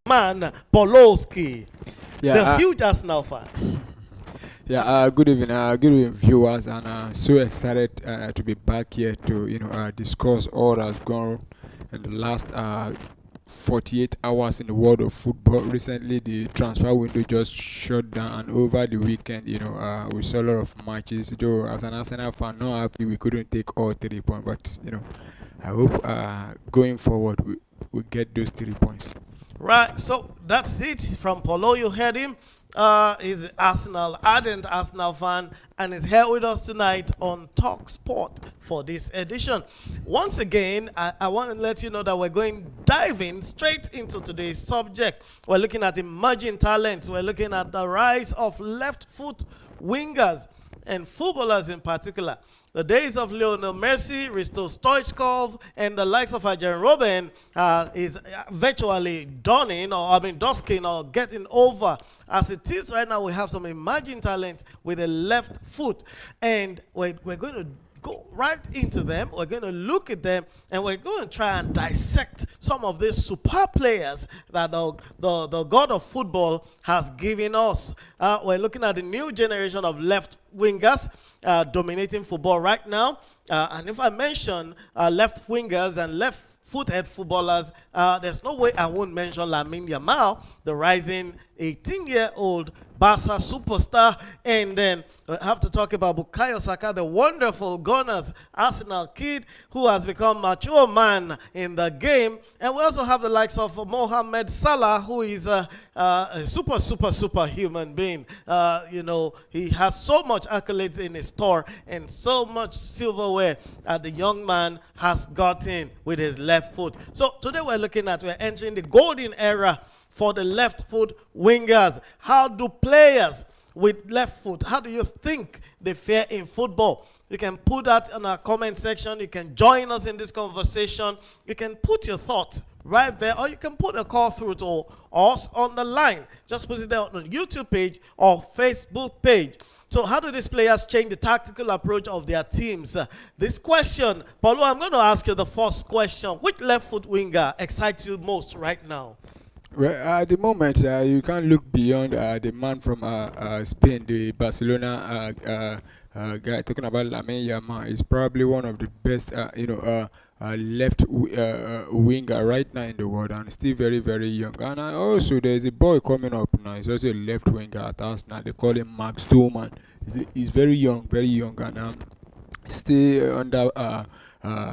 man, Polowski, Yeah, the huge Arsenal fan. yeah. Good evening, viewers, and so excited to be back here to discuss all that's gone in the last 48 hours in the world of football. Recently, the transfer window just shut down, and over the weekend, we saw a lot of matches. Though, as an Arsenal fan, not happy we couldn't take all 3 points, but I hope going forward we get those 3 points. Right, so that's it from Polo. You heard him. He's Arsenal, ardent Arsenal fan, and is here with us tonight on Talk Sport for this edition. Once again, I want to let you know that we're going diving straight into today's subject. We're looking at emerging talents. We're looking at the rise of left foot wingers and footballers in particular. The days of Lionel Messi, Risto Stoichkov, and the likes of Arjen Robben is virtually dusking or getting over. As it is right now, we have some emerging talent with a left foot, and we're going to go right into them. We're going to look at them, and we're going to try and dissect some of these super players that the god of football has given us. We're looking at the new generation of left wingers dominating football right now. And if I mention left wingers and left-footed footballers, there's no way I won't mention Lamine Yamal, the rising 18-year-old Barca superstar. And then we have to talk about Bukayo Saka, the wonderful Gunners Arsenal kid who has become a mature man in the game. And we also have the likes of Mohamed Salah, who is a super human being. He has so much accolades in his store and so much silverware the young man has gotten with his left foot. So today we're entering the golden era for the left foot wingers. How do players with left foot, how do you think they fare in football? You can put that in our comment section. You can join us in this conversation. You can put your thoughts right there, or you can put a call through to us on the line. Just put it there on the YouTube page or Facebook page. So how do these players change the tactical approach of their teams? This question, Paulo, I'm going to ask you the first question. Which left foot winger excites you most right now? Well, at the moment, you can't look beyond the man from Spain, the Barcelona guy. Talking about Lamine Yamal, is probably one of the best, winger right now in the world, and still very young. And also, there's a boy coming up now. He's also a left winger at Arsenal. They call him Max Stoneman. He's very young, and still under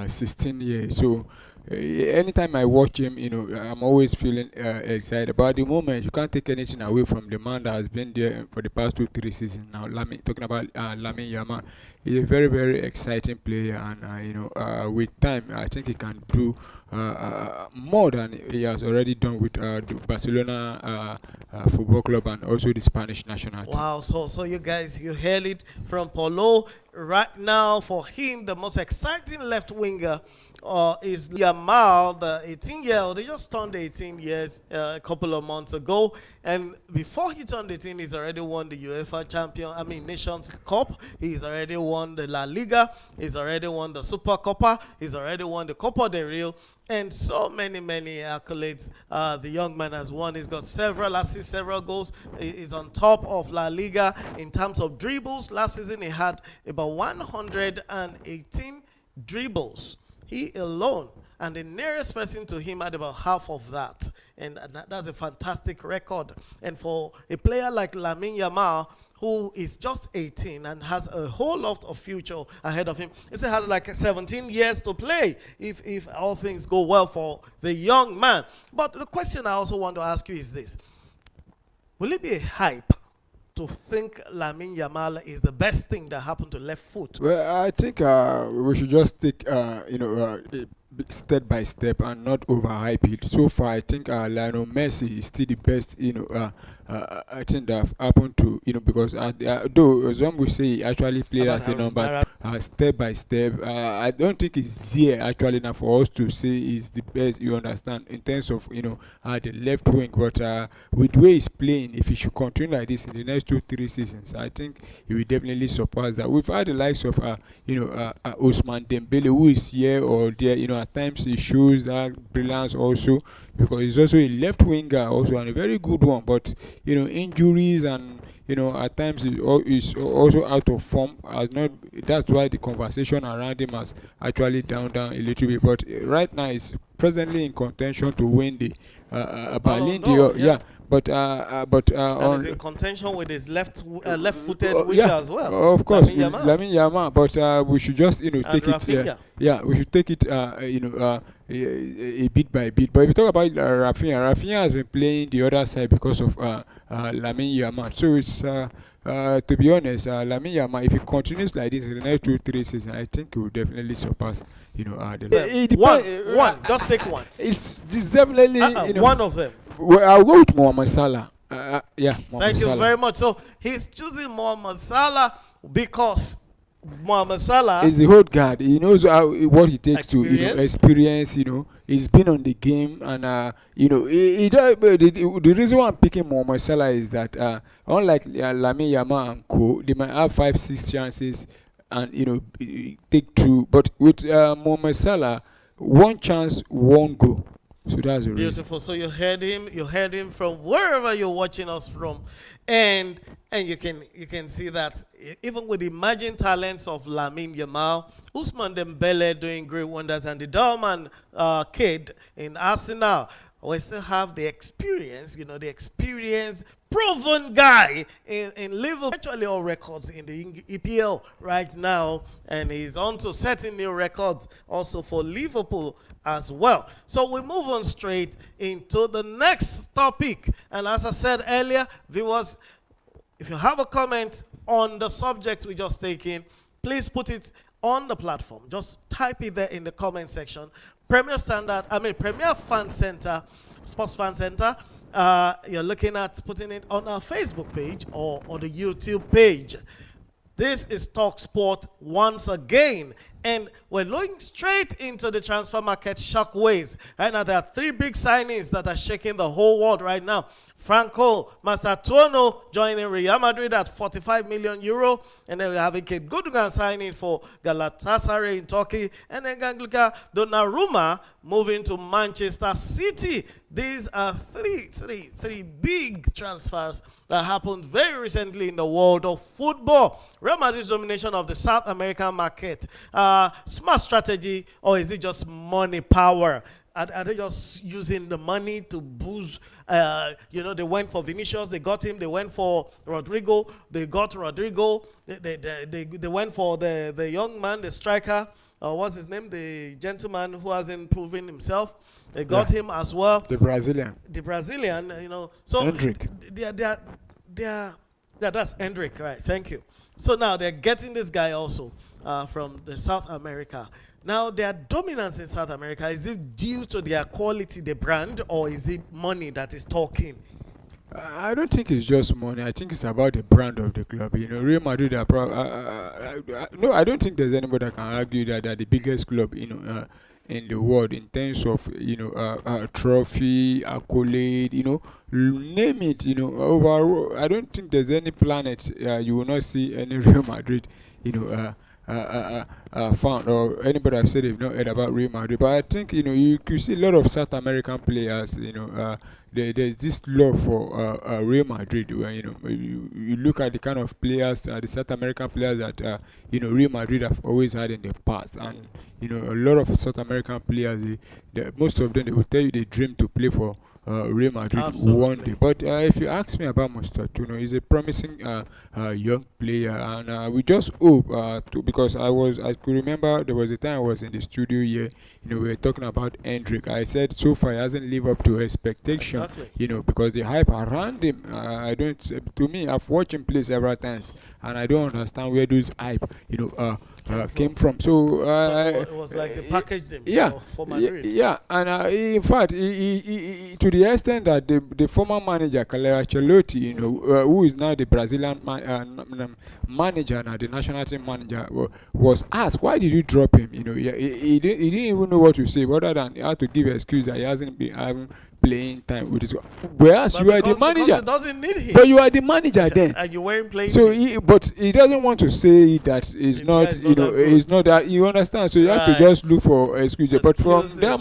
16 years. So anytime I watch him, I'm always feeling excited. But at the moment, you can't take anything away from the man that has been there for the past 2-3 seasons now. Talking about Lamine Yamal, he's a very exciting player, and with time, I think he can do more than he has already done with the Barcelona football club and also the Spanish national team. Wow, so you guys, you heard it from Paulo. Right now, for him, the most exciting left winger is Yamal, the 18-year-old. He just turned 18 years a couple of months ago. And before he turned 18, he's already won the UEFA Nations Cup. He's already won the La Liga. He's already won the Super Copa. He's already won the Copa del Rey. And so many accolades the young man has won. He's got several assists, several goals. He's on top of La Liga in terms of dribbles. Last season, he had about 118 dribbles. He alone. And the nearest person to him had about half of that. And that's a fantastic record. And for a player like Lamine Yamal, who is just 18 and has a whole lot of future ahead of him. He still has like 17 years to play if all things go well for the young man. But the question I also want to ask you is this. Will it be a hype to think Lamine Yamal is the best thing that happened to left foot? Well, I think we should just take, step by step and not overhype it. So far, I think Lionel Messi is still the best, I think that have happened to, because though some will say he actually played About as a number Naira. step by step. I don't think it's here actually now for us to say is the best. You understand in terms of the left wing, but with the way he's playing, if he should continue like this in the next 2 3 seasons, I think he will definitely surpass that. We've had the likes of Osman Dembele, who is here or there. At times he shows that brilliance also, because he's also a left winger also and a very good one. But injuries and at times is also out of form. Has not. That's why the conversation around him has actually down a little bit. But right now he's presently in contention to win the Ballon Ballon d'Or, d'Or. Yeah, but And he's on in contention with his left-footed winger yeah, as well, of course, Lamine Yamal Lamine Yamal. But we should just and take it. Rafinha. Yeah, we should take it. A bit by bit. But if you talk about Rafinha has been playing the other side because of Lamine Yamal. So it's to be honest, Lamine Yamal, if he continues like this in the next 2 3 seasons, I think he will definitely surpass. It One, just take one. It's definitely One of them. Well, I'll go with Mohamed Salah. Yeah, Mohamed Thank you Salah. very much. So he's choosing Mohamed Salah because Mohamed Salah He's the old guard. He knows what he takes to experience. experience. He's been on the game, and the reason why I'm picking Mohamed Salah is that unlike Lamine Yamal and co, they might have 5 6 chances and take two. But with Mohamed Salah, one chance, one goal. So that's the reason. Beautiful. So you heard him from wherever you're watching us from, and you can see that even with the emerging talents of Lamine Yamal, Ousmane Dembele doing great wonders, and the Dorman kid in Arsenal, we still have the experience, the experience proven guy in Liverpool, actually all records in the EPL right now, and he's on to setting new records also for Liverpool as well. So we move on straight into the next topic. And as I said earlier, viewers, if you have a comment on the subject we just taken, please put it on the platform. Just type it there in the comment section. Premier Fan Center, Sports Fan Center. You're looking at putting it on our Facebook page or the YouTube page. This is Talk Sport once again. And we're looking straight into the transfer market shockwaves. Right now, there are 3 big signings that are shaking the whole world right now. Franco Massatuono joining Real Madrid at 45 million euro. And then we have Ike Gundogan signing for Galatasaray in Turkey. And then Gianluca Donnarumma moving to Manchester City. These are three big transfers that happened very recently in the world of football. Real Madrid's domination of the South American market. Smart strategy, or is it just money power? Are they just using the money to boost? They went for Vinicius, they got him. They went for Rodrigo, they got Rodrigo. They went for the young man, the striker. What's his name? The gentleman who hasn't proven himself. They got him as well. The Brazilian. So Hendrick. That's Hendrick, right? Thank you. So now they're getting this guy also from the South America. Now, their dominance in South America, is it due to their quality, the brand, or is it money that is talking? I don't think it's just money. I think it's about the brand of the club. Real Madrid are no, I don't think there's anybody that can argue that they're the biggest club, in the world in terms of, trophy, accolade, name it, overall. I don't think there's any planet you will not see any Real Madrid, found, or anybody have said they've not heard about Real Madrid. But I think you see a lot of South American players. There's this love for Real Madrid. Where you look at the kind of players, the South American players that Real Madrid have always had in the past, and a lot of South American players, most of them, they will tell you they dream to play for Real Madrid. Absolutely. One day. But if you ask me about Mustatuno, he's a promising young player, and we just hope because I could remember there was a time I was in the studio here. We were talking about Hendrick. I said so far he hasn't lived up to expectation. Exactly. Because the hype around him, I don't. To me, I've watched him play several times, and I don't understand where those hype, came from. So it was like they packaged him for Madrid. Yeah, and in fact, to the extent that the former manager Carlo Ancelotti, who is now the Brazilian manager now, the national team manager, was asked, why did you drop him? He didn't even know what to say, other than he had to give an excuse that he hasn't been having playing time with his. Whereas you are the manager, because he doesn't need him. But you are the manager then, and you weren't playing. So, but he doesn't want to say that it's not, it's not that. You understand? So you have to just look for excuses. But from there,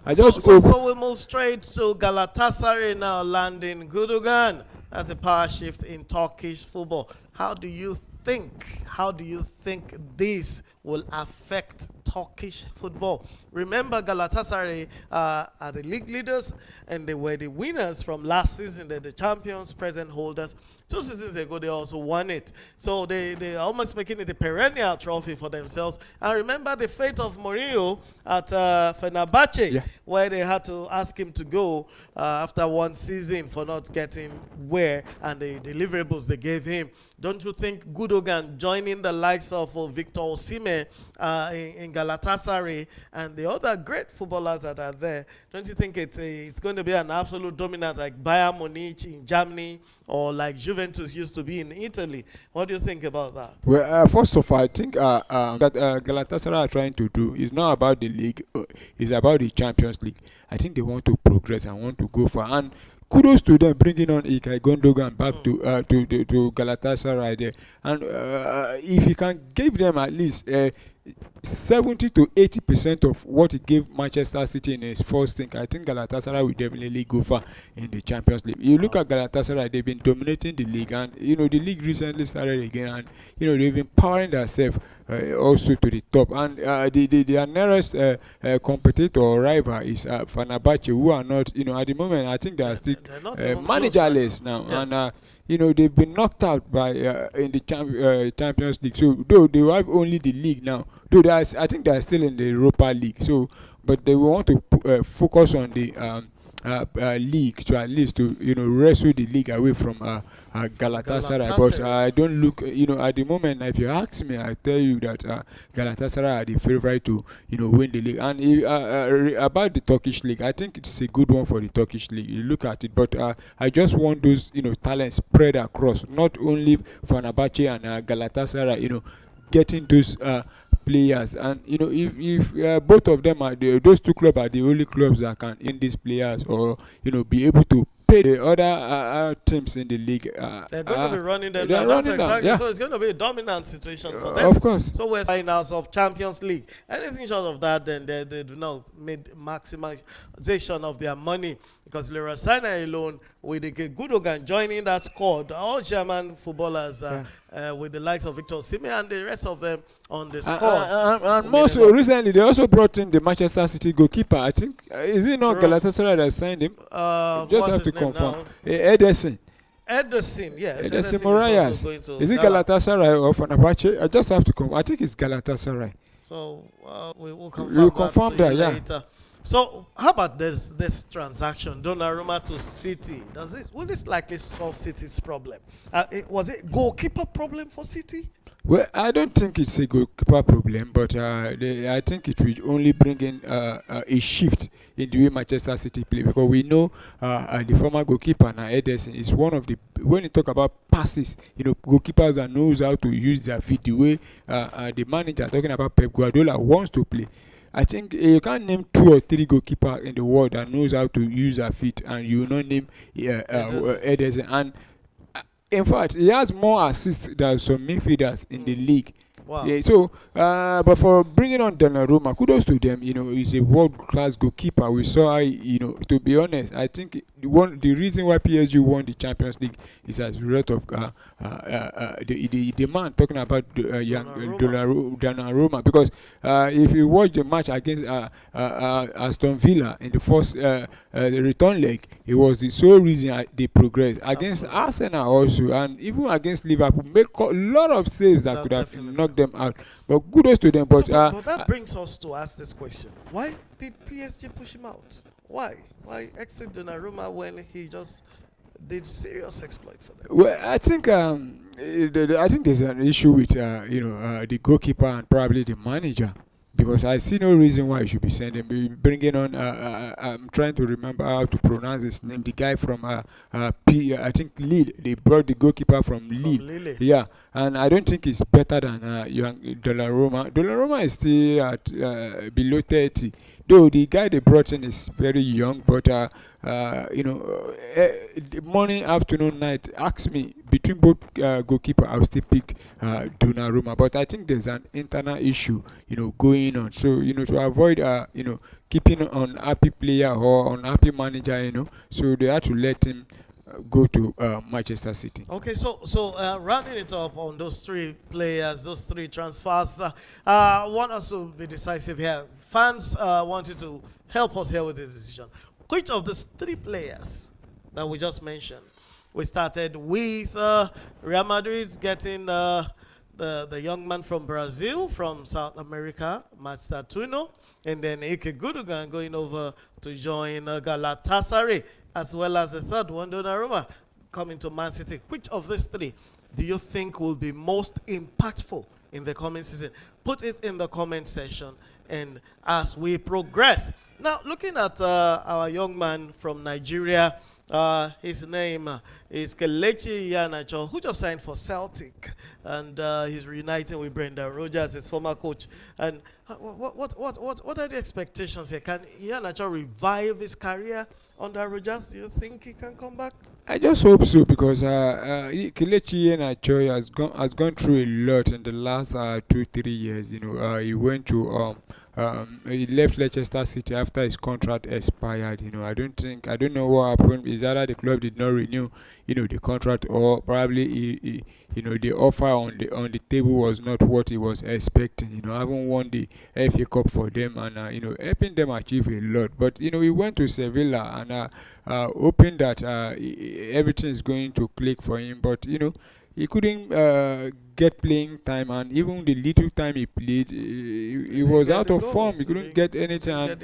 I just hope. So we move straight to Galatasaray now, landing Gundogan. That's a power shift in Turkish football. How do you think this will affect Turkish football? Remember, Galatasaray are the league leaders, and they were the winners from last season. They're the champions, present holders. 2 seasons ago, they also won it. So they're almost making it a perennial trophy for themselves. And remember the fate of Mourinho at Fenerbahce, where they had to ask him to go after 1 season for not getting where and the deliverables they gave him. Don't you think Gundogan joining the likes of Victor Osimhen in Galatasaray and the other great footballers that are there, don't you think it's going to be an absolute dominance like Bayern Munich in Germany or like Juventus used to be in Italy? What do you think about that? Well, first of all, I think that Galatasaray are trying to do is not about the league, it's about the Champions League. I think they want to progress and want to go for, and kudos to them bringing on Ilkay Gundogan back to Galatasaray there. And if you can give them at least 70 to 80% of what he gave Manchester City in his first thing, I think Galatasaray will definitely go far in the Champions League. You look at Galatasaray, they've been dominating the league, and the league recently started again, and they've been powering themselves also to the top. And their nearest competitor or rival is Fenerbahce, who are not, at the moment, I think they are still managerless now, and they've been knocked out by in the Champions League. So though they have only the league now, though I think they are still in the Europa League. So, but they will want to focus on the league to at least to wrestle the league away from Galatasaray. But I don't look, at the moment. If you ask me, I tell you that Galatasaray are the favorite to win the league. And about the Turkish league, I think it's a good one for the Turkish league. You look at it, but I just want those talents spread across, not only Fenerbahce and Galatasaray. Getting those players, and if both of them are those two clubs are the only clubs that can in these players, or be able to pay the other teams in the league. They're going to be running them down. That's exactly. So it's going to be a dominant situation for them. Of course. So we're finals of Champions League. Anything short of that, then they do not make maximization of their money, because Leroy Sané alone, with the Gundogan joining that squad, all German footballers with the likes of Victor Osimhen and the rest of them on the squad. And more so, recently they also brought in the Manchester City goalkeeper. I think is it not Galatasaray that signed him? Just have to confirm. Ederson, yes. Ederson Moraes. Is it Galatasaray or Fenerbahce? I just have to confirm. I think it's Galatasaray. So we will confirm that later. So how about this transaction, Donnarumma to City? Will this likely solve City's problem? Was it goalkeeper problem for City? Well, I don't think it's a goalkeeper problem, but I think it will only bring in a shift in the way Manchester City play, because we know the former goalkeeper now, Ederson, is one of the, when you talk about passes, goalkeepers that knows how to use their feet, the way the manager talking about Pep Guardiola wants to play. I think you can't name 2 or 3 goalkeepers in the world that knows how to use their feet, and you will not name Ederson. And in fact, he has more assists than some midfielders in the league. Wow. Yeah, so, but for bringing on Donnarumma, kudos to them. He's a world-class goalkeeper. We saw, to be honest, I think the reason why PSG won the Champions League is as a result of the man talking about young Donnarumma, because if you watch the match against Aston Villa in the first the return leg, it was the sole reason they progressed against Arsenal also, and even against Liverpool, make a lot of saves that could have knocked them out. But kudos to them. But that brings us to ask this question: why did PSG push him out? Why exit Donnarumma when he just did serious exploit for them? Well, I think I think there's an issue with the goalkeeper and probably the manager, because I see no reason why you should be bringing on. I'm trying to remember how to pronounce his name. The guy from I think Lille. They brought the goalkeeper from Lille. Yeah, and I don't think he's better than young Donnarumma. Donnarumma is still at below 30. Though the guy they brought in is very young, but morning, afternoon, night, ask me between both goalkeeper, I'll still pick Donnarumma. But I think there's an internal issue, going on. So to avoid keeping an unhappy player or unhappy manager, so they had to let him go to Manchester City. Okay, so rounding it up on those three players, those three transfers, want us to be decisive here. Fans want you to help us here with this decision. Which of these three players that we just mentioned? We started with Real Madrid getting the young man from Brazil, from South America, Matstatuno, and then Ike Gudogan going over to join Galatasaray, as well as the third one, Donnarumma, coming to Man City. Which of these three do you think will be most impactful in the coming season? Put it in the comment section, and as we progress. Now, looking at our young man from Nigeria, his name is Kelechi Iheanacho, who just signed for Celtic, and he's reuniting with Brendan Rodgers, his former coach. And what are the expectations here? Can Iheanacho revive his career under Rodgers? Do you think he can come back? I just hope so, because Kelechi Iheanacho has gone through a lot in the last 2-3 years. He went to he left Leicester City after his contract expired. I don't know what happened. Is either the club did not renew the contract, or probably the offer on the table was not what he was expecting. Haven't won the FA Cup for them, and helping them achieve a lot. But he went to Sevilla, and hoping that everything is going to click for him. But he couldn't get playing time, and even the little time he played, he was out of form. He couldn't get anything, and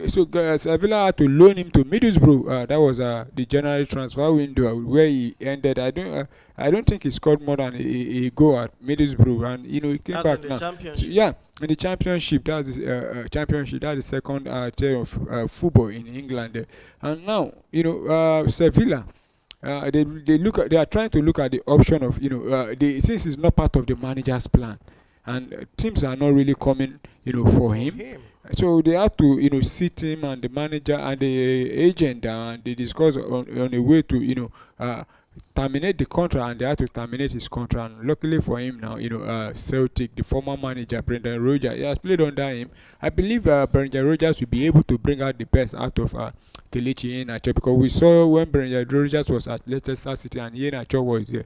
so Sevilla had to loan him to Middlesbrough. That was the January transfer window where he ended. I don't think he scored more than a goal at Middlesbrough, and he came back now. So, yeah, in the championship. That's the championship. That's the second tier of football in England. And now Sevilla. They are trying to look at the option of since it's not part of the manager's plan, and teams are not really coming for him. So they have to sit him and the manager and the agent, and they discuss on a way to terminate the contract, and they had to terminate his contract. And luckily for him now, Celtic, the former manager Brendan Rodgers, he has played under him. I believe Brendan Rodgers will be able to bring out the best out of Kelechi Iheanacho, because we saw when Brendan Rodgers was at Leicester City and Iheanacho was there,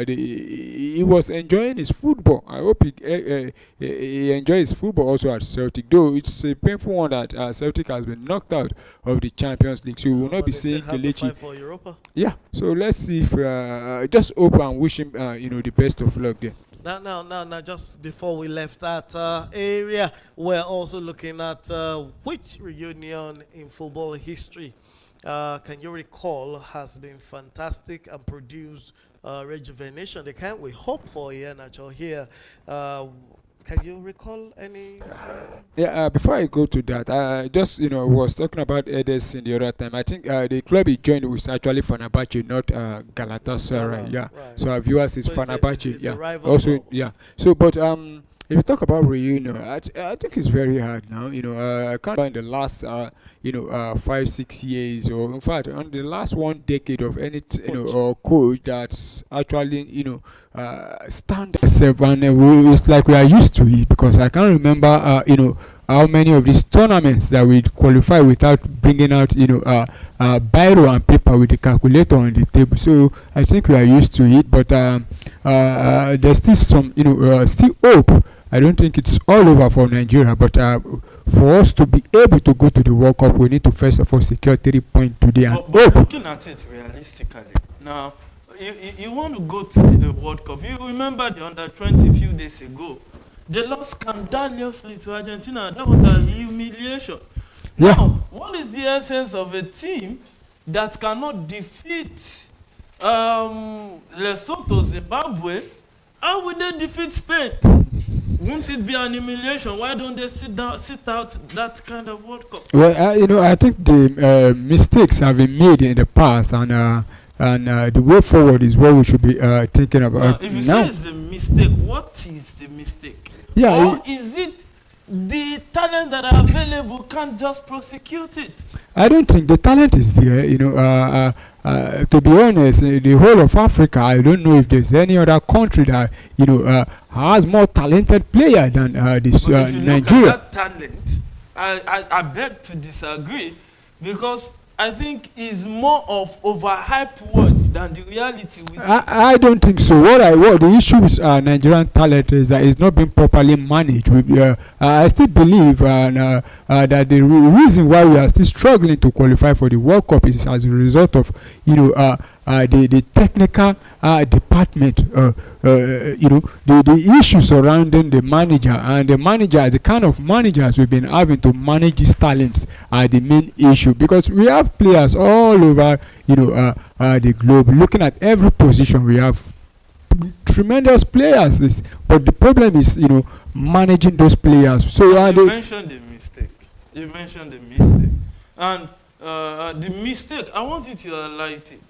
he was enjoying his football. I hope he enjoys his football also at Celtic, though it's a painful one that Celtic has been knocked out of the Champions League, so we will not be seeing Kelechi for Europa. Yeah, so let's see if just hope and wish him the best of luck there. Now, just before we left that area, we're also looking at which reunion in football history can you recall has been fantastic and produced rejuvenation? The kind we hope for Iheanacho here. Can you recall any? Yeah, before I go to that, I just was talking about Ederson the other time. I think the club he joined was actually Fenerbahce, not Galatasaray. Yeah, right. So our viewers is Fenerbahce. Yeah, also club. Yeah. So, but if you talk about reunion, I think it's very hard now. I can't find the last 5-6 years, or in fact on the last 1 decade of any or coach that's actually stand itself, and it's like we are used to it, because I can't remember how many of these tournaments that we qualify without bringing out biro and paper with the calculator on the table. So I think we are used to it, but there's still some still hope. I don't think it's all over for Nigeria, but for us to be able to go to the World Cup, we need to first of all secure 3 points today and but looking at it realistically, now you want to go to the World Cup. You remember the under-20 few days ago. They lost scandalously to Argentina. That was a humiliation. Yeah. Now, what is the essence of a team that cannot defeat Lesotho, Zimbabwe? How would they defeat Spain? Won't it be an humiliation? Why don't they sit out that kind of World Cup? Well, I think the mistakes have been made in the past, and the way forward is what we should be thinking about. If you say it's a mistake, what is the mistake? Yeah, or is it the talent that are available can't just prosecute it? I don't think the talent is there. To be honest, in the whole of Africa, I don't know if there's any other country that has more talented player than this But if you Nigeria. look at that talent, I beg to disagree, because I think it's more of overhyped words than the reality we see. I don't think so. What the issue with Nigerian talent is that it's not being properly managed. I still believe that the reason why we are still struggling to qualify for the World Cup is as a result of the technical department, the issues surrounding the manager, and the kind of managers we've been having to manage these talents are the main issue, because we have players all over the globe. Looking at every position, we have tremendous players, but the problem is managing those players. So you mentioned the mistake. And the mistake, I want you to highlight it.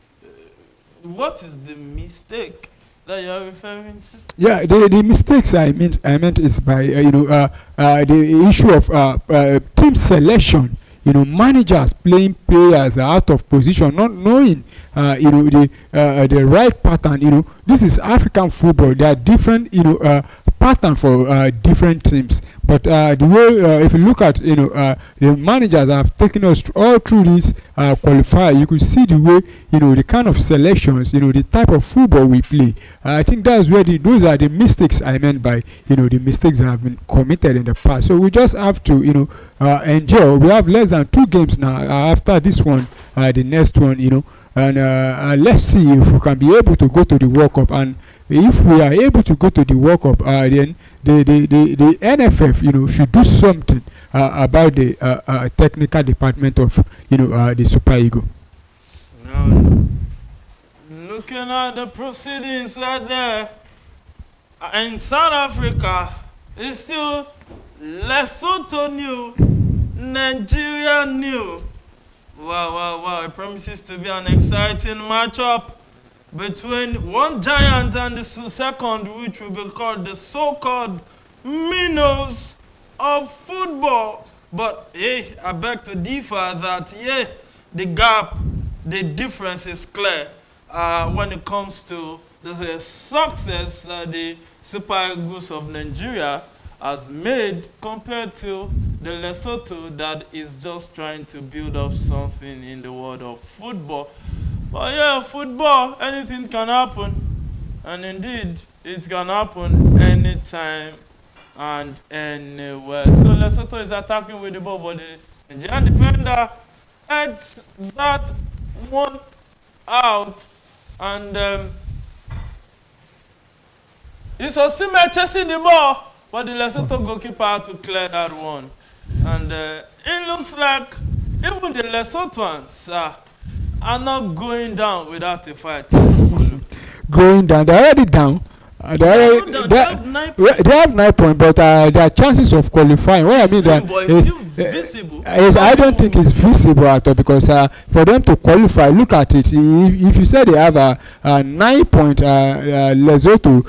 What is the mistake that you are referring to? Yeah, the mistakes I meant is by the issue of team selection. Managers playing players out of position, not knowing the right pattern. This is African football. There are different pattern for different teams. But the way, if you look at the managers have taken us all through this qualifier, you could see the way the kind of selections, the type of football we play. I think that's where those are the mistakes I meant by the mistakes that have been committed in the past. So we just have to endure. We have less than 2 games now after this one, the next one, and let's see if we can be able to go to the World Cup. And if we are able to go to the World Cup, then the NFF, should do something about the technical department of, the Super Eagle. Now, looking at the proceedings right there, in South Africa, it's still Lesotho new, Nigeria new. Wow. It promises to be an exciting matchup between one giant and the second, which will be called the so-called minnows of football. But hey, I beg to differ that the gap, the difference is clear when it comes to the success the Super Eagles of Nigeria has made compared to the Lesotho that is just trying to build up something in the world of football. But football, anything can happen. And indeed, it can happen anytime and anywhere. So Lesotho is attacking with the ball, but the Nigerian defender heads that one out. And it's Osimhen chasing the ball, but the Lesotho goalkeeper had to clear that one. And it looks like even the Lesothans are not going down without a fight. Going down, they're already down. They have 9 points, but their chances of qualifying. What I mean that is visible. I don't think it's visible at all, because for them to qualify, look at it. If you say they have a 9 point, Lesotho,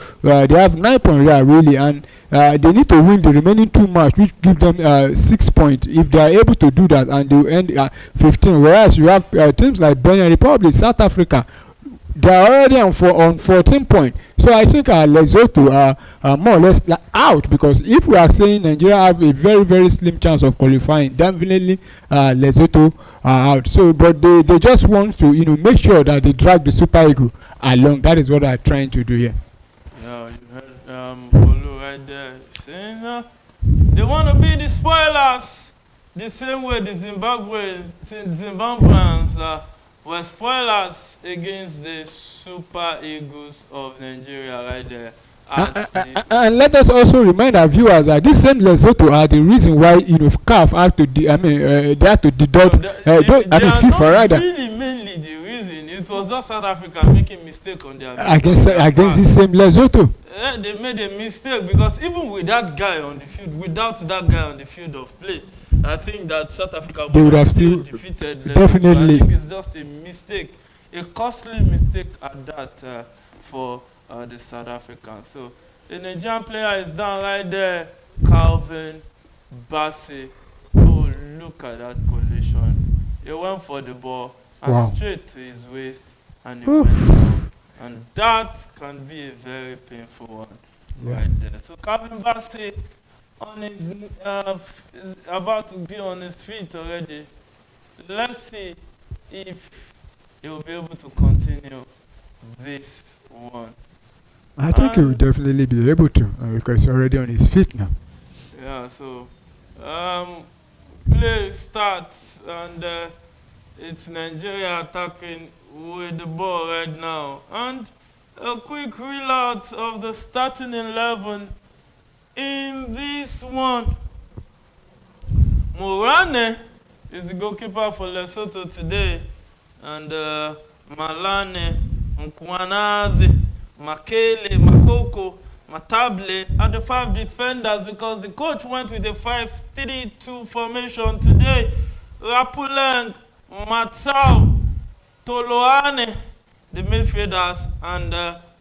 they have 9 points really, and they need to win the remaining 2 matches, which give them 6 points. If they are able to do that, and they will end 15. Whereas you have teams like Benin Republic, South Africa, They are already on 14 points. So I think Lesotho are more or less out, because if we are saying Nigeria have a very very slim chance of qualifying, definitely Lesotho are out. So but they just want to make sure that they drag the Super Eagle along. That is what they are trying to do here. Yeah, you heard Polo right there saying they want to be the spoilers, the same way the Zimbabweans were spoilers against the Super Eagles of Nigeria right there. And let us also remind our viewers that this same Lesotho are the reason why CAF had to they had to deduct FIFA rather. Really mainly the reason. It was just South Africa making mistake on their against this same Lesotho. They made a mistake, because even with that guy on the field, without that guy on the field of play, I think that South Africa would have still defeated Lesotho. Definitely. I think it's just a mistake, a costly mistake at that for the South Africans. So the Nigerian player is down right there, Calvin Bassey. Oh, look at that collision. He went for the ball and straight to his waist, and he went down. And that can be a very painful one right there. So Calvin Bassey is about to be on his feet already. Let's see if he will be able to continue this one. I think he will definitely be able to, because he's already on his feet now. Yeah, so play starts, and it's Nigeria attacking with the ball right now. And a quick reload of the starting 11 in this one. Morane is the goalkeeper for Lesotho today. And Malane, Mkwanazi, Makele, Makoko, Matable are the 5 defenders, because the coach went with a 5-3-2 formation today. Rapuleng, Matsao, Toloane, the midfielders, and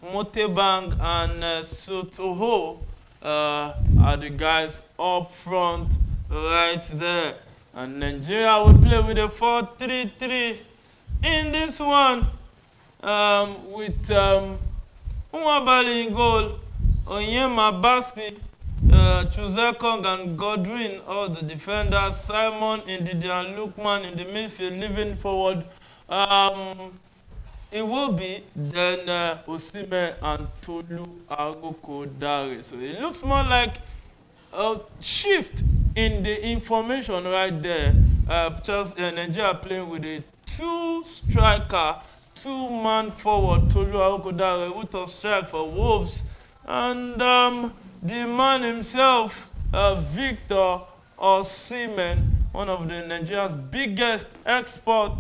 Motebang and Sotoho are the guys up front right there. And Nigeria will play with a 4-3-3 in this one, with Umabali in goal, Onyema Baski, Chuzekong and Godwin, all the defenders, Simon, Ndidi and Lukman in the midfield, leaving forward. It will be then Osime and Tolu Agoko Dare. So it looks more like a shift in the information right there. Just Nigeria playing with a 2-striker, 2-man forward, Tolu Agoko Dare, with a strike for Wolves. And the man himself, Victor Osimhen, one of the Nigeria's biggest export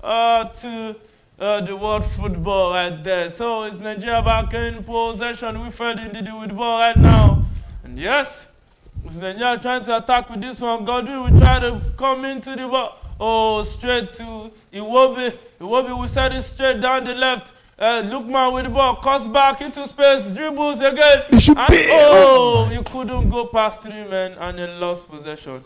to the world football right there. So it's Nigeria back in possession. We've heard Ndidi with the ball right now. And yes, it's Nigeria trying to attack with this one. Godwin will try to come into the ball. Oh, straight to Iwobi. Iwobi will set it straight down the left. Lukman with the ball, cuts back into space, dribbles again. And you couldn't go past 3 men, and you lost possession.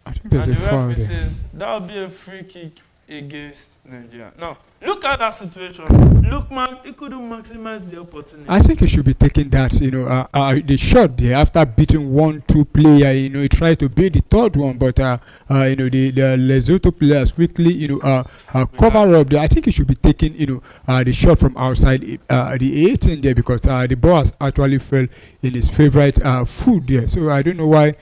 I think there's and a the foul referee there. says that will be a free kick against Nigeria. Now, look at that situation. Lukman, he couldn't maximize the opportunity. I think he should be taking that, the shot there after beating 1-2 player. He tried to beat the third one, but the Lesotho players quickly, cover up there. I think he should be taking, the shot from outside the 18 there, because the ball has actually fell in his favorite foot there. So I don't know why.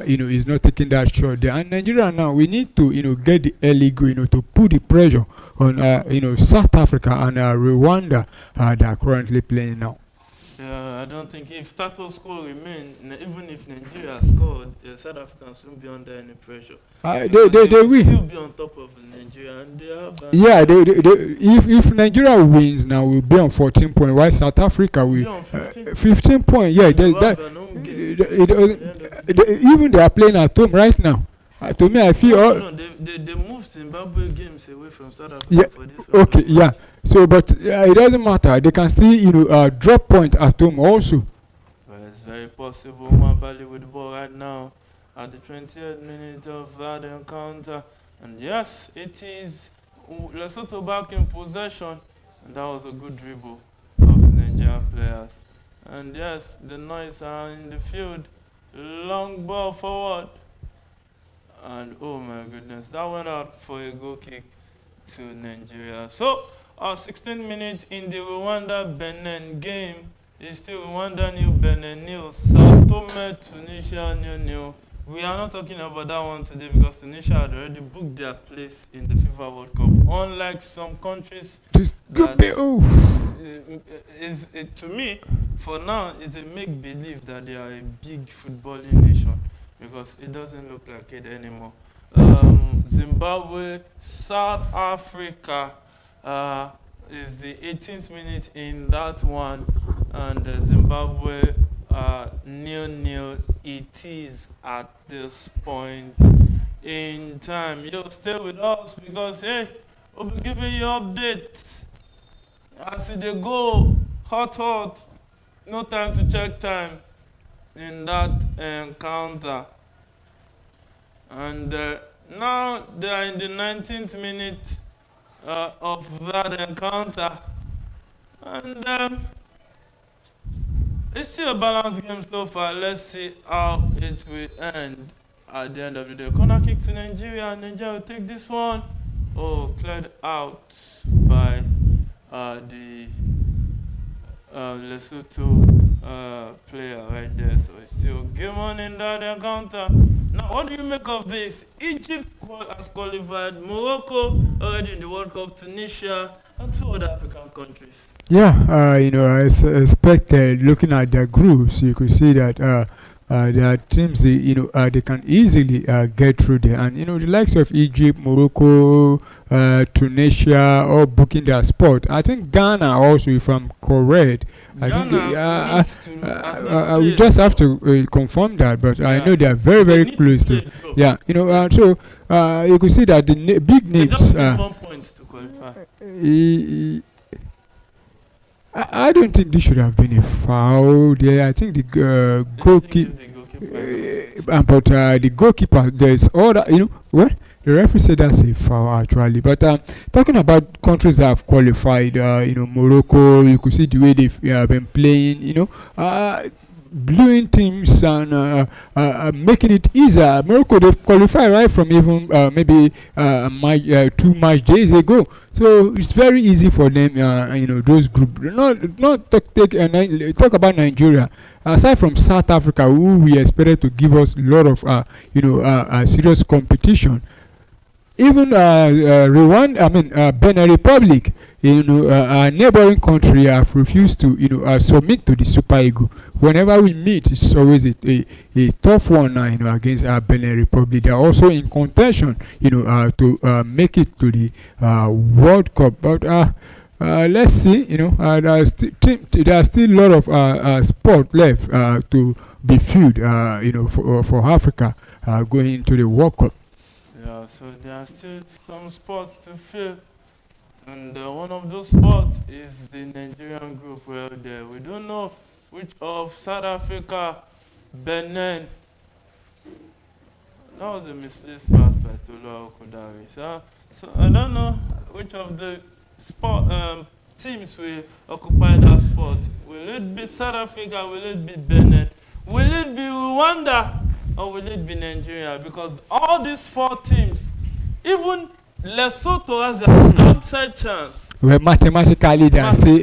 He's not taking that shot there. And Nigeria now, we need to, get the early go, to put the pressure on, South Africa and Rwanda that are currently playing now. I don't think if status quo remain, even if Nigeria scored, the South Africans won't be under any pressure. They will still be on top of Nigeria, and they have. If Nigeria wins now, we'll be on 14 points. While South Africa will be on 15 points. Yeah, even they are playing at home right now. To me, I feel. They moved Zimbabwe games away from South Africa for this one. Okay, yeah. So, but it doesn't matter. They can still, drop point at home also. Well, it's very possible. Umabali with the ball right now at the 20th minute of that encounter. And yes, it is Lesotho back in possession. And that was a good dribble of the Nigerian players. And yes, the noise are in the field. Long ball forward. And oh my goodness, that went out for a goal kick to Nigeria. So, 16 minutes in the Rwanda-Benin game. It's still Rwanda nil, Benin nil. Sao Tome, Tunisia nil nil. We are not talking about that one today because Tunisia had already booked their place in the FIFA World Cup. Unlike some countries, Just that to me, for now, it's a make-believe that they are a big footballing nation because it doesn't look like it anymore. Zimbabwe, South Africa is the 18th minute in that one, and Zimbabwe 0-0 it is at this point in time. You'll stay with us because hey, we'll be giving you updates as they go hot, no time to check time in that encounter. And now they are in the 19th minute of that encounter. And it's still a balanced game so far. Let's see how it will end at the end of the day. Corner kick to Nigeria. Nigeria will take this one. Oh, cleared out by the Lesotho player right there. So it's still game on in that encounter. Now, what do you make of this? Egypt has qualified, Morocco already in the World Cup, Tunisia, and 2 other African countries. Yeah, I expect looking at their groups, you could see that there are teams, they can easily get through there. And, the likes of Egypt, Morocco, Tunisia, all booking their spot. I think Ghana also, if I'm correct. I will just have to confirm that, but I know they are very, very close to. Yeah, so you could see that the big names. They just need 1 point to qualify. I don't think this should have been a foul there. I think the goalkeeper, but the goalkeeper, there's other, what? The referee said that's a foul actually. But talking about countries that have qualified, Morocco, you could see the way they've been playing, blowing teams and making it easier. Morocco, they've qualified right from even maybe 2 match days ago. So it's very easy for them, those group. Not talk about Nigeria. Aside from South Africa, who we expected to give us a lot of, serious competition. Even Rwanda, Benin Republic, our neighboring country have refused to, submit to the Super Eagles. Whenever we meet, it's always a tough one, against Benin Republic. They are also in contention, to make it to the World Cup. But let's see, there are still a lot of sport left to be filled, for Africa going into the World Cup. Yeah, so there are still some spots to fill, and one of those spots is the Nigerian group. Well, there we don't know which of South Africa, Benin. That was a misplaced pass by Tolu Akodare. So I don't know which of the teams will occupy that spot. Will it be South Africa? Will it be Benin? Will it be Rwanda? Or will it be Nigeria? Because all these 4 teams, even Lesotho has an outside chance. Well, mathematically, they are still,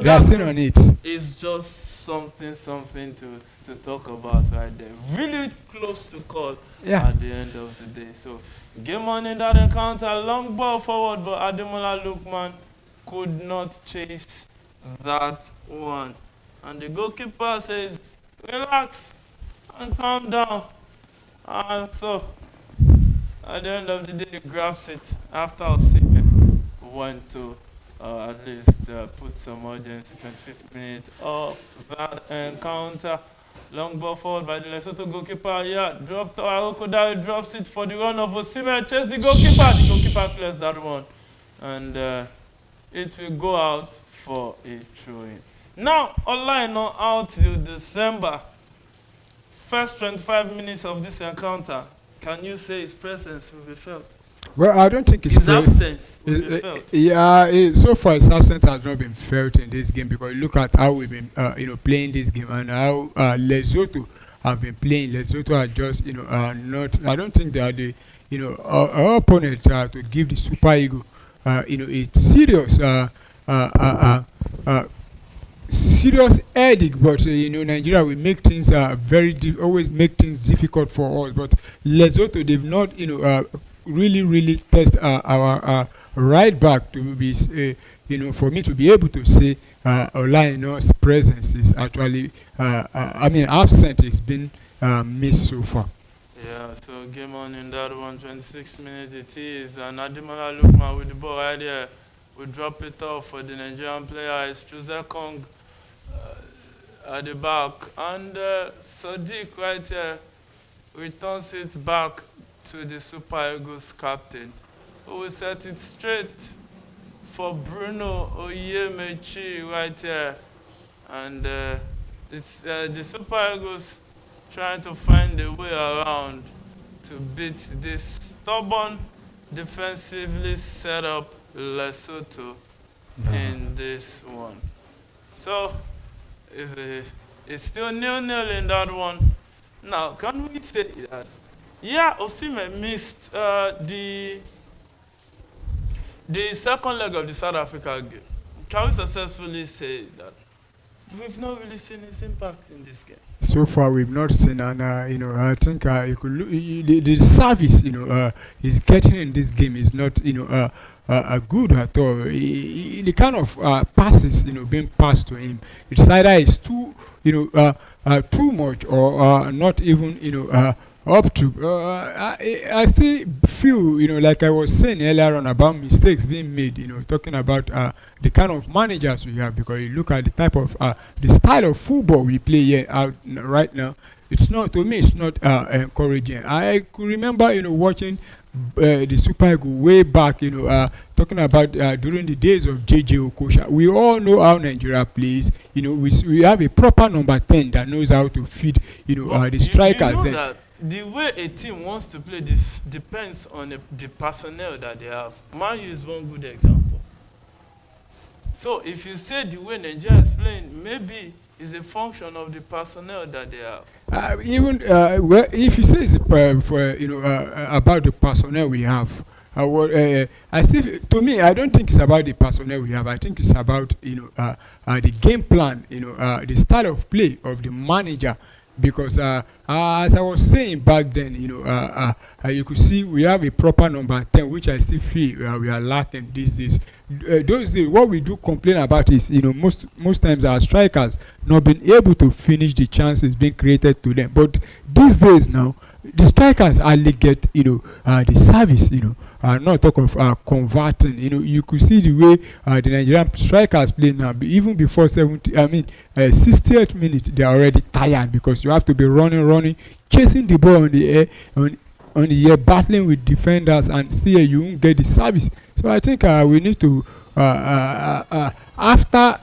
they are still on it. It's just something to talk about right there. Really close to call at the end of the day. So, game on in that encounter, long ball forward, but Ademola Lookman could not chase that one. And the goalkeeper says, relax and calm down. So, at the end of the day, he grabs it after Osimhen went to at least put some urgency. 25th minute of that encounter. Long ball forward by the Lesotho goalkeeper. Yeah, Arokodare drops it for the run of Osimhen. Chase the goalkeeper. The goalkeeper clears that one. And it will go out for a throw-in. Now, online or out till December. First 25 minutes of this encounter, can you say his presence will be felt? Well, I don't think it's His absence will be felt. so far his absence has not been felt in this game because look at how we've been, playing this game and how Lesotho have been playing. Lesotho are just, not. I don't think they are the, our opponents to give the Super Eagle, it's serious, serious headache. But Nigeria will make things always make things difficult for us. But Lesotho, they've not, really test our right back to be for me to be able to say Olaino's presence is actually absent. It's been missed so far. Yeah, so game on in that one, 26 minutes it is, and Ademola Lookman with the ball right there. We drop it off for the Nigerian player. It's Chuze Kong at the back, and Sadiq right here returns it back to the Super Eagles captain, who will set it straight for Bruno Oyemechi right here. And it's the Super Eagles trying to find a way around to beat this stubborn, defensively set up Lesotho in this one. So it's still 0-0 in that one. Now, can we say that? Yeah, Osimhen missed the second leg of the South Africa game. Can we successfully say that we've not really seen his impact in this game? So far, we've not seen, and I think you could look, the service he's getting in this game is not good at all. The kind of passes being passed to him, it's either it's too too much or not even up to. I still feel like I was saying earlier on about mistakes being made. Talking about the kind of managers we have, because you look at the type of the style of football we play here out right now. It's not, to me, it's not encouraging. I could remember watching the Super Eagles way back, talking about during the days of JJ Okocha. We all know how Nigeria plays. We have a proper number 10 that knows how to feed the strikers. You know that the way a team wants to play this depends on the personnel that they have. Man U is one good example. So if you say the way Nigeria is playing, maybe it's a function of the personnel that they have. Well, if you say it's about the personnel we have, to me, I don't think it's about the personnel we have. I think it's about the game plan, the style of play of the manager. Because as I was saying back then, you could see we have a proper number 10, which I still feel we are lacking these days. Those days, what we do complain about is, most times our strikers not being able to finish the chances being created to them. But these days now, the strikers hardly get, the service, not talk of converting. You could see the way the Nigerian strikers play now. Even before 60th minute, they are already tired because you have to be running, chasing the ball on the air, on the air, battling with defenders, and still you won't get the service. So I think we need to, after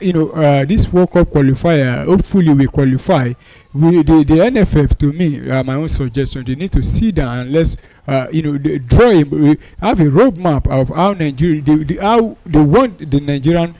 this World Cup qualifier, hopefully we qualify. The NFF, to me, my own suggestion, they need to sit down and let's have a roadmap of how Nigeria, how they want the Nigerian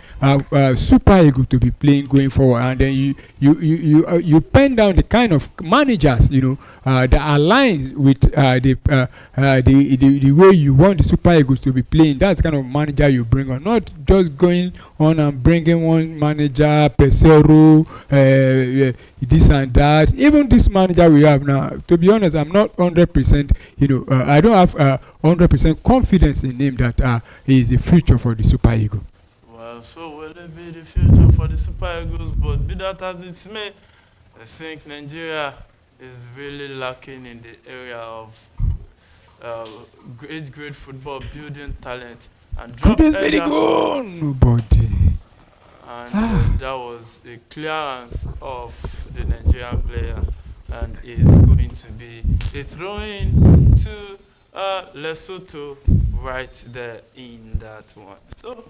Super Eagles to be playing going forward, and then you pen down the kind of managers that aligns with the way you want the Super Eagles to be playing. That's the kind of manager you bring on, not just going on and bringing one manager, Pesero, this and that. Even this manager we have now, to be honest, I'm not 100%. I don't have 100% confidence in him that he is the future for the Super Eagles. Well, so will it be the future for the Super Eagles? But be that as it may, I think Nigeria is really lacking in the area of great football building talent. And drop very good. Nobody. And that was a clearance of the Nigerian player, and is going to be a throw-in to Lesotho right there in that one. So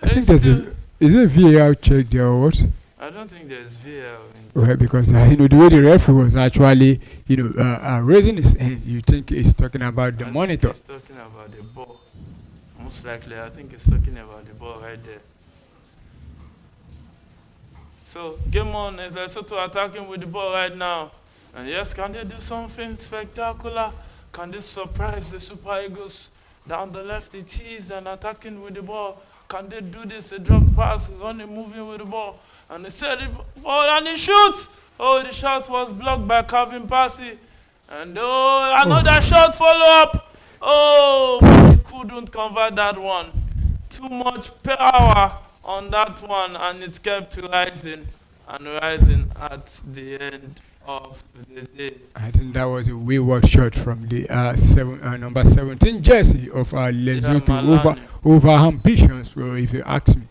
I think is it a VAR check there or what? I don't think there's VAR in Well, because the way the referee was actually raising his hand, you think he's talking about the I monitor. think he's talking about the ball. Most likely, I think he's talking about the ball right there. So, game on is Lesotho attacking with the ball right now. And yes, can they do something spectacular? Can they surprise the Super Eagles down the left? It is and attacking with the ball. Can they do this? A drop pass, running, moving with the ball. And they set it forward and he shoots. Oh, the shot was blocked by Calvin Bassey. And another shot follow up. Oh, but he couldn't convert that one. Too much power on that one, and it kept rising and rising at the end of the day. I think that was a wayward shot from the number 17 jersey of Lesotho over ambitions, if you ask me.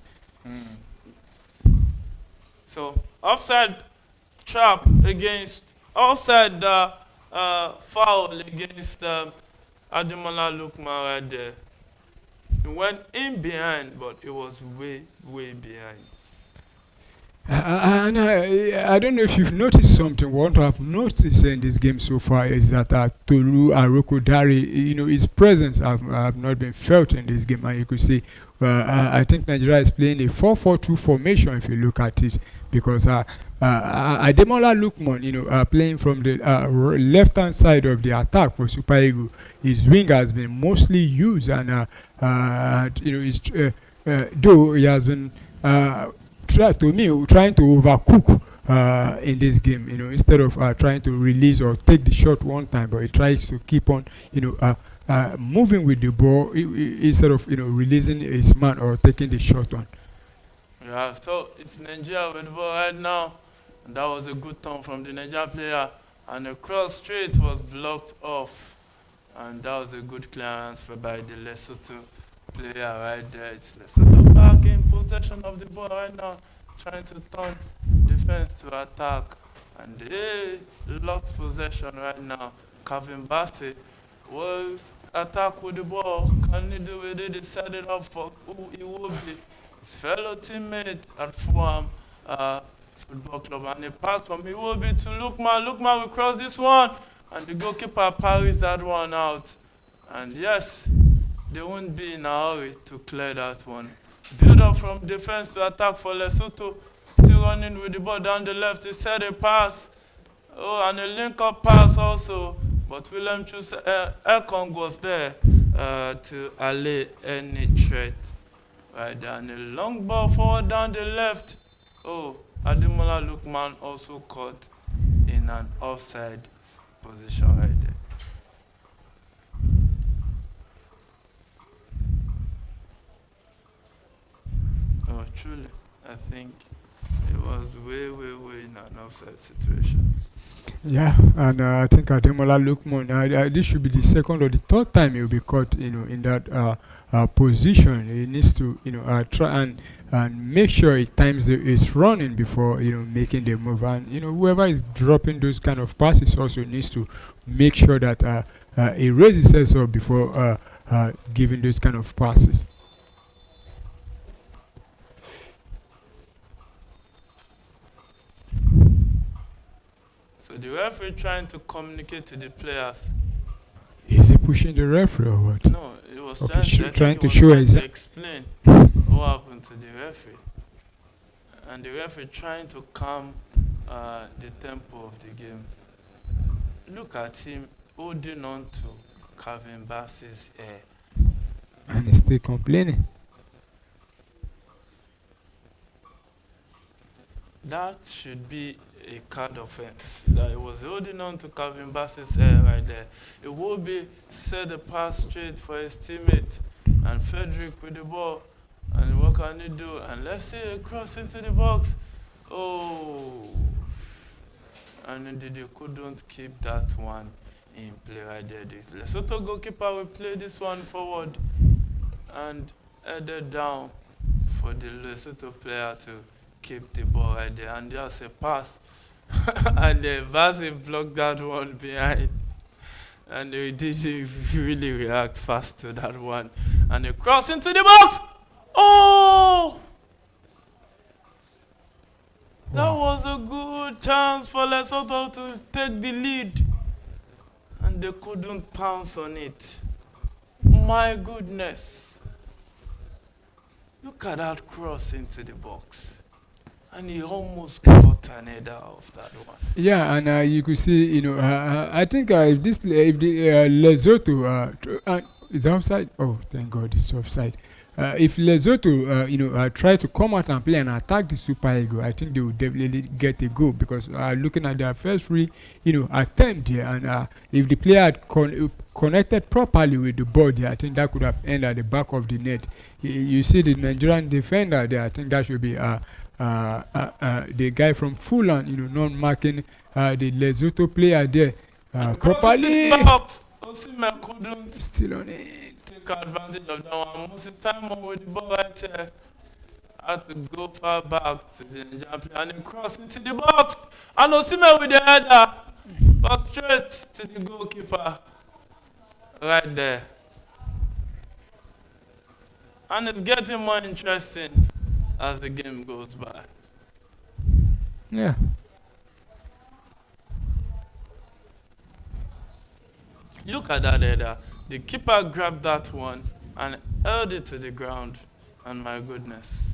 So offside trap against offside foul against Ademola Lookman right there. He went in behind, but it was way, way behind. And I don't know if you've noticed something. What I've noticed in this game so far is that Tolu Arokodare, his presence have not been felt in this game. And you could see, I think Nigeria is playing a 4-4-2 formation if you look at it, because Ademola Lookman, playing from the left-hand side of the attack for Super Eagles, his wing has been mostly used, and though he has been trying to overcook in this game, instead of trying to release or take the shot one time, but he tries to keep on, moving with the ball instead of releasing his man or taking the shot on. Yeah, so it's Nigeria with the ball right now. And that was a good turn from the Nigeria player, and the cross straight was blocked off, and that was a good clearance by the Lesotho player right there. It's Lesotho back in possession of the ball right now, trying to turn defense to attack, and they lost possession right now. Calvin Bassey will attack with the ball. Can he do with it? They set it up for who he will be, his fellow teammate at Fulham Football Club, and a pass from Iwobi to Lookman. Lookman will cross this one, and the goalkeeper parries that one out. And yes, they won't be in a hurry to clear that one. Build up from defense to attack for Lesotho. Still running with the ball down the left. He set a pass. Oh, and a link-up pass also. But William Ekong was there to allay any threat. Right there. And a long ball forward down the left. Oh, Ademola Lookman also caught in an offside position right there. Oh, truly, I think it was way, way, way in an offside situation. Yeah, and I think Ademola Lookman, this should be the second or the third time he'll be caught, in that position. He needs to, try and make sure he times his running before, making the move. And whoever is dropping those kind of passes also needs to make sure that he raises himself up before giving those kind of passes. So the referee trying to communicate to the players. Is he pushing the referee or what? No, it was trying to show to explain what happened to the referee. And the referee trying to calm the tempo of the game. Look at him holding on to Calvin Bassey's hair. And he's still complaining. That should be a card offense. That he was holding on to Calvin Bassey's hair right there. It would be set the pass straight for his teammate. And Frederick with the ball. And what can he do? And let's see a cross into the box. Oh. And indeed they couldn't keep that one in play right there. The Lesotho goalkeeper will play this one forward and headed down for the Lesotho player to keep the ball right there. And there's a pass. And the Bassey blocked that one behind. And he didn't really react fast to that one. And he crossed into the box. Oh! That was a good chance for Lesotho to take the lead, and they couldn't pounce on it. My goodness. Look at that cross into the box. And he almost got an header off that one. Yeah, and you could see, I think if the Lesotho is offside. Oh, thank God, it's offside. If Lesotho, try to come out and play and attack the Super Eagles, I think they will definitely get a goal because looking at their first three, attempt here, and if the player had connected properly with the ball there, I think that could have ended at the back of the net. You see the Nigerian defender there. I think that should be the guy from Fulham, not marking the Lesotho player there properly. Osimhen couldn't Still on it. take advantage of that one. Most of the time with the ball right there, had to go far back to the Nigerian player and then cross into the box. And Osimhen with the header, but straight to the goalkeeper right there. And it's getting more interesting as the game goes by. Yeah. Look at that header. The keeper grabbed that one and held it to the ground. And my goodness.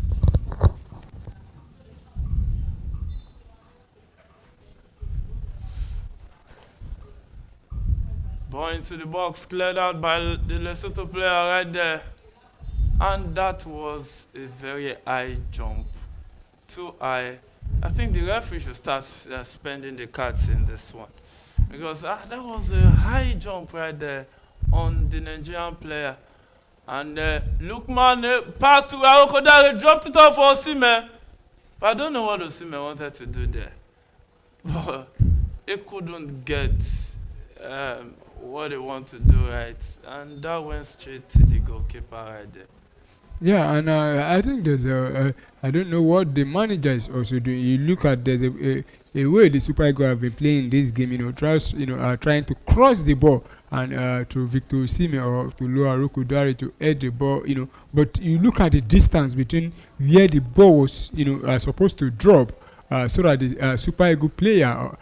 Ball into the box, cleared out by the Lesotho player right there. And that was a very high jump. Too high. I think the referee should start spending the cards in this one. Because that was a high jump right there on the Nigerian player. And Lookman passed to Arokodare, dropped it off for Osimhen. But I don't know what Osimhen wanted to do there. But he couldn't get what he wanted to do right. And that went straight to the goalkeeper right there. Yeah, and I think there's I don't know what the manager is also doing. You look at there's a way the Super Eagles have been playing this game, trying to cross the ball and to Victor Osimhen or to Lua Rokudari to head the ball, But you look at the distance between where the ball was, supposed to drop, so that the Super Eagles player,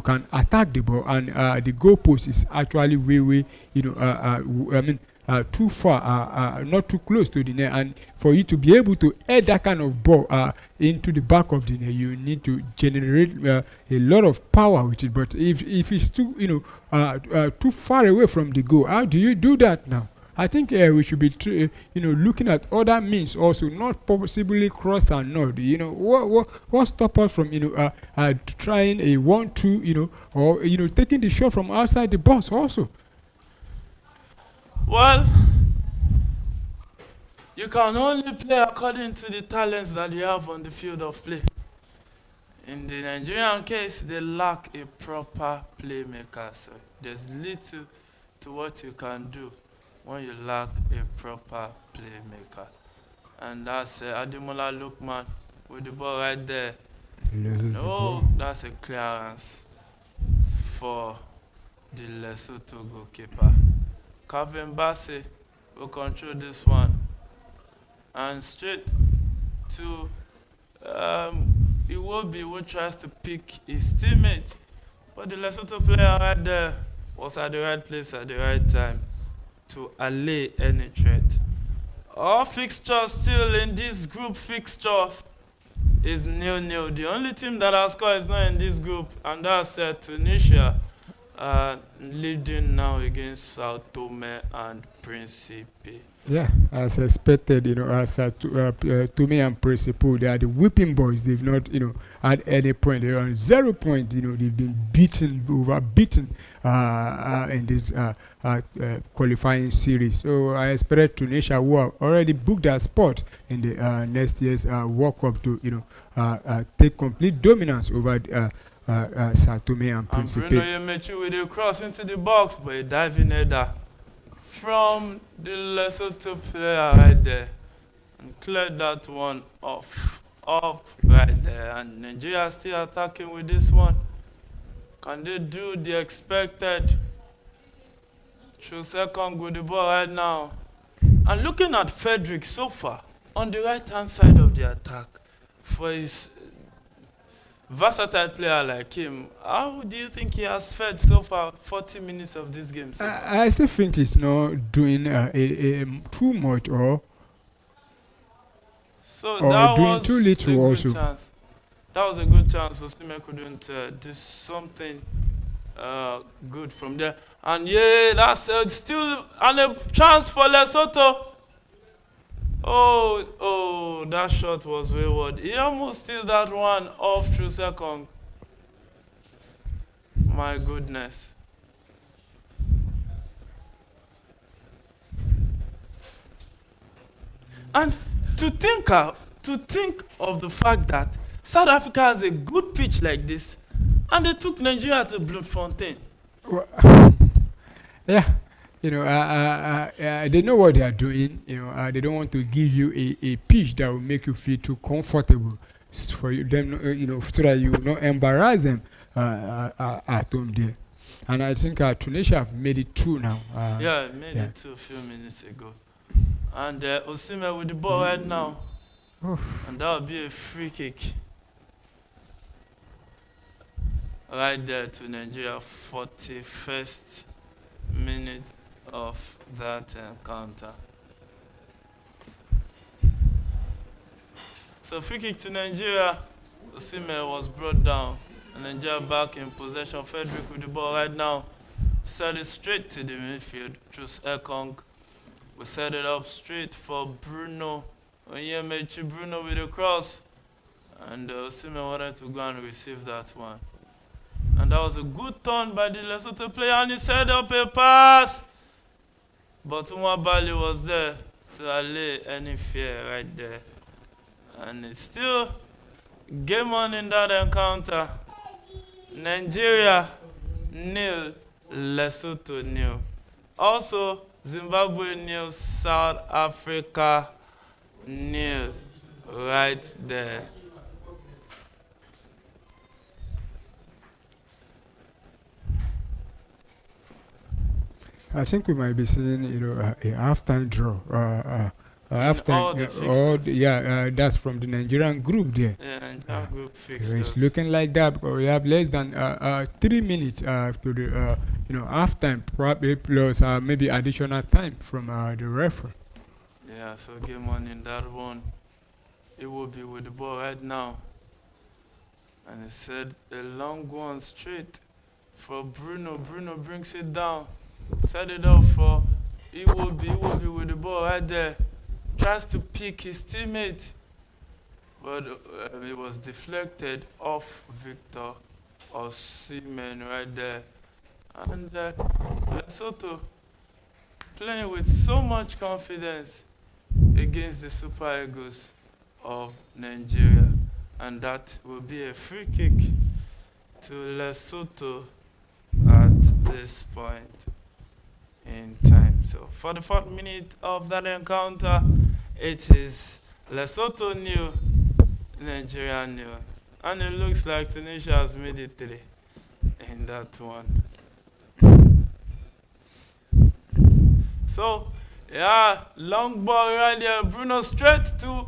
can attack the ball, and the goalpost is actually way, too far, not too close to the net, and for you to be able to head that kind of ball into the back of the net, you need to generate a lot of power with it. But if it's too too far away from the goal, how do you do that now? I think we should be looking at other means also, not possibly cross and nod. What stop us from trying a 1-2, or taking the shot from outside the box also. Well, you can only play according to the talents that you have on the field of play. In the Nigerian case, they lack a proper playmaker. So there's little to what you can do when you lack a proper playmaker. And that's Ademola Lookman with the ball right there. That's a clearance for the Lesotho goalkeeper. Calvin Bassey will control this one. And straight to Iwobi, who tries to pick his teammate. But the Lesotho player right there was at the right place at the right time to allay any threat. All fixtures still in this group fixtures is 0-0. The only team that has scored is not in this group, and that's Tunisia. Leading now against Sao Tome and Principe. Yeah, as expected, as Tome and Principe, they are the whipping boys. They've not, at any point, they're on 0 point. They've been overbeaten in this qualifying series. So I expect Tunisia, who have already booked their spot in the next year's World Cup, to, take complete dominance over Sao Tome and Principe. And Bruno Yemechi with a cross into the box, but a diving header from the Lesotho player right there, and cleared that one off right there. And Nigeria still attacking with this one. Can they do the expected? Through second with the ball right now. And looking at Frederick so far on the right hand side of the attack for his versatile player like him, how do you think he has fared so far? 40 minutes of this game. So far? I still think he's not doing too much So or that doing was too a little good also. chance. That was a good chance. Osimhen couldn't do something good from there. And yeah, that's still and a chance for Lesotho. Oh, that shot was wayward. He almost steal that one off through second. My goodness. And to think of the fact that South Africa has a good pitch like this, and they took Nigeria to Bloemfontein. Well, yeah, they know what they are doing. They don't want to give you a pitch that will make you feel too comfortable for them, so that you will not embarrass them at home there. And I think Tunisia have made it through now. Yeah, made it a few minutes ago. And Osimhen with the ball right now. And that would be a free kick. Right there to Nigeria, 41st minute of that encounter. So free kick to Nigeria. Osimhen was brought down. And Nigeria back in possession. Frederick with the ball right now. Set it straight to the midfield. Choose Ekong. We set it up straight for Bruno. Onyemechi Bruno with a cross. And Osimhen wanted to go and receive that one. And that was a good turn by the Lesotho player. And he set up a pass. But Umabali was there to allay any fear right there. And it's still game on in that encounter. Nigeria 0, Lesotho 0. Also, Zimbabwe 0, South Africa 0. Right there. I think we might be seeing, a halftime draw. That's from the Nigerian group there. Yeah, Nigerian group fixed. It's looking like that because we have less than 3 minutes to the halftime, probably plus maybe additional time from the referee. Yeah, so game on in that one. It will be with the ball right now. And he said a long one straight for Bruno. Bruno brings it down. Set it up for Iwobi with the ball right there. Tries to pick his teammate. But it was deflected off Victor Osimhen right there. And Lesotho playing with so much confidence against the Super Eagles of Nigeria. And that will be a free kick to Lesotho at this point in time. So for the 4th minute of that encounter, it is Lesotho 0, Nigeria 0. And it looks like Tunisia has made it 3 in that one. So, yeah, long ball right there. Bruno straight to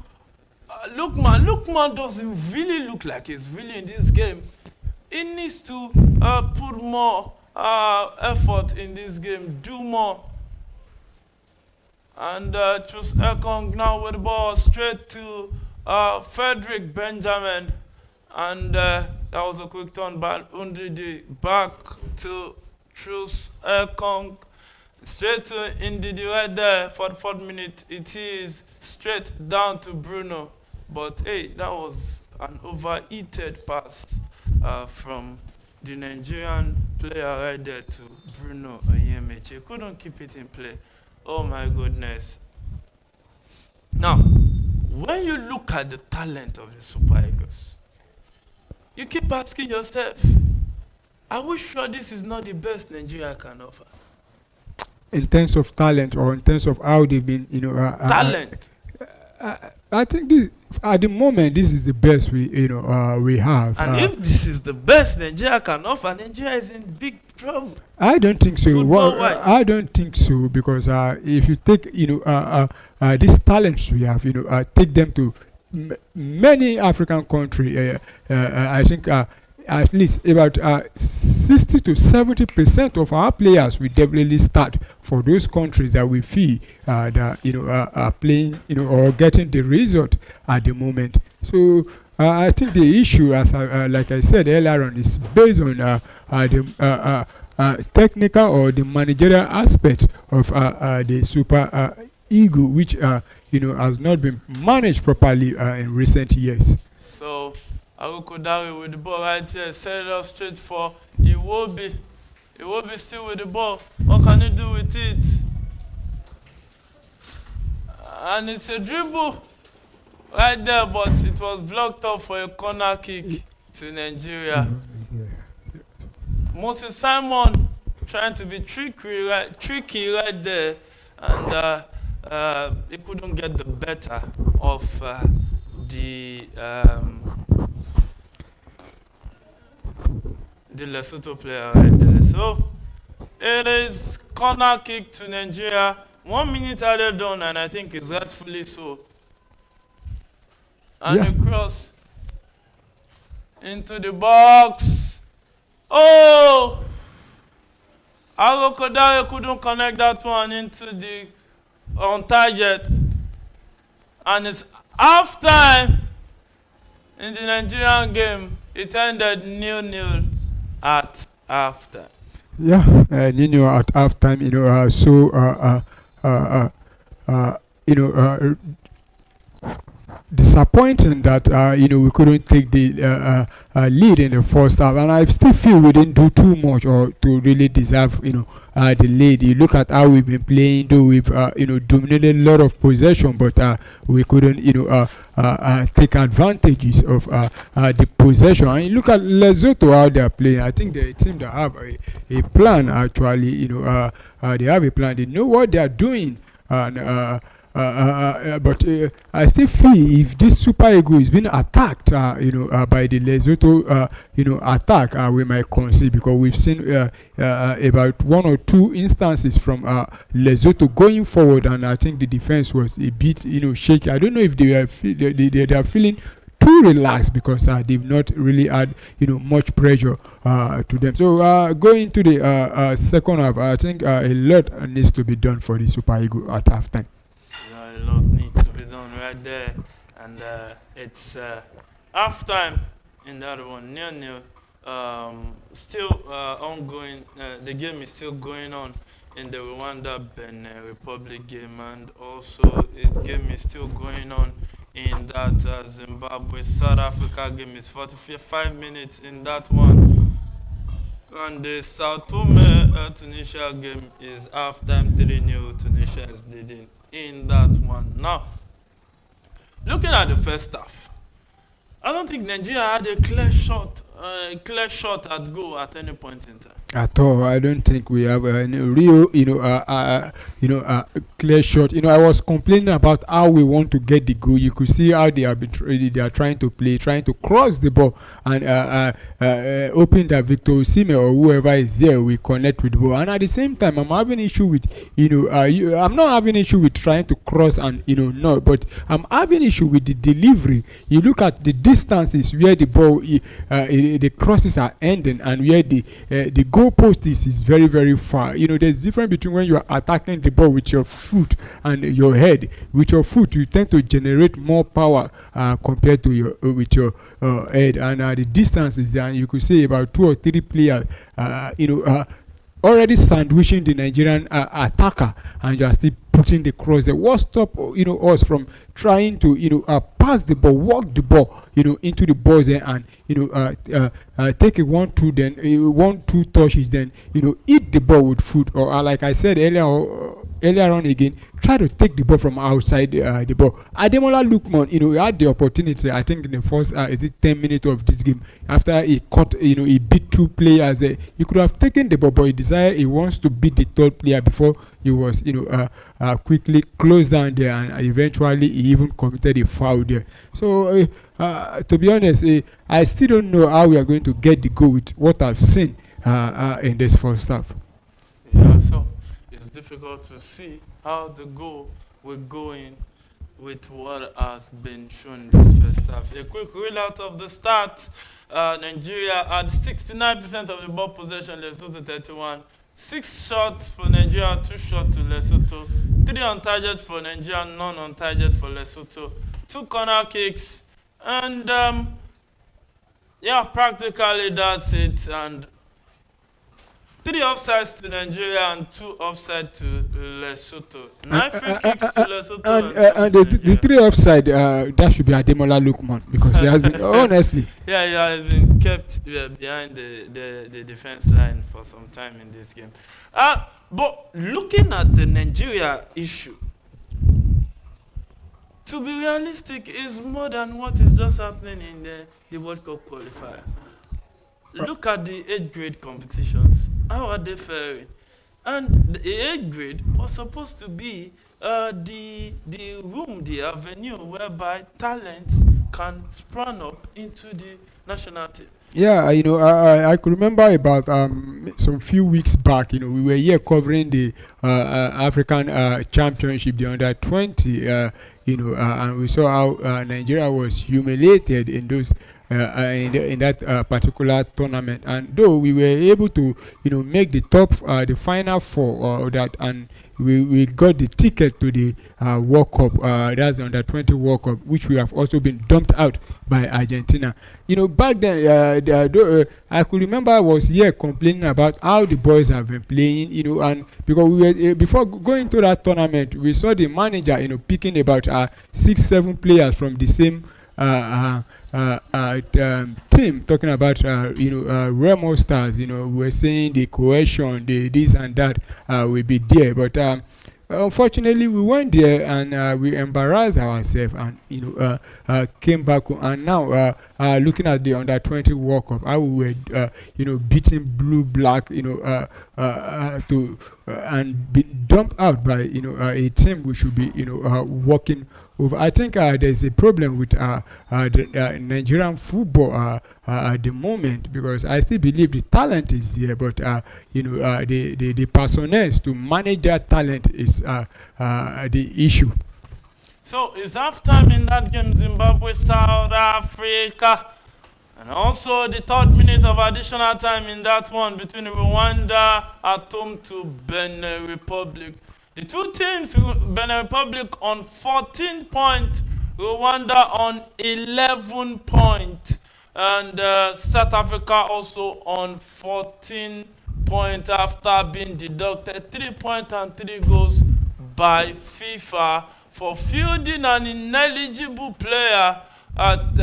Lookman. Lookman doesn't really look like he's really in this game. He needs to put more effort in this game, do more. And choose Ekong now with the ball straight to Frederick Benjamin. And that was a quick turn by Undidi back to choose Ekong. Straight to Ndidi right there for the 4th minute. It is straight down to Bruno. But hey, that was an overheated pass from the Nigerian player right there to Bruno Onyemechi. Couldn't keep it in play. Oh my goodness. Now, when you look at the talent of the Super Eagles, you keep asking yourself, are we sure this is not the best Nigeria can offer? In terms of talent or in terms of how they've been, talent. I think this, at the moment, this is the best we have. And if this is the best Nigeria can offer, Nigeria is in big trouble. I don't think so. Football-wise. I don't think so because if you take these talents we have, take them to many African countries, I think at least about 60 to 70% of our players will definitely start for those countries that we feel that are playing or getting the result at the moment. So I think the issue, as like I said earlier on, is based on the technical or the managerial aspect of the Super Eagle, which has not been managed properly in recent years. So Arukodare with the ball right here, set it up straight for Iwobi. Iwobi still with the ball. What can you do with it? And it's a dribble right there, but it was blocked up for a corner kick to Nigeria. Moses Simon trying to be tricky right there, and he couldn't get the better of the Lesotho player right there. So it is corner kick to Nigeria. 1 minute added done, and I think it's rightfully so. And the cross into the box. Oh! Arukodare couldn't connect that one into the on target. And it's half time in the Nigerian game. It ended 0-0 at half time. Yeah, 0-0 at half time. Disappointing that we couldn't take the lead in the first half, and I still feel we didn't do too much or to really deserve the lead. You look at how we've been playing, though we've dominated a lot of possession, but we couldn't take advantages of the possession. And you look at Lesotho, how they're playing. I think they seem to have a plan actually. They have a plan. They know what they are doing, and but I still feel if this Super Eagle is being attacked, by the Lesotho, attack, we might concede, because we've seen about 1 or 2 instances from Lesotho going forward, and I think the defense was a bit, shaky. I don't know if they are feeling too relaxed, because they've not really had much pressure to them. So going to the second half, I think a lot needs to be done for the Super Eagle at halftime. A lot needs to be done right there, and it's half time in that one, 0-0. Still ongoing. The game is still going on in the Rwanda-Benin Republic game, and also the game is still going on in that Zimbabwe-South Africa game. It's 45 minutes in that one. And the Sao Tome Tunisia game is half time 3-0. Tunisia is leading in that one. Now, looking at the first half, I don't think Nigeria had a clear shot at goal at any point in time. At all, I don't think we have any real, clear shot. I was complaining about how we want to get the goal. You could see how they are trying to play, trying to cross the ball, and hoping that Victor Osimhen or whoever is there will connect with the ball. And at the same time, I'm having issue with, I'm not having issue with trying to cross and no, but I'm having issue with the delivery. You look at the distances where the ball, the crosses are ending, and where the goal post is very, very far. There's difference between when you are attacking the ball with your foot and your head. With your foot, you tend to generate more power compared to with your head, and the distance is there. You could say about 2 or 3 players, already sandwiching the Nigerian attacker, and you are still putting the cross there. What stop us from trying to pass the ball, walk the ball into the box there, and take a 1-2, then 1-2 touches, then eat the ball with foot, or like I said earlier on again, try to take the ball from outside the ball. Ademola Lookman, he had the opportunity, I think in the first 10 minutes of this game, after he caught, he beat 2 players there. He could have taken the ball, but he decided he wants to beat the 3rd player before he was quickly closed down there, and eventually he even committed a foul there. So to be honest, I still don't know how we are going to get the goal with what I've seen in this first half. Yeah, so it's difficult to see how the goal will go in with what has been shown this first half. A quick readout of the stats. Nigeria had 69% of the ball possession, Lesotho 31. 6 shots for Nigeria, 2 shots to Lesotho. 3 on target for Nigeria, none on target for Lesotho. 2 corner kicks. And yeah, practically that's it. And 3 offsides to Nigeria and 2 offside to Lesotho. 9 free kicks to Lesotho. And the 3 offside, that should be Ademola Lookman, because he has been, honestly. Yeah, he has been kept behind the defense line for some time in this game. But looking at the Nigeria issue, to be realistic, is more than what is just happening in the World Cup qualifier. Look at the 8th grade competitions. How are they faring? And the 8th grade was supposed to be the room, the avenue whereby talents can sprung up into the national team. Yeah, I could remember about some few weeks back, we were here covering the African Championship, the under 20, and we saw how Nigeria was humiliated in those in that particular tournament. And though we were able to, make the the final 4 that, and we got the ticket to the World Cup, that's the under 20 World Cup, which we have also been dumped out by Argentina. Back then, I could remember I was here complaining about how the boys have been playing, and because we were before going to that tournament, we saw the manager, picking about 6-7 players from the same team, talking about Remo Stars. We were saying the cohesion, the this and that will be there, but unfortunately we went there and we embarrassed ourselves and came back and now looking at the under 20 World Cup, how we were beating blue black to and be dumped out by a team we should be working over. I think there's a problem with the Nigerian football at the moment, because I still believe the talent is there, but the personnel to manage that talent is the issue. So it's half time in that game, Zimbabwe, South Africa. And also the 3rd minute of additional time in that one between Rwanda at home to Benin Republic. The two teams, Benin Republic on 14 points, Rwanda on 11 points. And South Africa also on 14 points after being deducted 3 points and 3 goals by FIFA for fielding an ineligible player at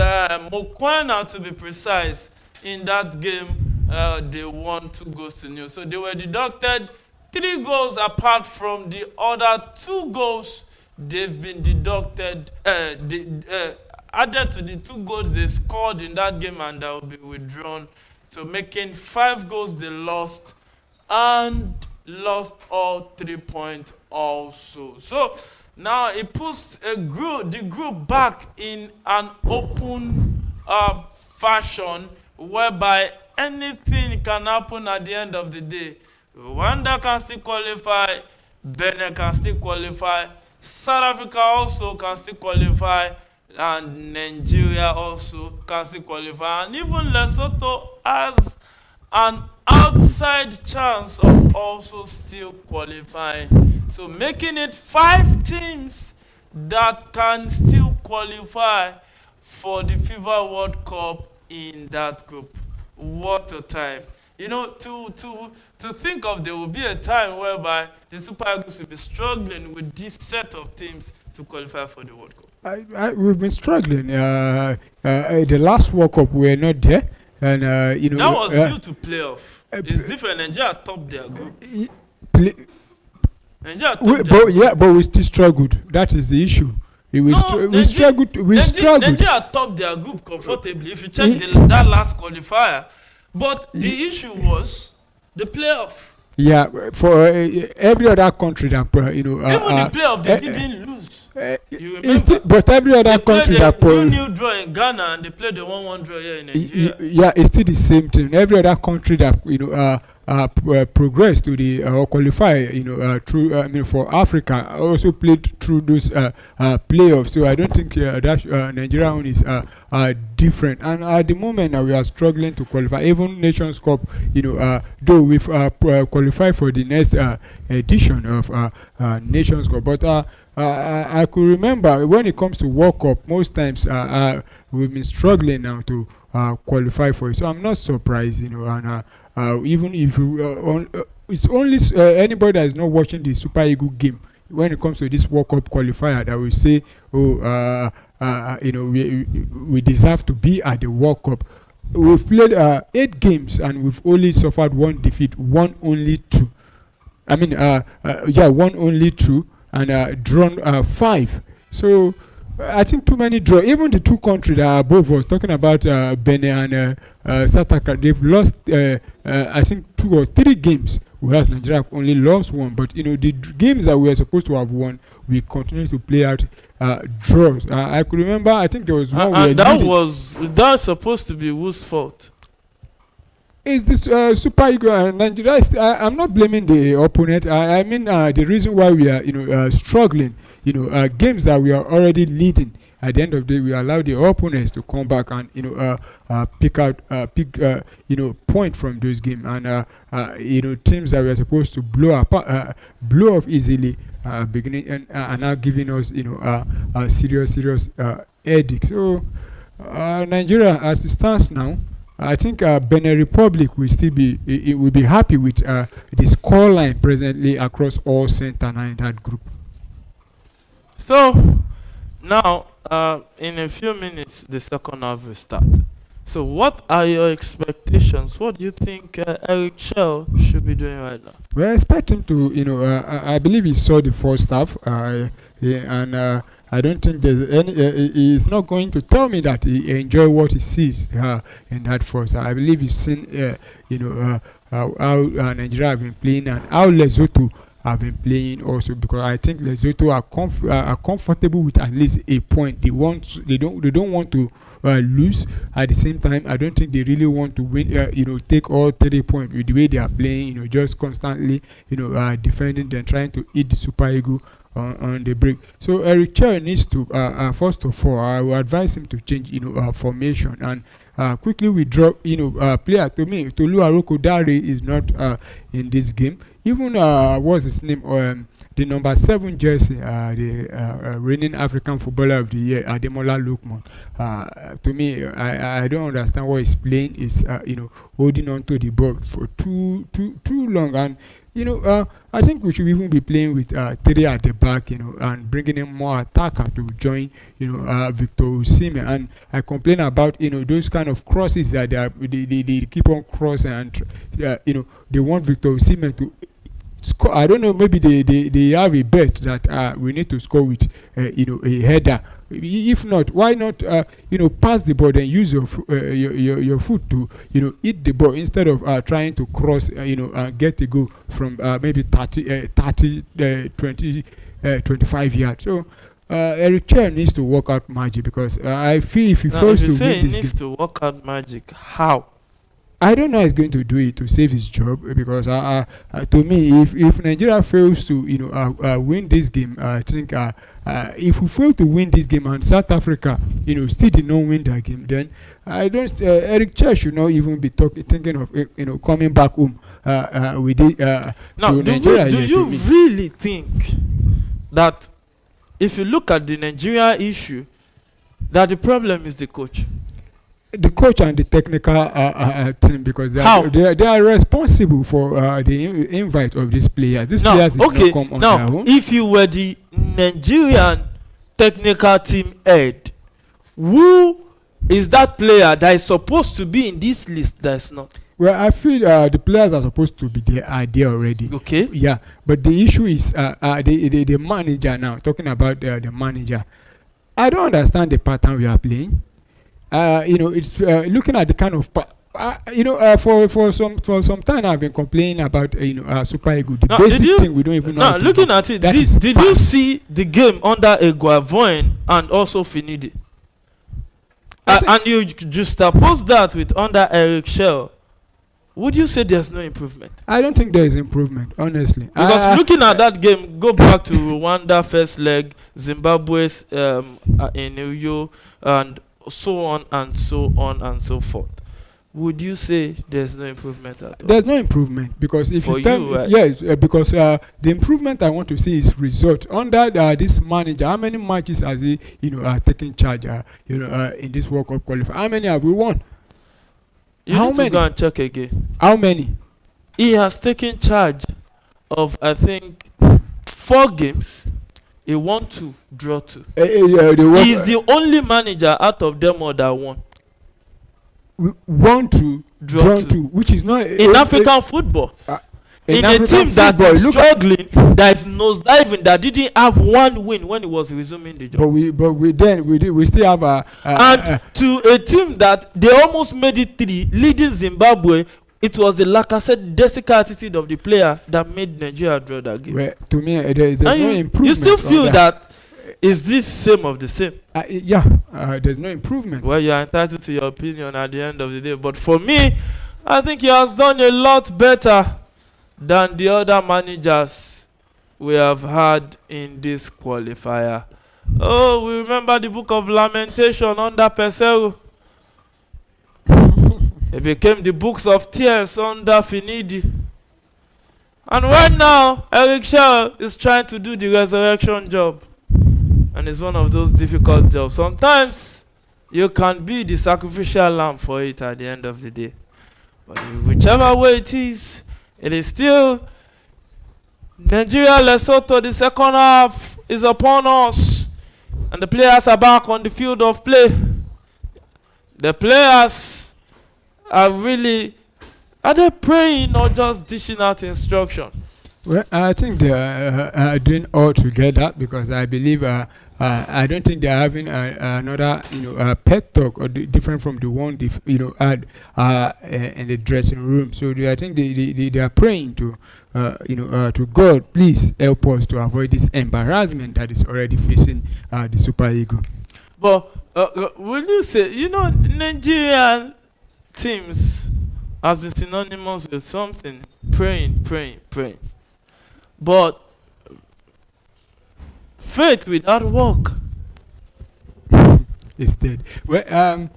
Mokwena, to be precise. In that game, they won 2 goals to 0. So they were deducted 3 goals apart from the other 2 goals they've been deducted, added to the 2 goals they scored in that game, and that will be withdrawn. So making 5 goals they lost, and lost all 3 points also. So now it puts the group back in an open fashion, whereby anything can happen at the end of the day. Rwanda can still qualify, Benin can still qualify, South Africa also can still qualify, and Nigeria also can still qualify, and even Lesotho has an outside chance of also still qualifying. So making it 5 teams that can still qualify for the FIFA World Cup in that group. What a time. To think of, there will be a time whereby the Super Eagles will be struggling with this set of teams to qualify for the World Cup. We've been struggling. The last World Cup we were not there, and that was due to playoff. It's different. Nigeria topped their group. But we still struggled. That is the issue. We struggled. Nigeria topped their group comfortably. If you check that last qualifier. But the issue was the playoff. Yeah, for every other country that even the playoff they didn't lose. You remember? But every other country that new draw in Ghana, and they played the 1-1 draw here in Nigeria. Yeah, it's still the same thing. Every other country that progress to the qualifier, through for Africa, also played through those playoffs. So I don't think that Nigeria own is different. And at the moment now we are struggling to qualify. Even Nations Cup, though we've qualified for the next edition of Nations Cup, but I could remember when it comes to World Cup, most times we've been struggling now to qualify for it. So I'm not surprised, and even if it's only anybody that is not watching the Super Eagle game when it comes to this World Cup qualifier that will say, we deserve to be at the World Cup. We've played 8 games and we've only suffered 1 defeat, won only 2. Won only 2 and drawn 5. So I think too many draw. Even the 2 countries that are above us, talking about Benin and South Africa, they've lost I think 2 or 3 games, whereas Nigeria only lost 1. But the games that we were supposed to have won, we continue to play out draws. I could remember, I think there was one. And that's supposed to be whose fault? It's this Super Eagles and Nigeria. I'm not blaming the opponent. I mean the reason why we are struggling. Games that we are already leading. At the end of the day, we allow the opponents to come back and pick point from those games. And teams that we are supposed to blow off easily, beginning and now giving us a serious headache. So Nigeria, as it stands now, I think Benin Republic will still be happy with the scoreline presently across all center in that group. So now, in a few minutes, the second half will start. So what are your expectations? What do you think Eric Chell should be doing right now? We expect him to, I believe he saw the first half, and I don't think there's any. He's not going to tell me that he enjoy what he sees in that first. I believe he's seen, how Nigeria have been playing and how Lesotho have been playing also, because I think Lesotho are comfortable with at least a point. They don't want to lose. At the same time, I don't think they really want to win. Take all 3 points with the way they are playing. Just constantly, defending and trying to eat the Super Eagle on the break. So Eric Chell needs to first of all, I will advise him to change formation and quickly withdraw player. To me, Tolu Aroko Dare is not in this game. Even what's his name, the number 7 jersey, the reigning African Footballer of the Year, Ademola Lookman. To me, I don't understand why he's playing. Is holding on to the ball for too long, and I think we should even be playing with 3 at the back, and bringing in more attacker to join, Victor Osimhen. And I complain about, those kind of crosses that they keep on crossing, and they want Victor Osimhen to score. I don't know, maybe they have a bet that we need to score with a header. If not, why not pass the ball and use your foot to eat the ball instead of trying to cross and get a goal from maybe 30 20 25 yards. So Eric Chell needs to work out magic, because I feel if he fails to win this game, he needs to work out magic, how? I don't know how he's going to do it to save his job, because to me, if Nigeria fails to win this game, I think if we fail to win this game and South Africa still did not win that game, then I don't. Eric Chell should not even be thinking of coming back home with it. Now, do you really think that if you look at the Nigeria issue, that the problem is the coach? The coach and the technical team, because they are responsible for the invite of these players. These players did not come on their own. If you were the Nigerian technical team head, who is that player that is supposed to be in this list that is not? Well, I feel the players are supposed to be there already. Okay. Yeah, but the issue is the manager now. Talking about the manager, I don't understand the pattern we are playing. It's looking at the kind of for some time I've been complaining about Super Eagles. The basic thing we don't even know. Now, looking at it, did you see the game under Eguavoin and also Finidi? And you juxtapose that with under Eric Chell. would you say there's no improvement? I don't think there is improvement, honestly. Because looking at that game, go back to Rwanda first leg, Zimbabwe's in Rio, and so on and so on and so forth. Would you say there's no improvement at all? There's no improvement because if For you tell you, right? yes, because the improvement I want to see is result under this manager. How many matches has he, taken charge? In this World Cup qualifier, how many have we won? You How need many? to go and check again. How many? He has taken charge of, I think, 4 games. He won 2, draw 2. He is the only manager out of them all that won. 1 to draw 2, which is not In African football. In a team that is struggling, that is nosediving, that didn't have 1 win when he was resuming the job. We still have and to a team that they almost made it 3, leading Zimbabwe, it was the Lacazette Desica attitude of the player that made Nigeria draw that game. Well, to me, there's no improvement. You still feel that is this same of the same? There's no improvement. Well, you're entitled to your opinion at the end of the day. But for me, I think he has done a lot better than the other managers we have had in this qualifier. Oh, we remember the book of lamentation under Pesero. It became the books of tears under Finidi. And right now, Eric Shell is trying to do the resurrection job. And it's one of those difficult jobs. Sometimes you can be the sacrificial lamb for it at the end of the day. But whichever way it is still Nigeria, Lesotho. The second half is upon us. And the players are back on the field of play. The players are they praying or just dishing out instruction? Well, I think they are doing all together because I believe I don't think they are having another pep talk or different from the one they had in the dressing room. So I think they are praying to to God, please help us to avoid this embarrassment that is already facing the Super Eagle. But will you say Nigerian teams has been synonymous with something, praying. But faith without work is dead. Well,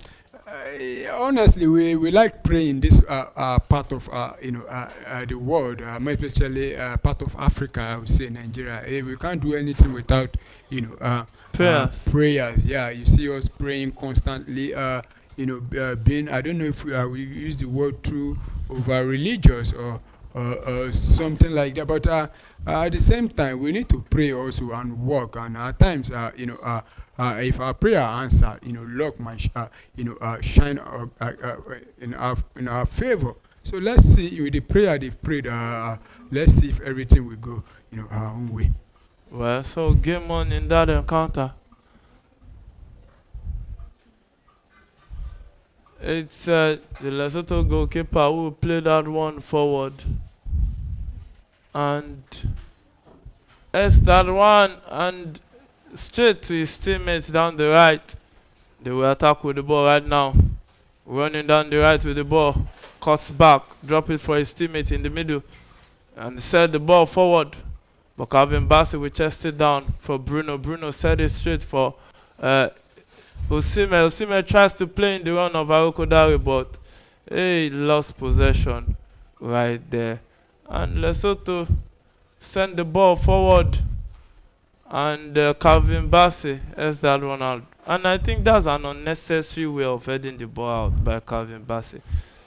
honestly, we like praying this part of the world, more especially part of Africa. I would say Nigeria. We can't do anything without prayers. Prayers. Yeah, you see us praying constantly. Being, I don't know if we use the word too over religious or something like that, but at the same time we need to pray also and work, and at times if our prayer answer, luck might shine in our favor. So let's see, with the prayer they've prayed, let's see if everything will go our own way. Well, so game on in that encounter. It's the Lesotho goalkeeper who played that one forward. And that one and straight to his teammates down the right. They will attack with the ball right now. Running down the right with the ball. Cuts back. Drop it for his teammate in the middle. And set the ball forward. But Calvin Bassey will chest it down for Bruno. Bruno set it straight for Osimhen. Osimhen tries to play in the run of Arokodare, but he lost possession right there. And Lesotho sent the ball forward, and Calvin Bassey has that one out. And I think that's an unnecessary way of heading the ball out by Calvin Bassey.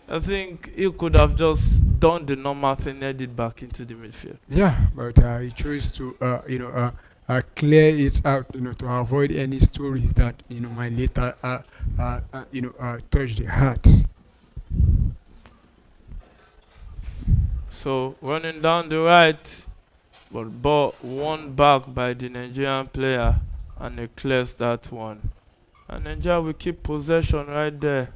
I think he could have just done the normal thing, headed back into the midfield. Yeah, but he chose to clear it out, to avoid any stories that might later touch the heart. So running down the right, but ball won back by the Nigerian player, and he clears that one. And Nigeria will keep possession right there,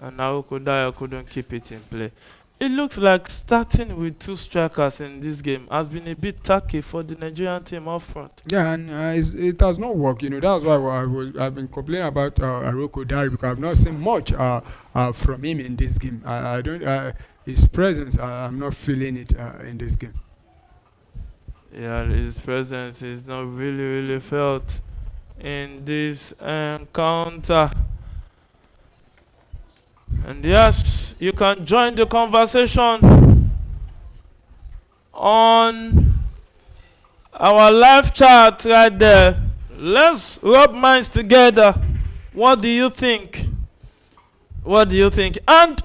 and Arokodare couldn't keep it in play. It looks like starting with 2 strikers in this game has been a bit tacky for the Nigerian team up front. Yeah, and it has not worked. That's why I've been complaining about Arokodare, because I've not seen much from him in this game. I don't. his presence, I'm not feeling it in this game. Yeah, his presence is not really felt in this encounter. And yes, you can join the conversation on our live chat right there. Let's rub minds together. What do you think? What do you think? And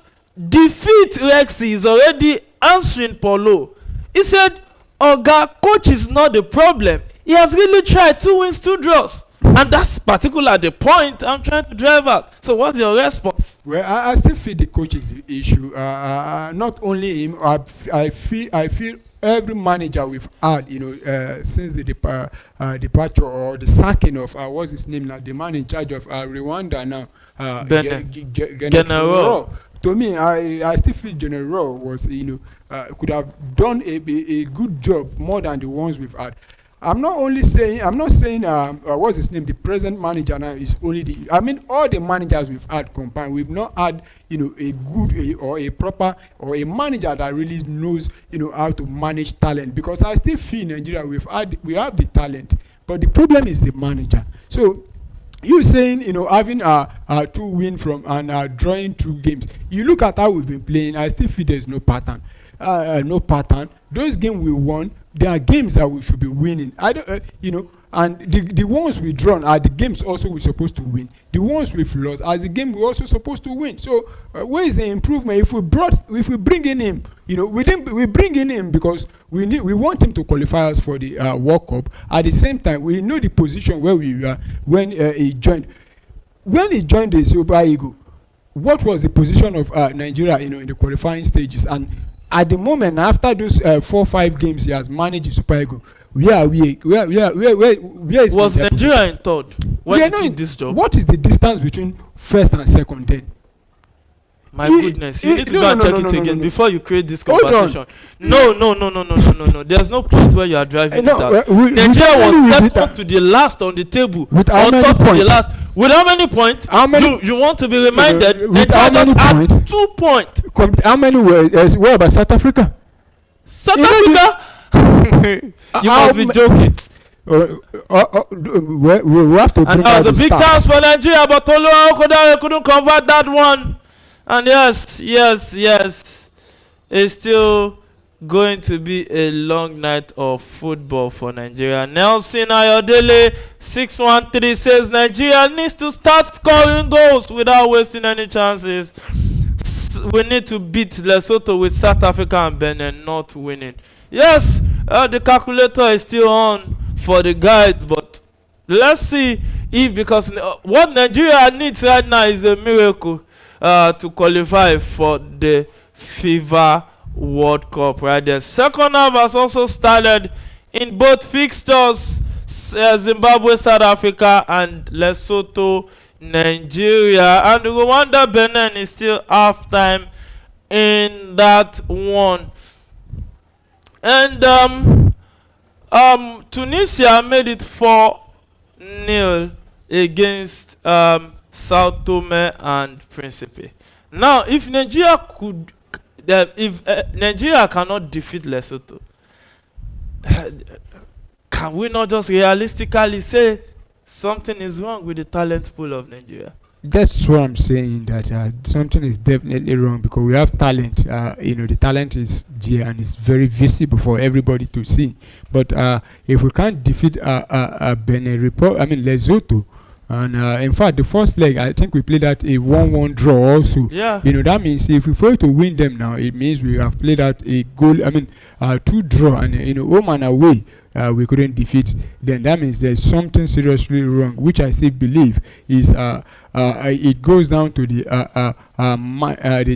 Defeat Rexy is already answering Paulo. He said, Oga, coach is not the problem. He has really tried 2 wins, 2 draws. And that's particularly the point I'm trying to drive at. So what's your response? Well, I still feel the coach is the issue. Not only him, I feel every manager we've had, since the departure or the sacking of what's his name now, the man in charge of Rwanda now, General. To me, I still feel General was, could have done a good job more than the ones we've had. I'm not saying what's his name, the present manager now is only all the managers we've had combined, we've not had, a good or a proper or a manager that really knows, how to manage talent. Because I still feel in Nigeria we have the talent, but the problem is the manager. So you saying, having 2 win from and drawing 2 games, you look at how we've been playing, I still feel there's no pattern. Those games we won, there are games that we should be winning. And the ones we drawn are the games also we're supposed to win. The ones we've lost are the game we're also supposed to win. So where is the improvement? If we bring in him, we bring in him because we want him to qualify us for the World Cup. At the same time, we know the position where we were when he joined. When he joined the Super Eagles, what was the position of Nigeria, in the qualifying stages? And at the moment, after those 4-5 games he has managed the Super Eagles, where is was Nigeria in third when he took this job? What is the distance between first and second then? My goodness, you need to go and check it again before you create this conversation. No. There's no point where you are driving it out. Nigeria was second to the last on the table. With how many points? With how many points? You want to be reminded? Nigeria just had 2 points. How many were? Where about South Africa? South Africa? You must be joking. We have to. And that was a big chance for Nigeria, but Tolu Aokodare couldn't convert that one. And yes, it's still going to be a long night of football for Nigeria. Nelson Ayodele 613 says Nigeria needs to start scoring goals without wasting any chances. We need to beat Lesotho with South Africa and Benin not winning. Yes, the calculator is still on for the guys, but let's see if, because what Nigeria needs right now is a miracle to qualify for the FIFA World Cup right there. Second half has also started in both fixtures, Zimbabwe, South Africa, and Lesotho, Nigeria. And Rwanda, Benin is still halftime in that one. And Tunisia made it 4-0 against Sao Tome and Principe. Now, if Nigeria Nigeria cannot defeat Lesotho, can we not just realistically say something is wrong with the talent pool of Nigeria? That's what I'm saying, that something is definitely wrong, because we have talent. The talent is there and it's very visible for everybody to see. But if we can't defeat Lesotho, and in fact, the first leg, I think we played at a 1-1 draw also. Yeah. That means if we fail to win them now, it means we have played out a goal. 2 draw, and home and away, we couldn't defeat. Then that means there's something seriously wrong, which I still believe is it goes down to the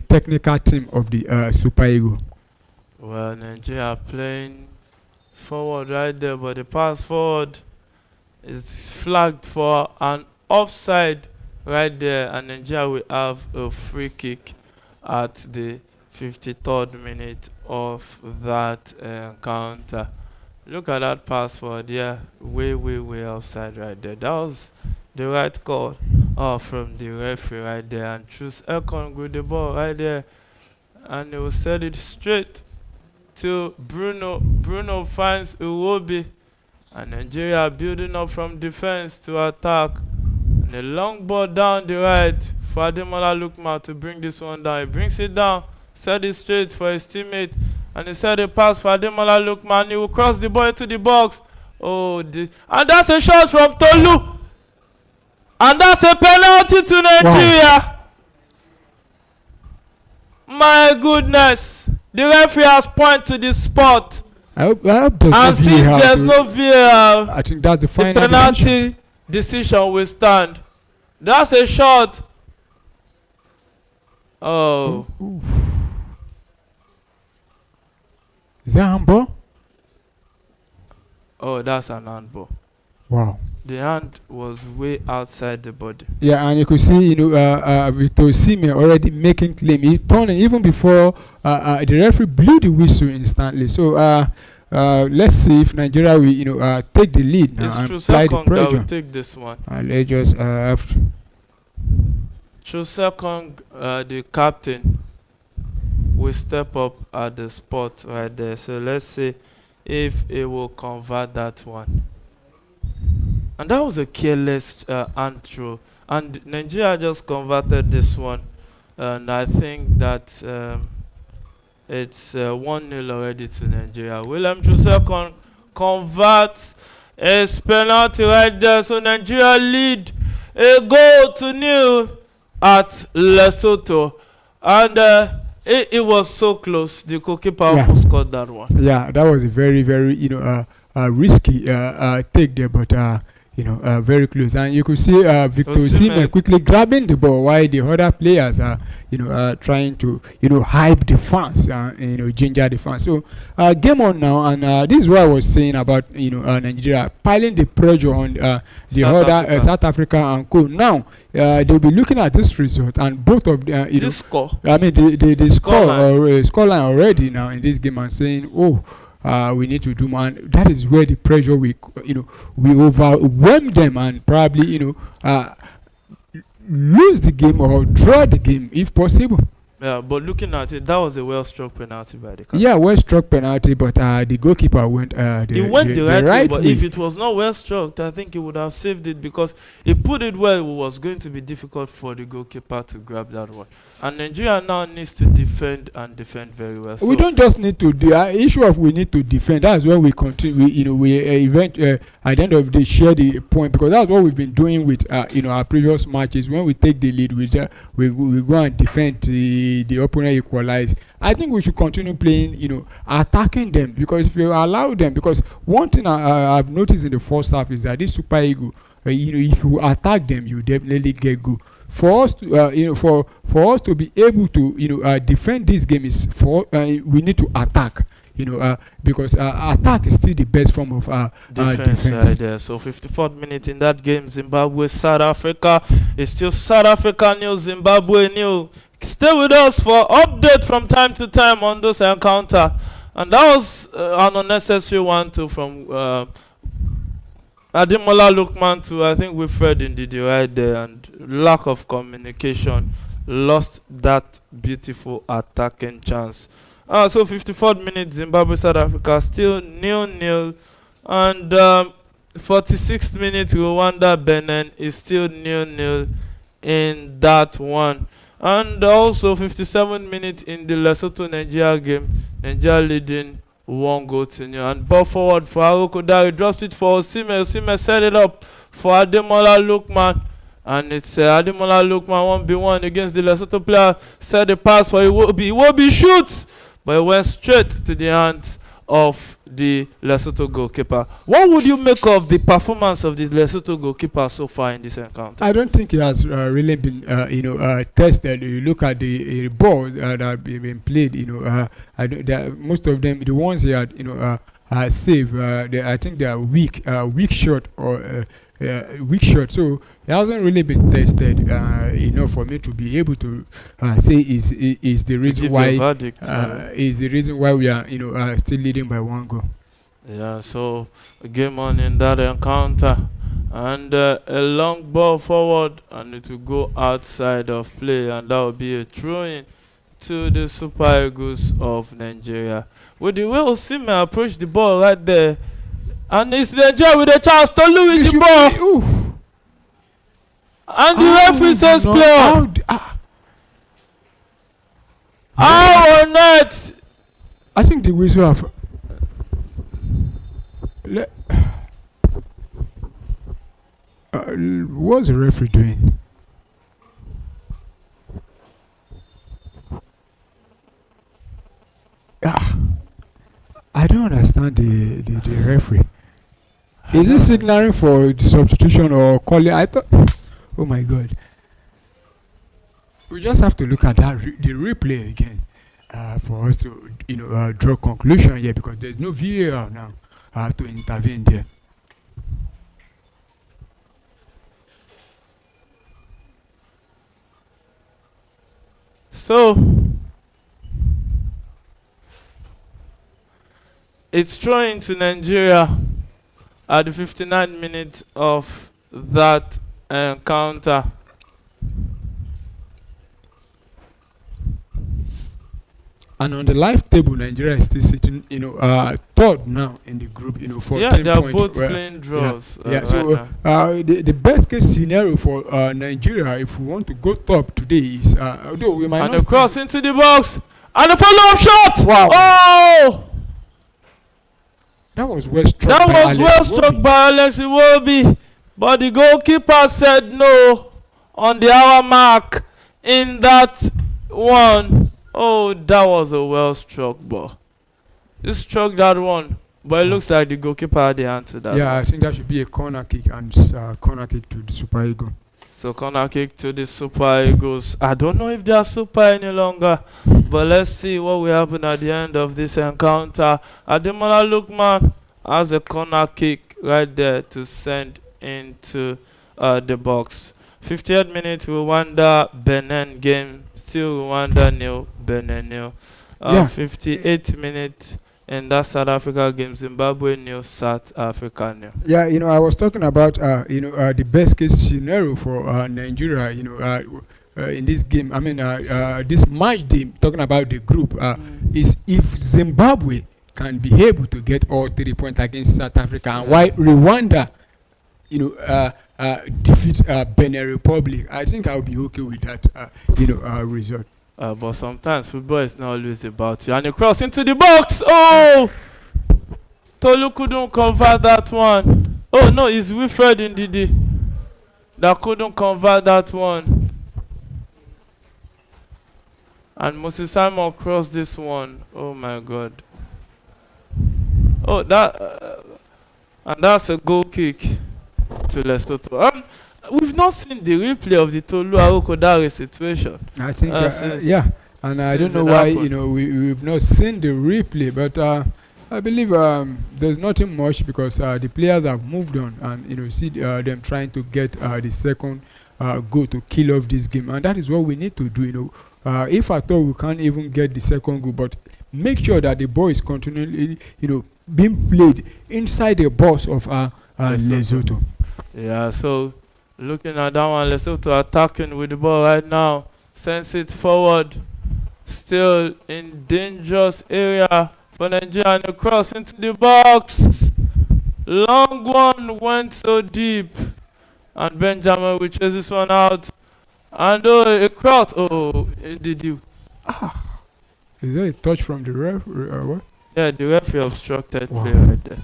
technical team of the Super Eagles. Well, Nigeria playing forward right there, but the pass forward is flagged for an offside right there, and Nigeria will have a free kick at the 53rd minute of that encounter. Look at that pass forward there, way offside right there. That was the right call from the referee right there, and choose Ekong with the ball right there. and he will set it straight to Bruno. Bruno finds Iwobi, and Nigeria building up from defense to attack. And a long ball down the right for Ademola Lookman to bring this one down. He brings it down, set it straight for his teammate, and he set a pass for Ademola Lookman. He will cross the ball into the box. And that's a shot from Tolu. And that's a penalty to Nigeria. Wow. My goodness. The referee has pointed to the spot. I hope and since there's no VAR, I think that's the final penalty decision will stand. That's a shot. Oh. Ooh. Is that handball? Oh, that's an handball. Wow. The hand was way outside the body. Yeah, and you could see, Victor Osimhen already making claim. He turned even before the referee blew the whistle instantly. So let's see if Nigeria will, take the lead now and apply the pressure. That will take this one. Let's just have to. Chusekong, the captain, will step up at the spot right there. So let's see if it will convert that one. And that was a careless hand throw. And Nigeria just converted this one. And I think that it's 1-0 already to Nigeria. William Chusekong converts his penalty right there. So Nigeria lead a goal to 0 at Lesotho. And it was so close. The goalkeeper who scored that one. Yeah, that was a very, very, risky take there. But very close, and you could see Victor Osimhen quickly grabbing the ball while the other players are, trying to, hype the fans, ginger the fans. So game on now, and this is what I was saying about, Nigeria piling the pressure on the South Africa and co. Now they'll be looking at this result, and both of them, the score. I mean the scoreline already now in this game, and saying, we need to do more. And that is where the pressure we overwhelm them and probably lose the game or draw the game if possible. Yeah, but looking at it, that was a well-struck penalty by the captain. Yeah, well-struck penalty, but the goalkeeper went the right way. But if it was not well-struck, I think he would have saved it, because he put it where it was going to be difficult for the goalkeeper to grab that one. And Nigeria now needs to defend and defend very well. We don't just need to. The issue of we need to defend. That's when we continue. We at the end of the day share the point, because that's what we've been doing with our previous matches. When we take the lead, we go and defend the opponent equalize. I think we should continue playing, attacking them, because if you allow them, because one thing I've noticed in the first half is that this Super Eagles, if you attack them, you definitely get good. For us to, for us to be able to, defend this game is we need to attack. Because attack is still the best form of defense. So 54th minute in that game, Zimbabwe, South Africa. It's still South Africa nil, Zimbabwe nil. Stay with us for update from time to time on this encounter. And that was an unnecessary one too from Ademola Lookman to, I think, Wilfred Ndidi right there, and lack of communication lost that beautiful attacking chance. So 54th minute, Zimbabwe, South Africa still 0-0, and 46th minute, Rwanda, Benin is still 0-0 in that one. And also 57 minutes in the Lesotho Nigeria game, Nigeria leading 1-0. And ball forward for Aroko Dari, drops it for Osimhen. Osimhen set it up for Ademola Lookman, and it's Ademola Lookman 1v1 against the Lesotho player. Set the pass for Iwobi. Iwobi shoots, but it went straight to the hands of the Lesotho goalkeeper. What would you make of the performance of the Lesotho goalkeeper so far in this encounter? I don't think he has really been, tested. You look at the ball that have been played. Most of them, the ones he had, saved. I think they are weak shot or weak shot. So it hasn't really been tested enough for me to be able to say is the reason why is the reason why we are still leading by 1 goal. Yeah, so a game on in that encounter, and a long ball forward, and it will go outside of play, and that will be a throw-in to the Super Eagles of Nigeria. With the way Osimhen approached the ball right there, and it's Nigeria with a chance to lose the ball. And the referee says player. How on earth? I think the whistle have. What's the referee doing? I don't understand the referee. Is he signaling for the substitution or calling? I thought. Oh my God. We just have to look at that the replay again for us to draw conclusion here, because there's no VAR now to intervene there. So it's thrown to Nigeria at the 59th minute of that encounter. And on the live table, Nigeria is still sitting, third now in the group, 14 points. Yeah, they are both playing draws. The best case scenario for Nigeria, if we want to go top today, is although we might and not. And the cross into the box, and the follow-up shot. Wow! Oh! That was well struck. That was well struck by Alex Iwobi, but the goalkeeper said no on the hour mark in that one. Oh, that was a well struck ball. He struck that one, but it looks like the goalkeeper had the hand to that. Yeah, I think that should be a corner kick, and corner kick to the Super Eagles. So corner kick to the Super Eagles. I don't know if they are super any longer, but let's see what will happen at the end of this encounter. Ademola Lookman has a corner kick right there to send into the box. 50th minute, Rwanda Benin game. Still Rwanda nil, Benin nil. 58th minute in that South Africa game, Zimbabwe nil, South Africa nil. Yeah, I was talking about the best case scenario for Nigeria. In this game, I mean this match day, talking about the group, is if Zimbabwe can be able to get all 3 points against South Africa, and while Rwanda, defeat Benin Republic, I think I'll be okay with that, result. But sometimes football is not always about you. And you cross into the box. Oh! Tolu couldn't convert that one. Oh no, it's Wilfred Ndidi that couldn't convert that one. And Moses Simon crossed this one. Oh my God. Oh, and that's a goal kick to Lesotho. We've not seen the replay of the Tolu Arokodare situation. I think, and I don't know why we've not seen the replay, but I believe there's nothing much, because the players have moved on, and see them trying to get the second goal to kill off this game, and that is what we need to do. If at all we can't even get the second goal, but make sure that the ball is continually being played inside the box of Lesotho. Yeah, so looking at that one, Lesotho attacking with the ball right now. Sends it forward. Still in dangerous area for Nigeria, and a cross into the box. Long one went so deep. And Benjamin will chase this one out. And a cross. Oh, did you? Is that a touch from the ref? What? Yeah, the referee obstructed play right there.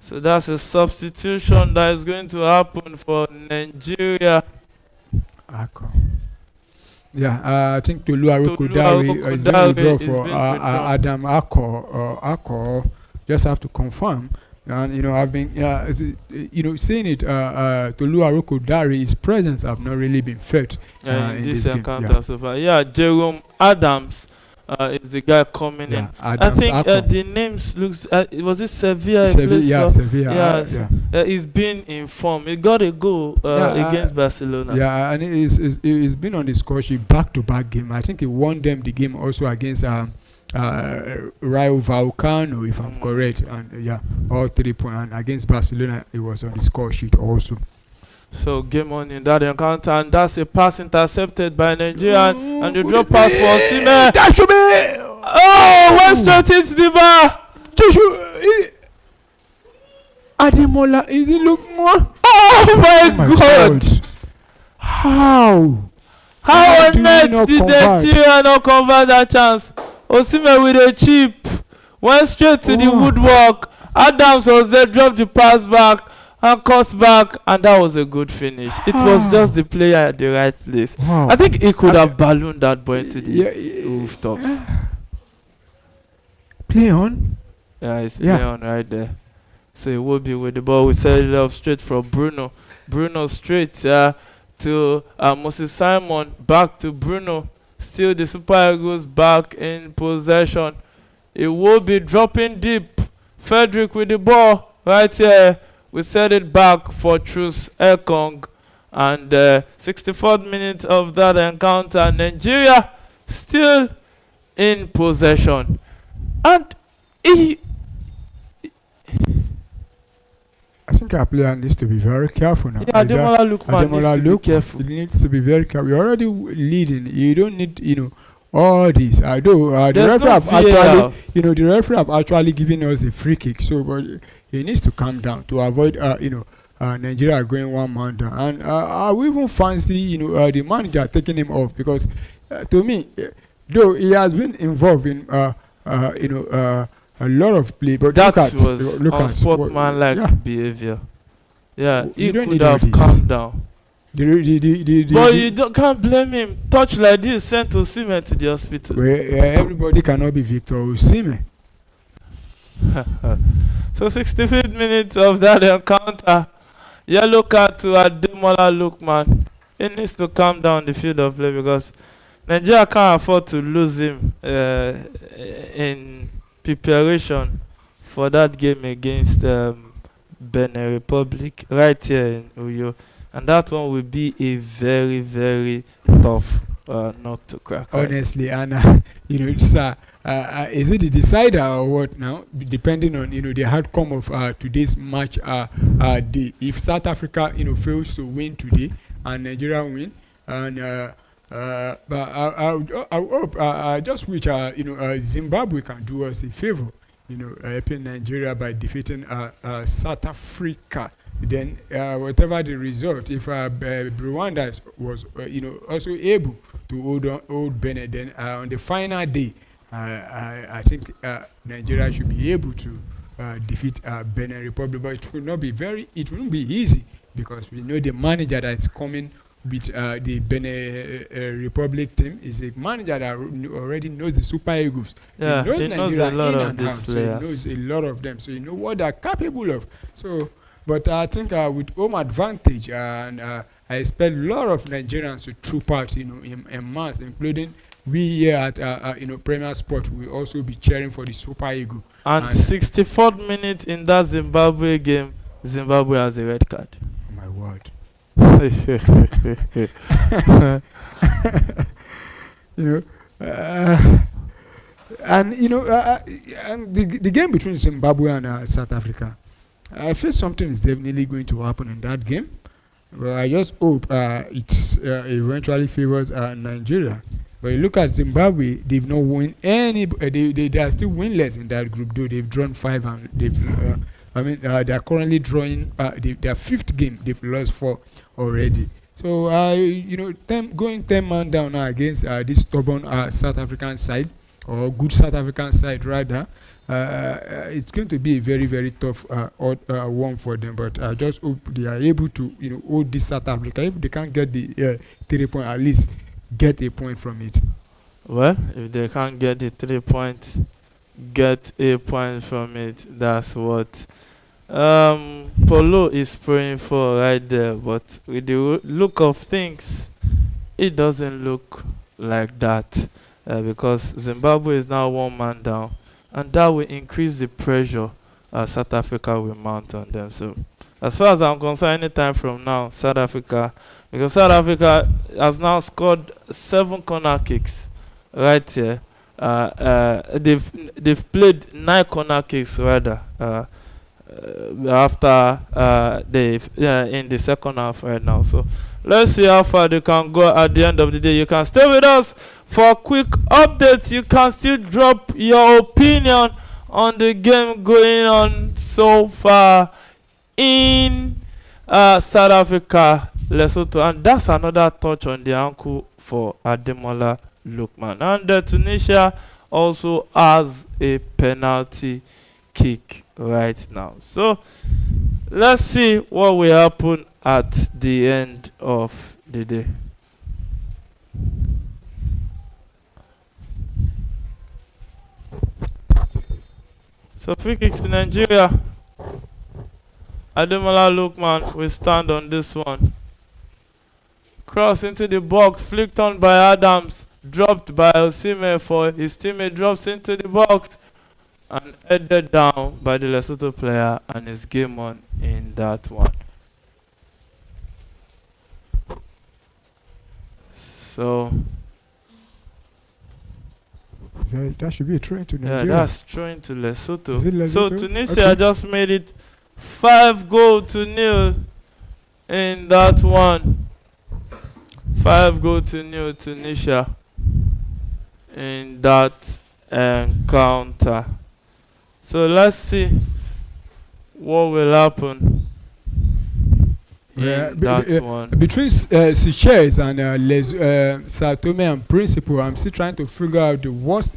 So that's a substitution that is going to happen for Nigeria. Yeah, I think Tolu Arokodare is going to draw for Adam Ako. Just have to confirm. And I've been saying it. Tolu Arokodare's presence have not really been felt in this encounter game. so far. Yeah, Jerome Adams is the guy coming in. Adams, I think the names looks. Was it Sevilla? Sevilla. He's been informed. He got a goal against Barcelona. Yeah, and he's been on the score sheet back-to-back game. I think he won them the game also against Rayo Vallecano, if I'm correct, and all 3 points. And against Barcelona, it was on the score sheet also. So game on in that encounter, and that's a pass intercepted by Nigeria, and the drop pass for Osimhen. That should be. Oh, went straight into the bar. Ademola, is it look more? Oh my God. How? How on do we earth not did convert? Nigeria not convert that chance? Osimhen with a chip went straight to the woodwork. Adams was there, dropped the pass back and cuts back, and that was a good finish. It was just the player at the right place. Wow. I think he could have ballooned that ball into the rooftops. Play on. Yeah, it's play on right there. So it will be with the ball. We set it up straight from Bruno. Bruno straight to Moses Simon. Back to Bruno. Still the Super Eagles back in possession. It will be dropping deep. Frederick with the ball right here. We set it back for Truce Ekong. And 64th minute of that encounter. Nigeria still in possession. And I think our player needs to be very careful now. Yeah, Ademola Lookman needs to be careful. He needs to be very careful. You're already leading. You don't need, all this. Although the referee have actually, the referee have actually given us a free kick. So, but he needs to calm down to avoid, Nigeria going one man down. And I will even fancy, the manager taking him off because, to me, though he has been involved in, a lot of play, but that was unsportsmanlike behavior. Yeah, he could have calmed down. But you can't blame him. Touch like this sent Osimhen to the hospital. Everybody cannot be Victor Osimhen. So 65th minute of that encounter. Yellow card to Ademola Lookman. He needs to calm down the field of play because Nigeria can't afford to lose him in preparation for that game against Benin Republic right here in Uyo, and that one will be a very, very tough nut to crack. Honestly, and is it the decider or what now? Depending on the outcome of today's match, if South Africa fails to win today and Nigeria win, and but I hope I just wish Zimbabwe can do us a favor, helping Nigeria by defeating South Africa. Then whatever the result, if Rwanda was also able to hold Benin, then on the final day, I think Nigeria should be able to defeat Benin Republic. But it won't be easy because we know the manager that is coming with the Benin Republic team is a manager that already knows the Super Eagles. Yeah, he knows a lot in of and these out, players. so he knows a lot of them. So you know what they're capable of. So, but I think with home advantage, and I expect a lot of Nigerians to troop out, in mass, including we here at Premier Sport. We also be cheering for the Super Eagle. And 64th minute in that Zimbabwe game, Zimbabwe has a red card. Oh my word. And the game between Zimbabwe and South Africa, I feel something is definitely going to happen in that game. Well, I just hope it eventually favors Nigeria. But you look at Zimbabwe; they've not won any. They are still winless in that group, though they've drawn 5 and they've. They are currently drawing their 5th game. They've lost 4 already. So going 10 man down now against this stubborn South African side, or good South African side rather, it's going to be a very, very tough one for them. But I just hope they are able to hold this South Africa. If they can't get the 3 point, at least get a point from it. Well, if they can't get the 3 points, get a point from it. That's what Polo is praying for right there. But with the look of things, it doesn't look like that, because Zimbabwe is now 1 man down, and that will increase the pressure South Africa will mount on them. So as far as I'm concerned, anytime from now, South Africa, because South Africa has now scored 7 corner kicks right here. They've played 9 corner kicks rather. after in the second half right now. So let's see how far they can go at the end of the day. You can stay with us for quick updates. You can still drop your opinion on the game going on so far in South Africa, Lesotho, and that's another touch on the ankle for Ademola Lookman. And Tunisia also has a penalty kick right now. So let's see what will happen at the end of the day. So free kick to Nigeria. Ademola Lookman will stand on this one. Cross into the box, flicked on by Adams, dropped by Osimhen for his teammate, drops into the box and headed down by the Lesotho player, and his game on in that one. So that should be a throw to Nigeria. yeah, that's throwing to Lesotho. Is it Lesotho? So Tunisia just made it 5-0 in that one. 5-0 Tunisia in that encounter. So let's see what will happen in that one. Between Seychelles and Sao Tome and Principe, I'm still trying to figure out the worst,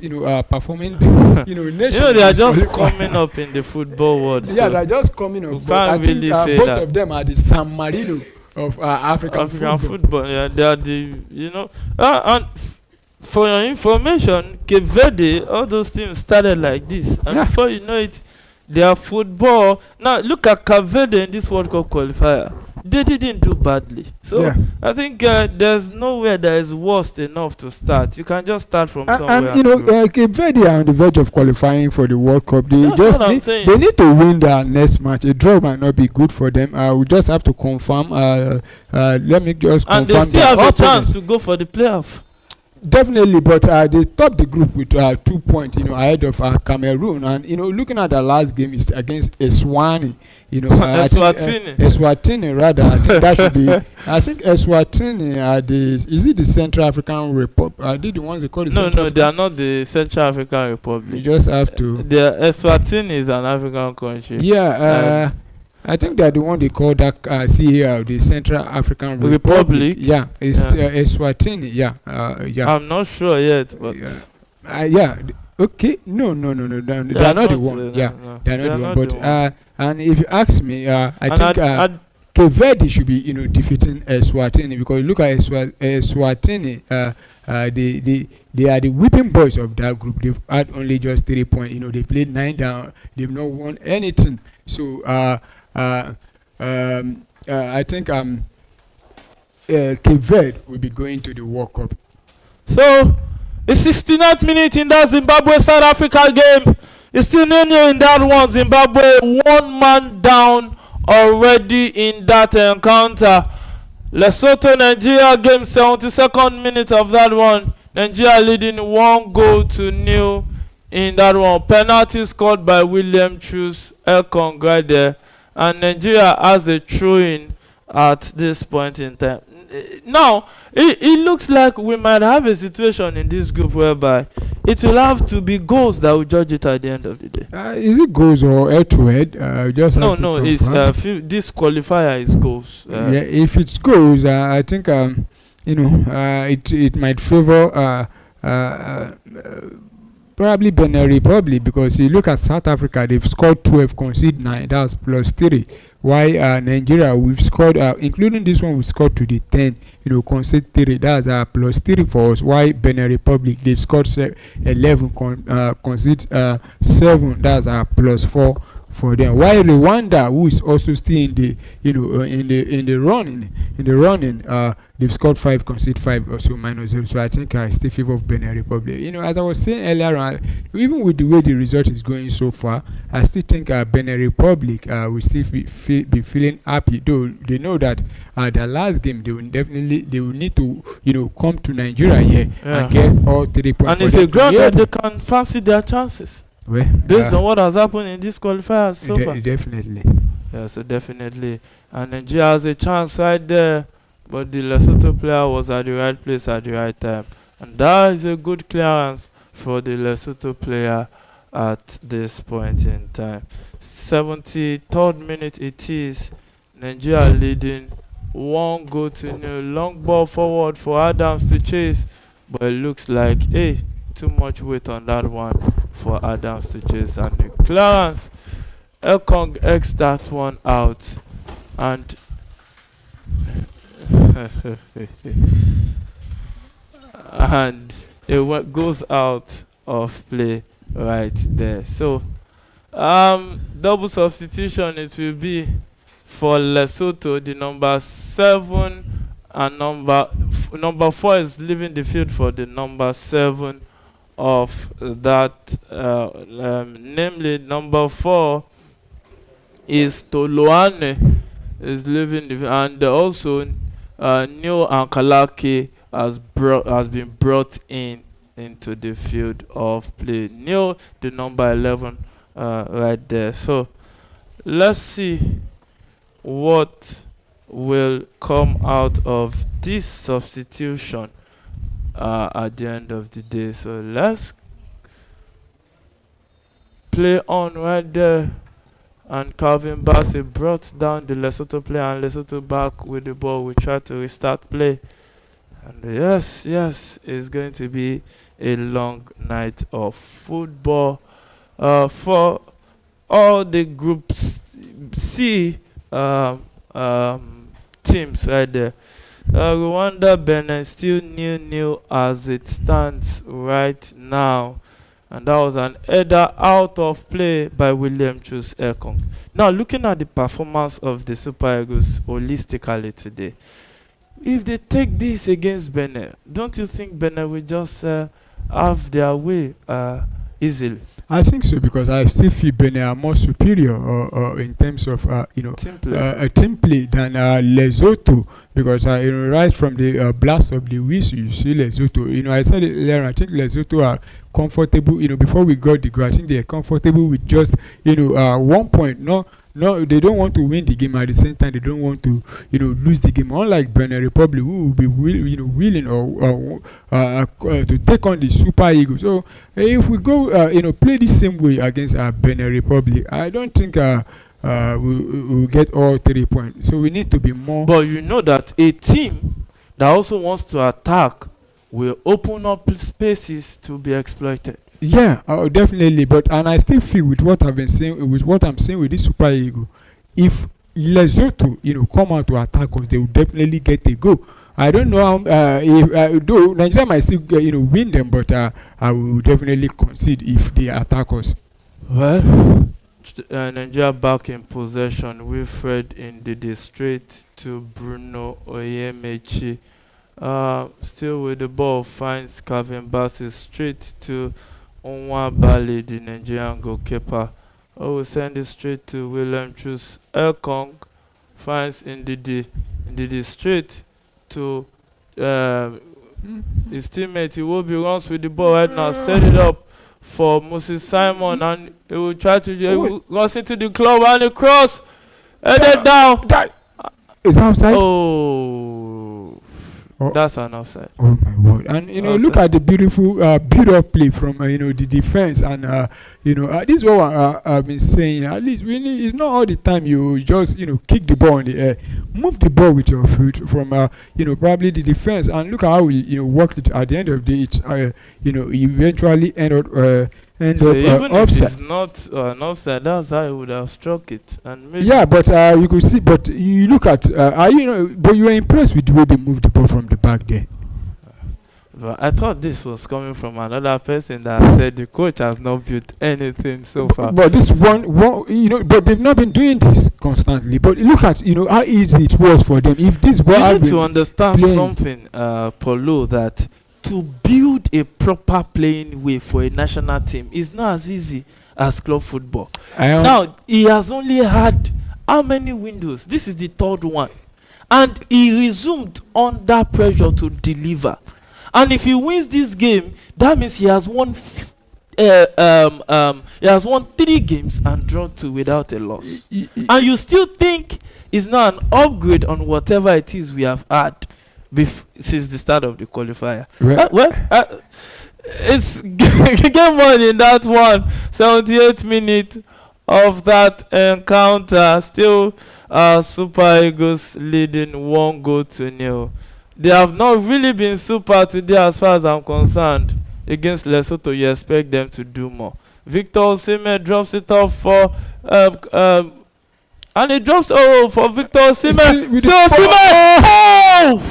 performing, nation. They are just coming up in the football world. Yeah, they're just coming up. But I think both of them are the San Marino of African football. Yeah, they are the, and for your information, Cape Verde, all those teams started like this, and before you know it, they are football. Now look at Cape Verde in this World Cup qualifier. They didn't do badly. So I think there's nowhere that is worst enough to start. You can just start from somewhere. And Cape Verde are on the verge of qualifying for the World Cup. They they need to win their next match. A draw might not be good for them. We just have to confirm. Let me just confirm. And they still have a chance to go for the playoff. Definitely, but they topped the group with 2 points, ahead of Cameroon. And looking at the last game is against Eswatini. Eswatini, rather. I think that should be. I think Eswatini is it the Central African Republic? Are they the ones they call it? No, they are not the Central African Republic. You just have to. Eswatini is an African country. Yeah. I think they're the one they call that CAR, the Central African Republic. Yeah, it's Eswatini. Yeah. I'm not sure yet, but okay. No. They're not the one. They're not the one. But and if you ask me, I think Cape Verde should be defeating Eswatini, because you look at Eswatini. They are the whipping boys of that group. They've had only just 3 points. They played 9 down. They've not won anything. So I think Cape Verde will be going to the World Cup. So it's 69th minute in that Zimbabwe South Africa game. It's still 0-0 in that one. Zimbabwe 1 man down already in that encounter. Lesotho Nigeria game, 72nd minute of that one. Nigeria leading 1-0 in that one. Penalty scored by William Chus Elkong right there. And Nigeria has a throw-in at this point in time. Now, it looks like we might have a situation in this group whereby it will have to be goals that will judge it at the end of the day. Is it goals or head-to-head? No, it's this qualifier is goals. If it's goals, I think it might favor probably Benin Republic, because you look at South Africa, they've scored 12, conceded 9, that's +3. While Nigeria, we've scored, including this one, we scored to the 10, conceded 3, that's +3 for us. While Benin Republic, they've scored 11, conceded 7, that's +4 for them. While Rwanda, who is also still in the in the running, they've scored 5, conceded 5, also -0. So I think I still favor of Benin Republic. As I was saying earlier on, even with the way the result is going so far, I still think Benin Republic will still be feeling happy. Though they know that the last game they will need to come to Nigeria here and get all 3 points. And it's a ground that they can fancy their chances. Well, Based on what has happened in this qualifiers so far. definitely. Yeah, so definitely. And Nigeria has a chance right there. But the Lesotho player was at the right place at the right time. And that is a good clearance for the Lesotho player at this point in time. 73rd minute it is. Nigeria leading 1-0. Long ball forward for Adams to chase. But it looks like, hey, too much weight on that one for Adams to chase. And the clearance, Ekong X that one out. And and it goes out of play right there. So double substitution it will be for Lesotho. The number 7 and number 4 is leaving the field for the number 7 of that, namely number 4 is Toloane is leaving the field, and also Neo Ankalake has been brought into the field of play. Neo, the number 11, right there. So let's see what will come out of this substitution at the end of the day. So let's play on right there. And Calvin Bassey brought down the Lesotho player, and Lesotho back with the ball. We try to restart play. And yes, it's going to be a long night of football for all the Group C teams right there. Rwanda, Benin still 0-0 as it stands right now. And that was an header out of play by William Chus Ekong. Now, looking at the performance of the Super Eagles holistically today, if they take this against Benin, don't you think Benin will just have their way easily? I think so, because I still feel Benin are more superior in terms of Team play. team play than Lesotho, because right from the blast of the whistle, you see Lesotho. I said it earlier. I think Lesotho are comfortable. Before we got the goal, I think they are comfortable with just 1 point. No, they don't want to win the game. At the same time, they don't want to lose the game. Unlike Benin Republic, who will be willing to take on the Super Eagles. So if we go play the same way against Benin Republic, I don't think we'll get all 3 points. So we need to be more. But you know that a team that also wants to attack will open up spaces to be exploited. Yeah, definitely. And I still feel with what I've been saying, with what I'm saying with this Super Eagle, if Lesotho, come out to attack us, they will definitely get a goal. I don't know if though Nigeria might still win them, but I will definitely concede if they attack us. Well, Nigeria back in possession. Wilfred Ndidi straight to Bruno Oyemechi. Still with the ball, finds Calvin Bassey straight to Onwa Bali, the Nigerian goalkeeper. Will send it straight to William Chus Ekong. Finds Ndidi straight to his teammate. He will be runs with the ball right now. Set it up for Moses Simon, and he will try to runs into the club and the cross. Headed down. Is that outside? That's an offside. Oh my word! And look at the beautiful build-up play from the defense, and this is what I've been saying. At least it's not all the time you just kick the ball in the air. Move the ball with your foot from probably the defense, and look at how we worked it. At the end of the day, eventually end up even offside. if it's not an offside, that's how he would have struck it. And maybe but you could see. But you look at but you were impressed with the way they moved the ball from the back there. But I thought this was coming from another person that said the coach has not built anything so far. But this one, but they've not been doing this constantly. But look at how easy it was for them. If this was, you need to understand something, Paulo, that to build a proper playing way for a national team is not as easy as club football. Now, he has only had how many windows? This is the third one. And he resumed under pressure to deliver. And if he wins this game, that means he has won he has won 3 games and drawn 2 without a loss. And you still think it's not an upgrade on whatever it is we have had since the start of the qualifier. It's game one in that one. 78th minute of that encounter. Still Super Eagles leading 1-0. They have not really been super today as far as I'm concerned. Against Lesotho, you expect them to do more. Victor Osimhen drops it off for and he drops for Victor Osimhen. Still Osimhen! Oh!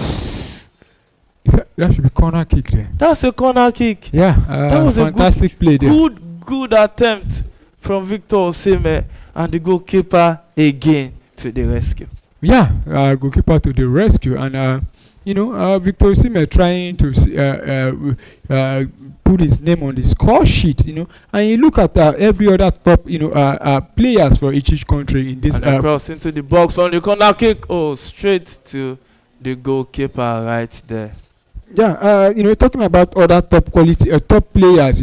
That should be corner kick there. That's a corner kick. Yeah, that was fantastic play there. Good attempt from Victor Osimhen, and the goalkeeper again to the rescue. Yeah, goalkeeper to the rescue, and Victor Osimhen trying to put his name on the score sheet, and you look at every other top, players for each country in this. And cross into the box on the corner kick. Oh, straight to the goalkeeper right there. Yeah, talking about other top quality, top players,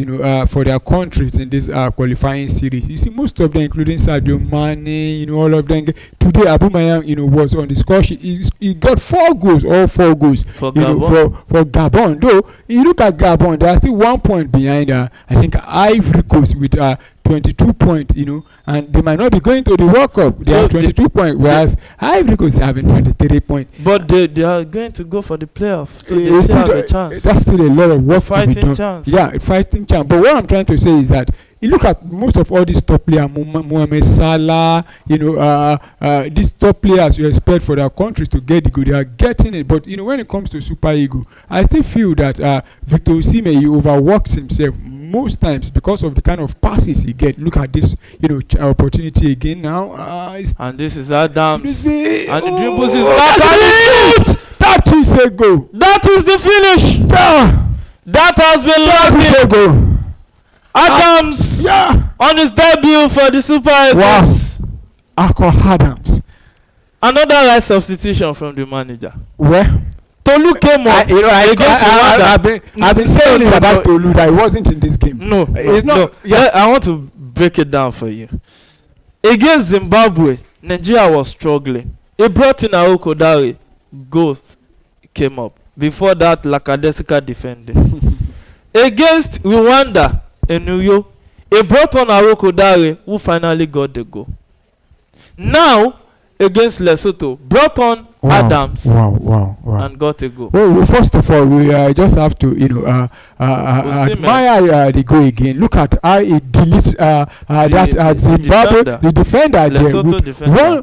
for their countries in this qualifying series. You see, most of them, including Sadio Mane, all of them. Today, Aubameyang, was on the score sheet. He got 4 goals, all 4 goals for Gabon. For Gabon. Though, you look at Gabon, they are still 1 point behind. I think Ivory Coast with 22 points, and they might not be going to the World Cup. They have 22 points, whereas Ivory Coast is having 23 points. But they are going to go for the playoffs, so they still have a chance. That's still a lot of work fighting to be done. Chance. Yeah, fighting chance. But what I'm trying to say is that you look at most of all these top players, Mohamed Salah, these top players you expect for their countries to get the goal, they are getting it. But when it comes to Super Eagle, I still feel that Victor Osimhen, he overworks himself most times because of the kind of passes he get. Look at this, opportunity again now. And this is Adams. And the dribbles is that is a goal. That is the finish. That has been that goal. Adams on his debut for the Super Eagles. Wow. Adams. Another right substitution from the manager. Where? Tolu came on. I've been saying it about Tolu that he wasn't in this game. No, it's not. Yeah, I want to break it down for you. Against Zimbabwe, Nigeria was struggling. He brought in Aoko Dare. Goals came up. Before that, Lakadesika defending. Against Rwanda, Enuyo, he brought on Aoko Dare, who finally got the goal. Now, against Lesotho, brought on Adams and got a goal. Well, first of all, we just have to admire the goal again. Look at how he deletes that Zimbabwe, the defender. Lesotho defender.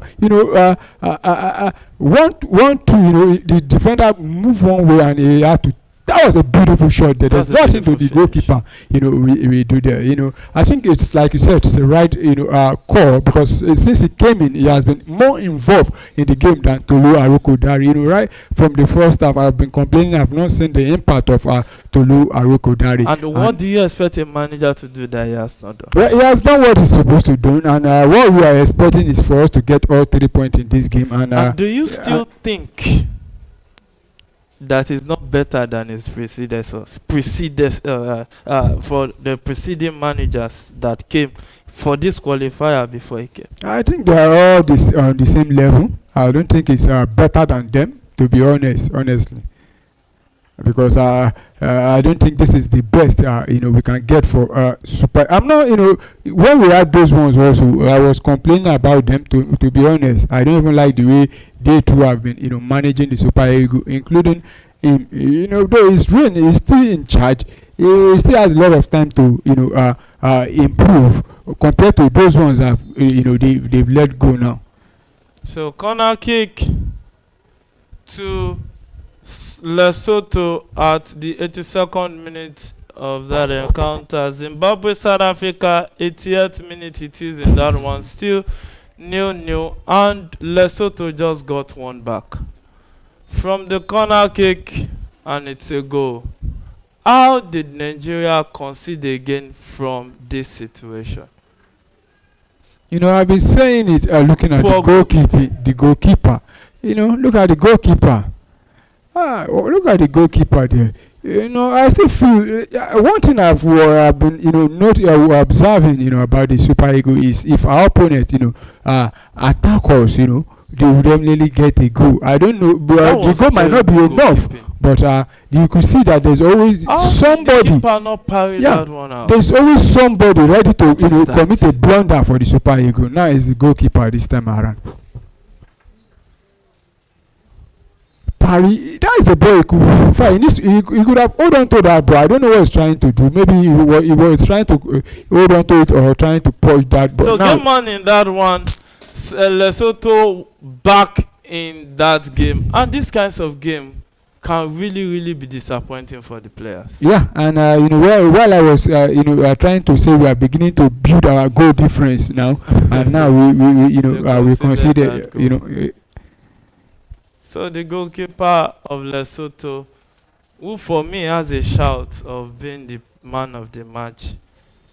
The defender moved one way and he had to. That was a beautiful shot there. There's nothing to the goalkeeper, we do there. I think it's like you said, it's the right, call, because since he came in, he has been more involved in the game than Tolu Aroko Dare. Right from the first half, I've been complaining. I've not seen the impact of Tolu Aroko Dare. And what do you expect a manager to do that he has not done? Well, he has done what he's supposed to do, and what we are expecting is for us to get all 3 points in this game. And do you still think that is not better than his predecessors, for the preceding managers that came for this qualifier before he came? I think they are all on the same level. I don't think it's better than them, to be honestly. Because I don't think this is the best we can get for Super. I'm not when we had those ones also, I was complaining about them, to be honest. I don't even like the way they too have been managing the Super Eagle, including him. Though he's still in charge, he still has a lot of time to improve compared to those ones that they've let go now. So corner kick to Lesotho at the 82nd minute of that encounter. Zimbabwe, South Africa, 80th minute it is in that one. Still 0-0, and Lesotho just got one back from the corner kick, and it's a goal. How did Nigeria concede again from this situation? I've been saying it looking at the goalkeeper. Look at the goalkeeper. Look at the goalkeeper there. I still feel one thing I've been not observing about the Super Eagles is if our opponent attack us, they will definitely get a goal. I don't know, but the goal might not be enough. But you could see that there's always somebody. The keeper not parry that one out. There's always somebody ready to commit a blunder for the Super Eagles. Now is the goalkeeper this time around. Parry, that is the ball he could have hold on to that ball. I don't know what he's trying to do. Maybe he was trying to hold on to it or trying to push that ball. So game on in that one. Lesotho back in that game, and these kinds of game can really be disappointing for the players. Yeah, and while I was trying to say we are beginning to build our goal difference now, and now we consider So the goalkeeper of Lesotho, who for me has a shout of being the man of the match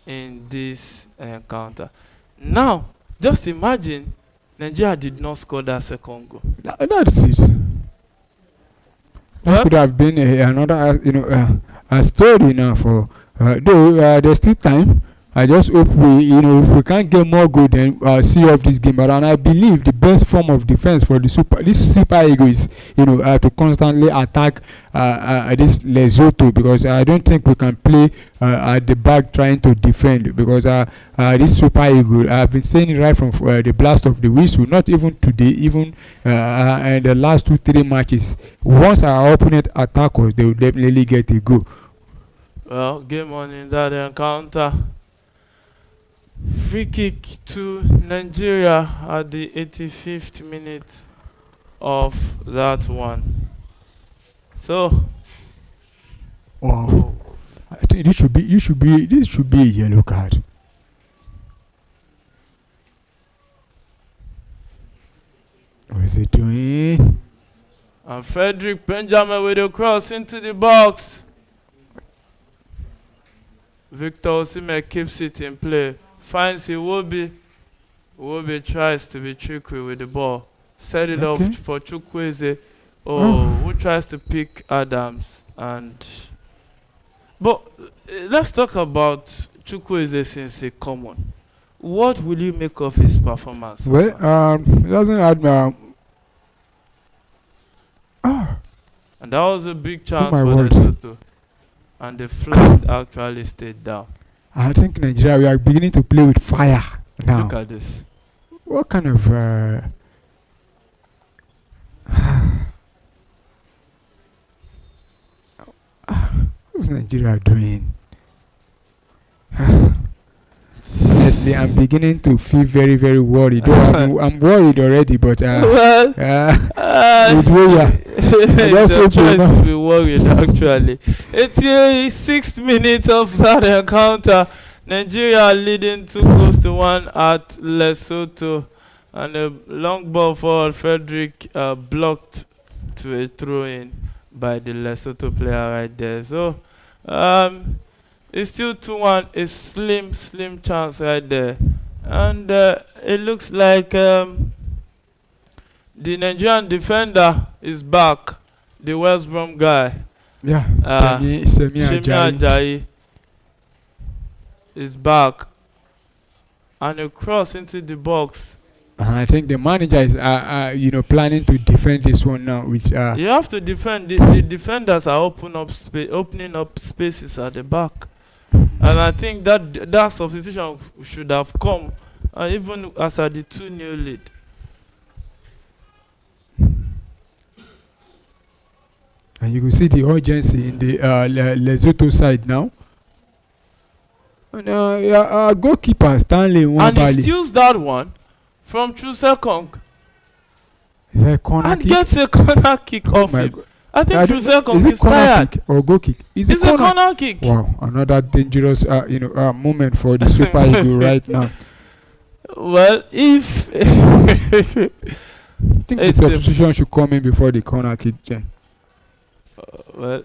in this encounter. Now, just imagine Nigeria did not score that second goal. That's it. That could have been another a story now for though there's still time. I just hope if we can't get more goal, then see off this game. But I believe the best form of defense for this Super Eagles is to constantly attack this Lesotho, because I don't think we can play at the back trying to defend, because this Super Eagle, I've been saying it right from the blast of the whistle, not even today, even in the last 2-3 matches. Once our opponent attack us, they will definitely get a goal. Well, game on in that encounter. Free kick to Nigeria at the 85th minute of that one. So, wow, I think this should be a yellow card. What is it doing? And Frederick Benjamin with a cross into the box. Victor Osimhen keeps it in play. Finds Iwobi. Iwobi tries to be tricky with the ball. Set it up for Chukwueze. Who tries to pick Adams. But let's talk about Chukwueze since he common. What will you make of his performance? Well, it doesn't add. And that was a big chance for word. Lesotho. And the flag actually stayed down. I think Nigeria, we are beginning to play with fire now. Look at this. What kind of what's Nigeria doing? Honestly, I'm beginning to feel very, very worried. I'm worried already, but well, it's a choice to be worried, actually. 86th minute of that encounter. Nigeria leading 2-1 at Lesotho. And a long ball for Frederick blocked to a throw-in by the Lesotho player right there. So, it's still 2-1, a slim chance right there. And it looks like the Nigerian defender is back, the West Brom guy. Yeah, Semi Ajayi is back. And a cross into the box. And I think the manager is planning to defend this one now. You have to defend. The defenders are opening up spaces at the back. And I think that substitution should have come even as at the 2-0 lead. And you can see the urgency in the Lesotho side now. And goalkeeper Stanley and he steals that one from Chusekong. Is that a corner and kick? Gets a corner kick off him. I think Chusekong is tired. Kick or goal kick? It's a corner kick. Wow, another dangerous moment for the Super Eagles right now. Well, if I think the substitution should come in before the corner kick. The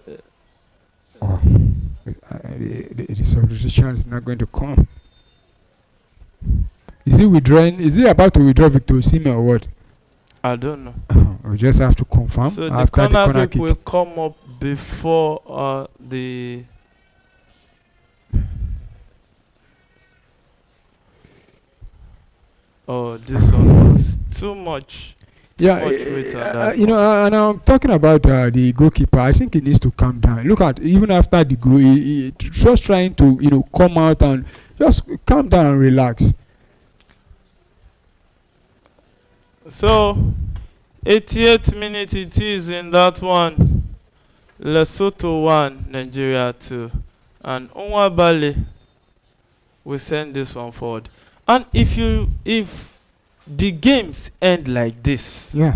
substitution is not going to come. Is he withdrawing? Is he about to withdraw Victor Osimhen or what? I don't know. We just have to confirm So the after the corner corner kick kick. will come up before the. Oh, this one was too much. Yeah, Much weight on that you know, and I'm talking about the goalkeeper. I think he needs to calm down. Look at even after the goal, he just trying to come out and just calm down and relax. So, 88th minute it is in that one. Lesotho 1, Nigeria 2. And Onwabali will send this one forward. And if the games end like this, Yeah.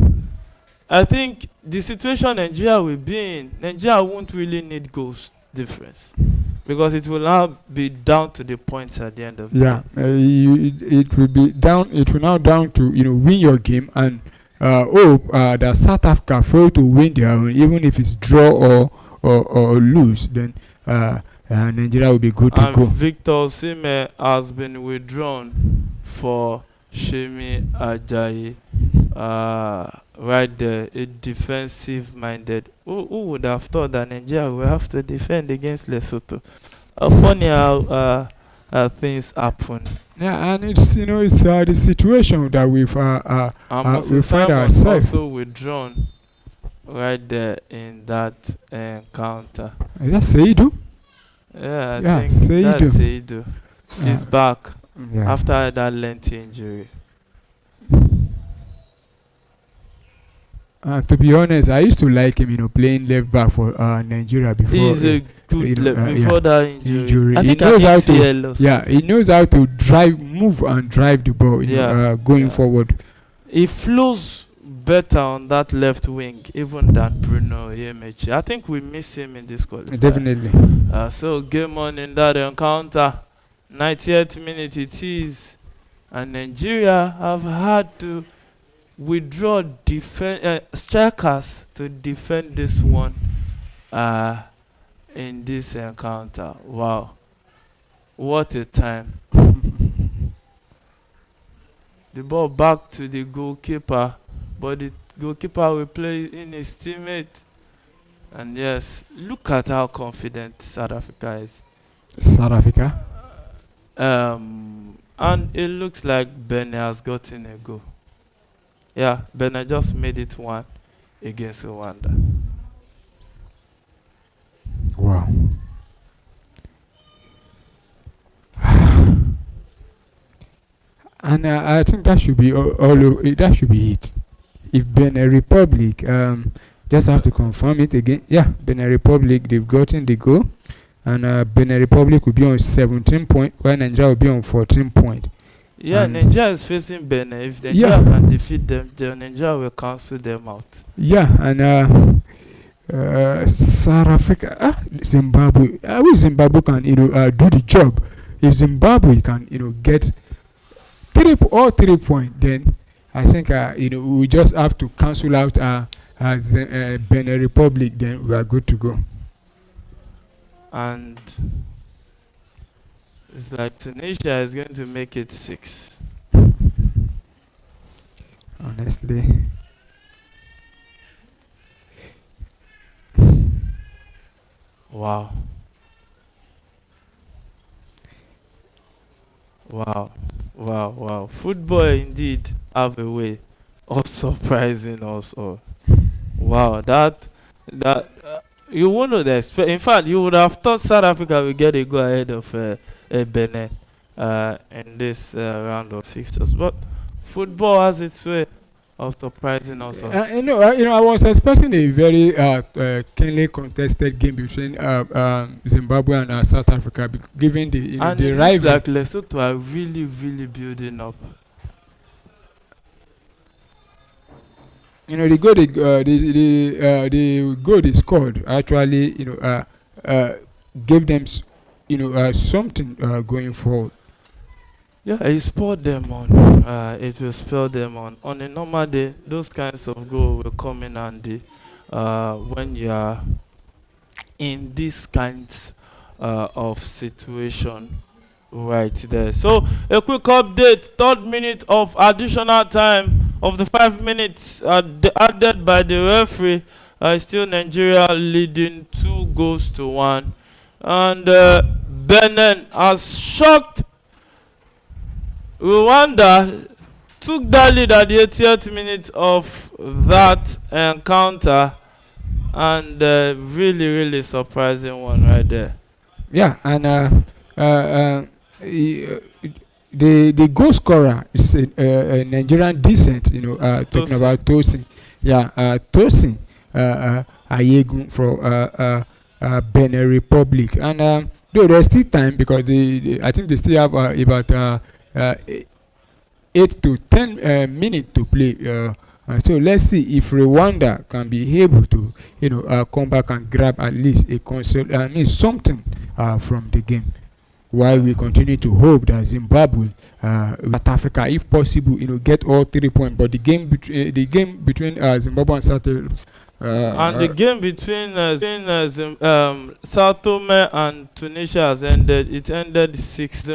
I think the situation Nigeria will be in, Nigeria won't really need goals difference. Because it will now be down to the points at the end of the Yeah, game. it will be down. It will now down to win your game and hope that South Africa fail to win their own, even if it's draw or lose. Then Nigeria will be good to And go. Victor Osimhen has been withdrawn for Shemi Ajayi. Right there, a defensive-minded. Who would have thought that Nigeria will have to defend against Lesotho? Funny how things happen. Yeah, and it's it's the situation that we Moses find Simon ourselves. also withdrawn right there in that encounter. Is that Seidu? Yeah, I Yeah, think Seidu. that's Seidu. He's back Yeah. after that lengthy injury. To be honest, I used to like him, playing left back for Nigeria before. He's a good before yeah, that injury. I He think knows how to. ACL or Yeah, something. he knows how to move and drive the ball. Going Yeah. forward. He flows better on that left wing even than Bruno Yemechi. I think we miss him in this qualifier. Definitely. So game on in that encounter. 90th minute it is. And Nigeria have had to withdraw strikers to defend this one in this encounter. Wow. What a time. The ball back to the goalkeeper, but the goalkeeper will play in his teammate. And yes, look at how confident South Africa is. South Africa. And it looks like Benin has gotten a goal. Yeah, Benin just made it 1 against Rwanda. Wow. And I think that should be that should be it. If Benin Republic, just have to confirm it again. Yeah, Benin Republic, they've gotten the goal, and Benin Republic will be on 17 points, while Nigeria will be on 14 points. Yeah, Nigeria is facing Benin. If Nigeria can defeat them, then Nigeria will cancel them out. Yeah, and South Africa, Zimbabwe. I wish Zimbabwe can do the job. If Zimbabwe can get 3 points, then I think we just have to cancel out Benin Republic. Then we are good to go. And it's like Tunisia is going to make it 6. Honestly. Wow. Wow. Football indeed have a way of surprising us all. Wow, that you wouldn't expect. In fact, you would have thought South Africa would get a go ahead of Benin in this round of fixtures, but football has its way of surprising us all. I was expecting a very keenly contested game between Zimbabwe and South Africa, given the And the it looks rival. like Lesotho are really, really building up. The goal they scored actually gave them something going forward. Yeah, it spurred them on. It will spur them on. On a normal day, those kinds of goals will come in handy when you are in these kinds of situation right there. So, a quick update. 3rd minute of additional time of the 5 minutes added by the referee, still Nigeria leading 2-1. And Benin has shocked Rwanda, took that lead at the 80th minute of that encounter, and really, really surprising one right there. Yeah, and the goal scorer is a Nigerian descent. Talking Tosin. about Tosin. Yeah, Tosin Ayegun from Benin Republic, and though there's still time because I think they still have about 8 to 10 minutes to play. So let's see if Rwanda can be able to, come back and grab at least a something from the game. While we continue to hope that Zimbabwe, South Africa, if possible, get all 3 points. But the game between Zimbabwe and South and the game between Sao Tome and Tunisia has ended. It ended 6.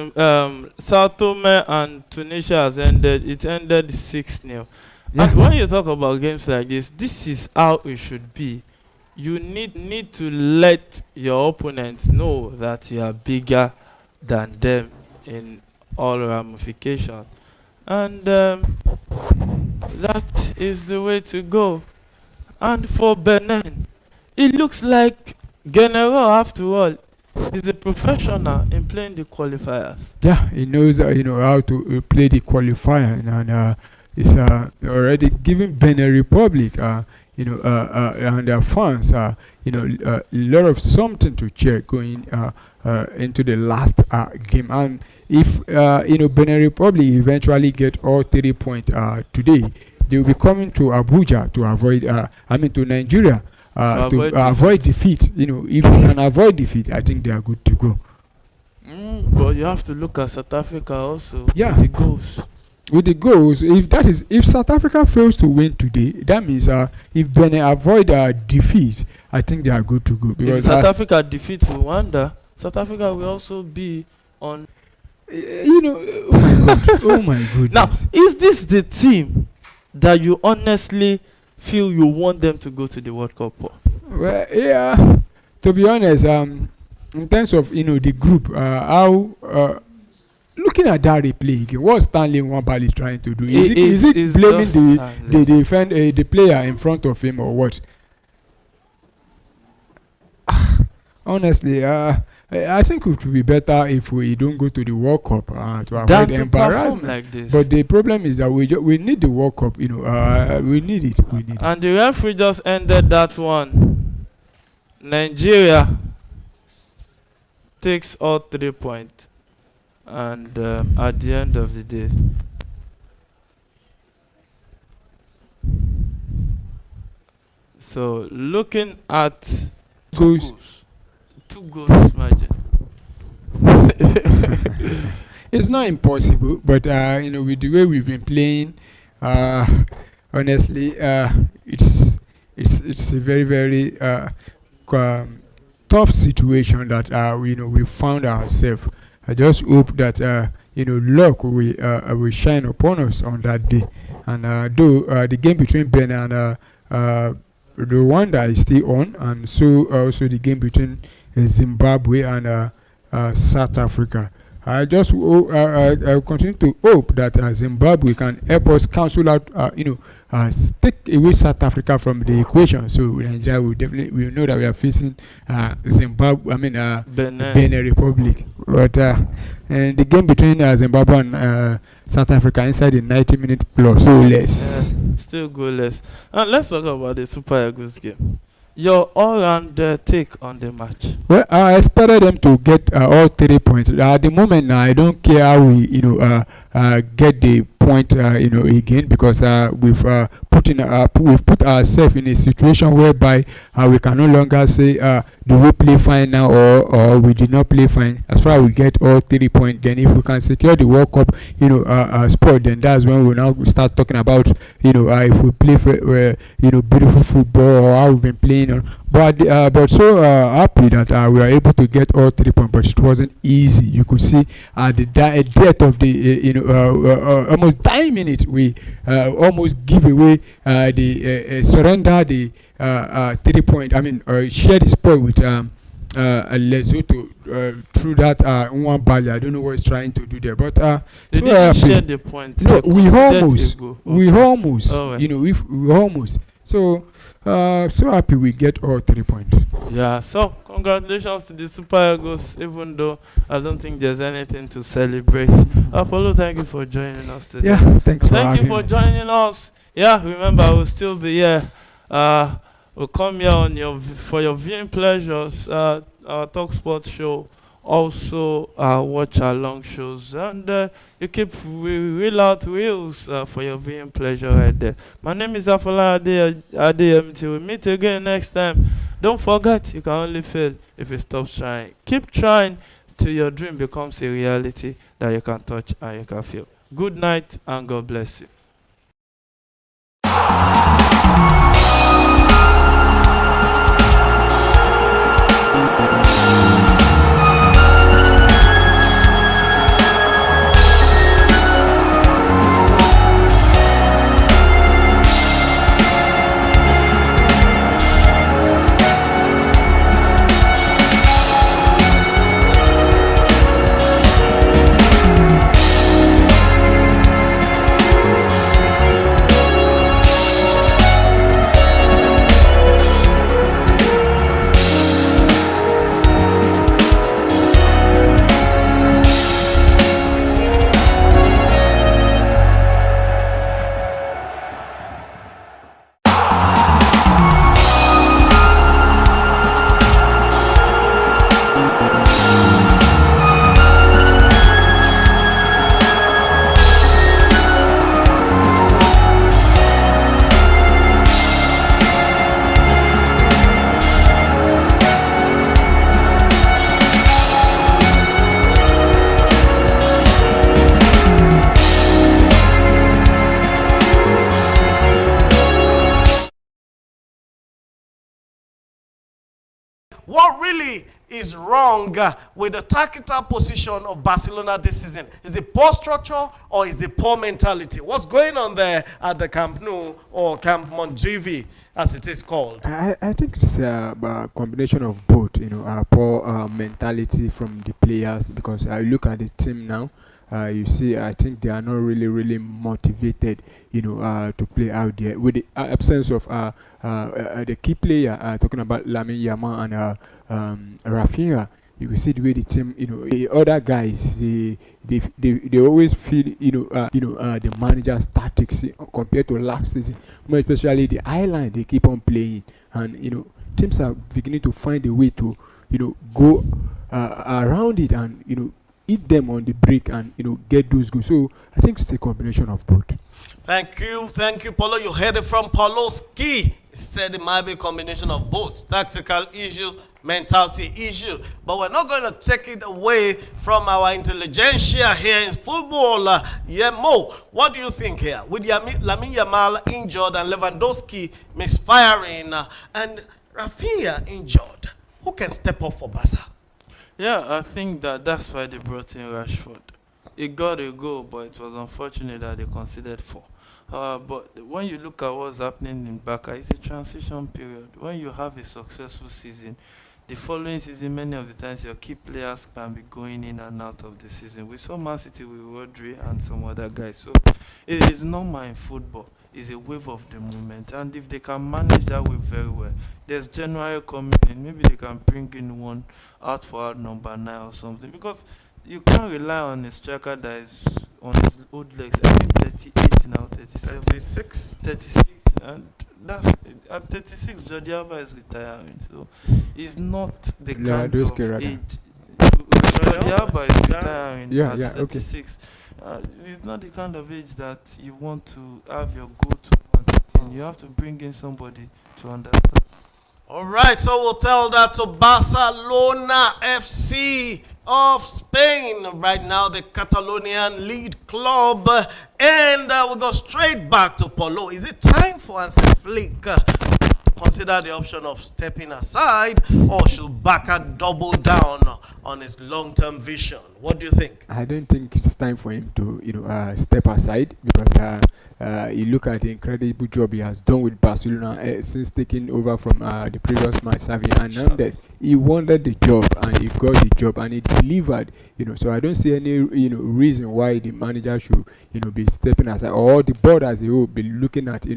Sao Tome and Tunisia has ended. It ended 6-0. Yeah. And when you talk about games like this is how it should be. You need to let your opponents know that you are bigger than them in all ramifications, and that is the way to go. And for Benin, it looks like General, after all, is a professional in playing the qualifiers. Yeah, he knows how to play the qualifier, and it's already giving Benin Republic and their fans a lot of something to check going into the last game. And if Benin Republic eventually get all 3 points today, they will be coming to Abuja to avoid to Nigeria to avoid defeat. If they can avoid defeat, I think they are good to go. But you have to look at South Africa also. Yeah. With the goals. With the goals, if South Africa fails to win today, that means if Benin avoid defeat, I think they are good to go. Because if South Africa defeats Rwanda, South Africa will also be on. Oh my goodness. Now, is this the team that you honestly feel you want them to go to the World Cup for? Well, yeah. To be honest, in terms of the group, how looking at that replay, what Stanley Nwabali trying to do? Is it blaming the player in front of him or what? Honestly, I think it would be better if we don't go to the World Cup to avoid embarrassment. Like this. But the problem is that we need the World Cup. We need it. And the referee just ended that one. Nigeria takes all 3 points, and at the end of the day, so looking at two goals margin. It's not impossible, but with the way we've been playing, honestly, it's a very, very tough situation that we found ourselves. I just hope that luck will shine upon us on that day. And though the game between Benin and Rwanda is still on, and so also the game between Zimbabwe and South Africa. I just I continue to hope that Zimbabwe can help us cancel out, take away South Africa from the equation. So Nigeria will know that we are facing Benin Republic. But and the game between Zimbabwe and South Africa inside the 90-minute plus, goalless. Still goalless. And let's talk about the Super Eagles game. Your all-round take on the match? Well, I expected them to get all 3 points. At the moment, I don't care how we, get the point, again, because we've put ourselves in a situation whereby we can no longer say, do we play fine now or we did not play fine. As far as we get all 3 points, then if we can secure the World Cup, sport, then that's when we now start talking about, if we play for, beautiful football or how we've been playing. but so happy that we were able to get all 3 points, but it wasn't easy. You could see at the death of the almost dying minute, we almost give away the surrender the 3 point. I mean, share the spoil with Lesotho through that one Bali. I don't know what he's trying to do there, but They so didn't happy. share the point. No, They we considered almost, a goal. we Okay. almost, Alright. we almost. So, so happy we get all 3 points. Yeah, so congratulations to the Super Eagles, even though I don't think there's anything to celebrate. Apollo, thank you for joining us today. Yeah, thanks for Thank you having for me. joining us. Yeah, remember, we'll still be here. We'll come here on for your viewing pleasures. Our Talk Sports show, also watch our long shows, and you keep reel out reels for your viewing pleasure right there. My name is Afola Adeyemi. Till we meet again next time. Don't forget, you can only fail if you stop trying. Keep trying till your dream becomes a reality that you can touch and you can feel. Good night and God bless you. What really is wrong with the tactical position of Barcelona this season? Is it poor structure or is it poor mentality? What's going on there at the Camp Nou or Camp Montjuic, as it is called? I think it's a combination of both, poor mentality from the players, because I look at the team now. You see, I think they are not really motivated, to play out there with the absence of the key player. Talking about Lamine Yamal and Rafinha, you will see the way the team, the other guys, they always feel, the manager's tactics compared to last season, more especially the island they keep on playing, and teams are beginning to find a way to, go around it and eat them on the break and get those goals. So I think it's a combination of both. Thank you, Paulo. You heard it from Pauloski. He said it might be a combination of both tactical issue, mentality issue. But we're not going to take it away from our intelligentsia here in football. Mo, what do you think here? With Lamine Yamal injured and Lewandowski misfiring and Rafinha injured, who can step up for Barca? Yeah, I think that's why they brought in Rashford. It got a goal, but it was unfortunate that they conceded 4. But when you look at what's happening in Barca, it's a transition period. When you have a successful season, the following season, many of the times your key players can be going in and out of the season. We saw Man City with Rodri and some other guys. So it is normal in football. It's a wave of the moment. And if they can manage that wave very well, there's January coming in. Maybe they can bring in one out for our number 9 or something. Because you can't rely on a striker that is on his old legs. I think 38 now, 37. 36. And that's at 36, Jordi Alba is retiring. So he's not the kind of age. Jordi Alba is retiring at 36. It's not the kind of age that you want to have your go-to man, and you have to bring in somebody to understand. All right, so we'll tell that to Barcelona FC of Spain. Right now, the Catalonian lead club. And we'll go straight back to Paulo. Is it time for Hansi Flick consider the option of stepping aside, or should Baka double down on his long-term vision? What do you think? I don't think it's time for him to, step aside, because you look at the incredible job he has done with Barcelona since taking over from the previous man, Xavi Hernandez. He wanted the job and he got the job and he delivered. So I don't see any reason why the manager should be stepping aside, or the board as a whole be looking at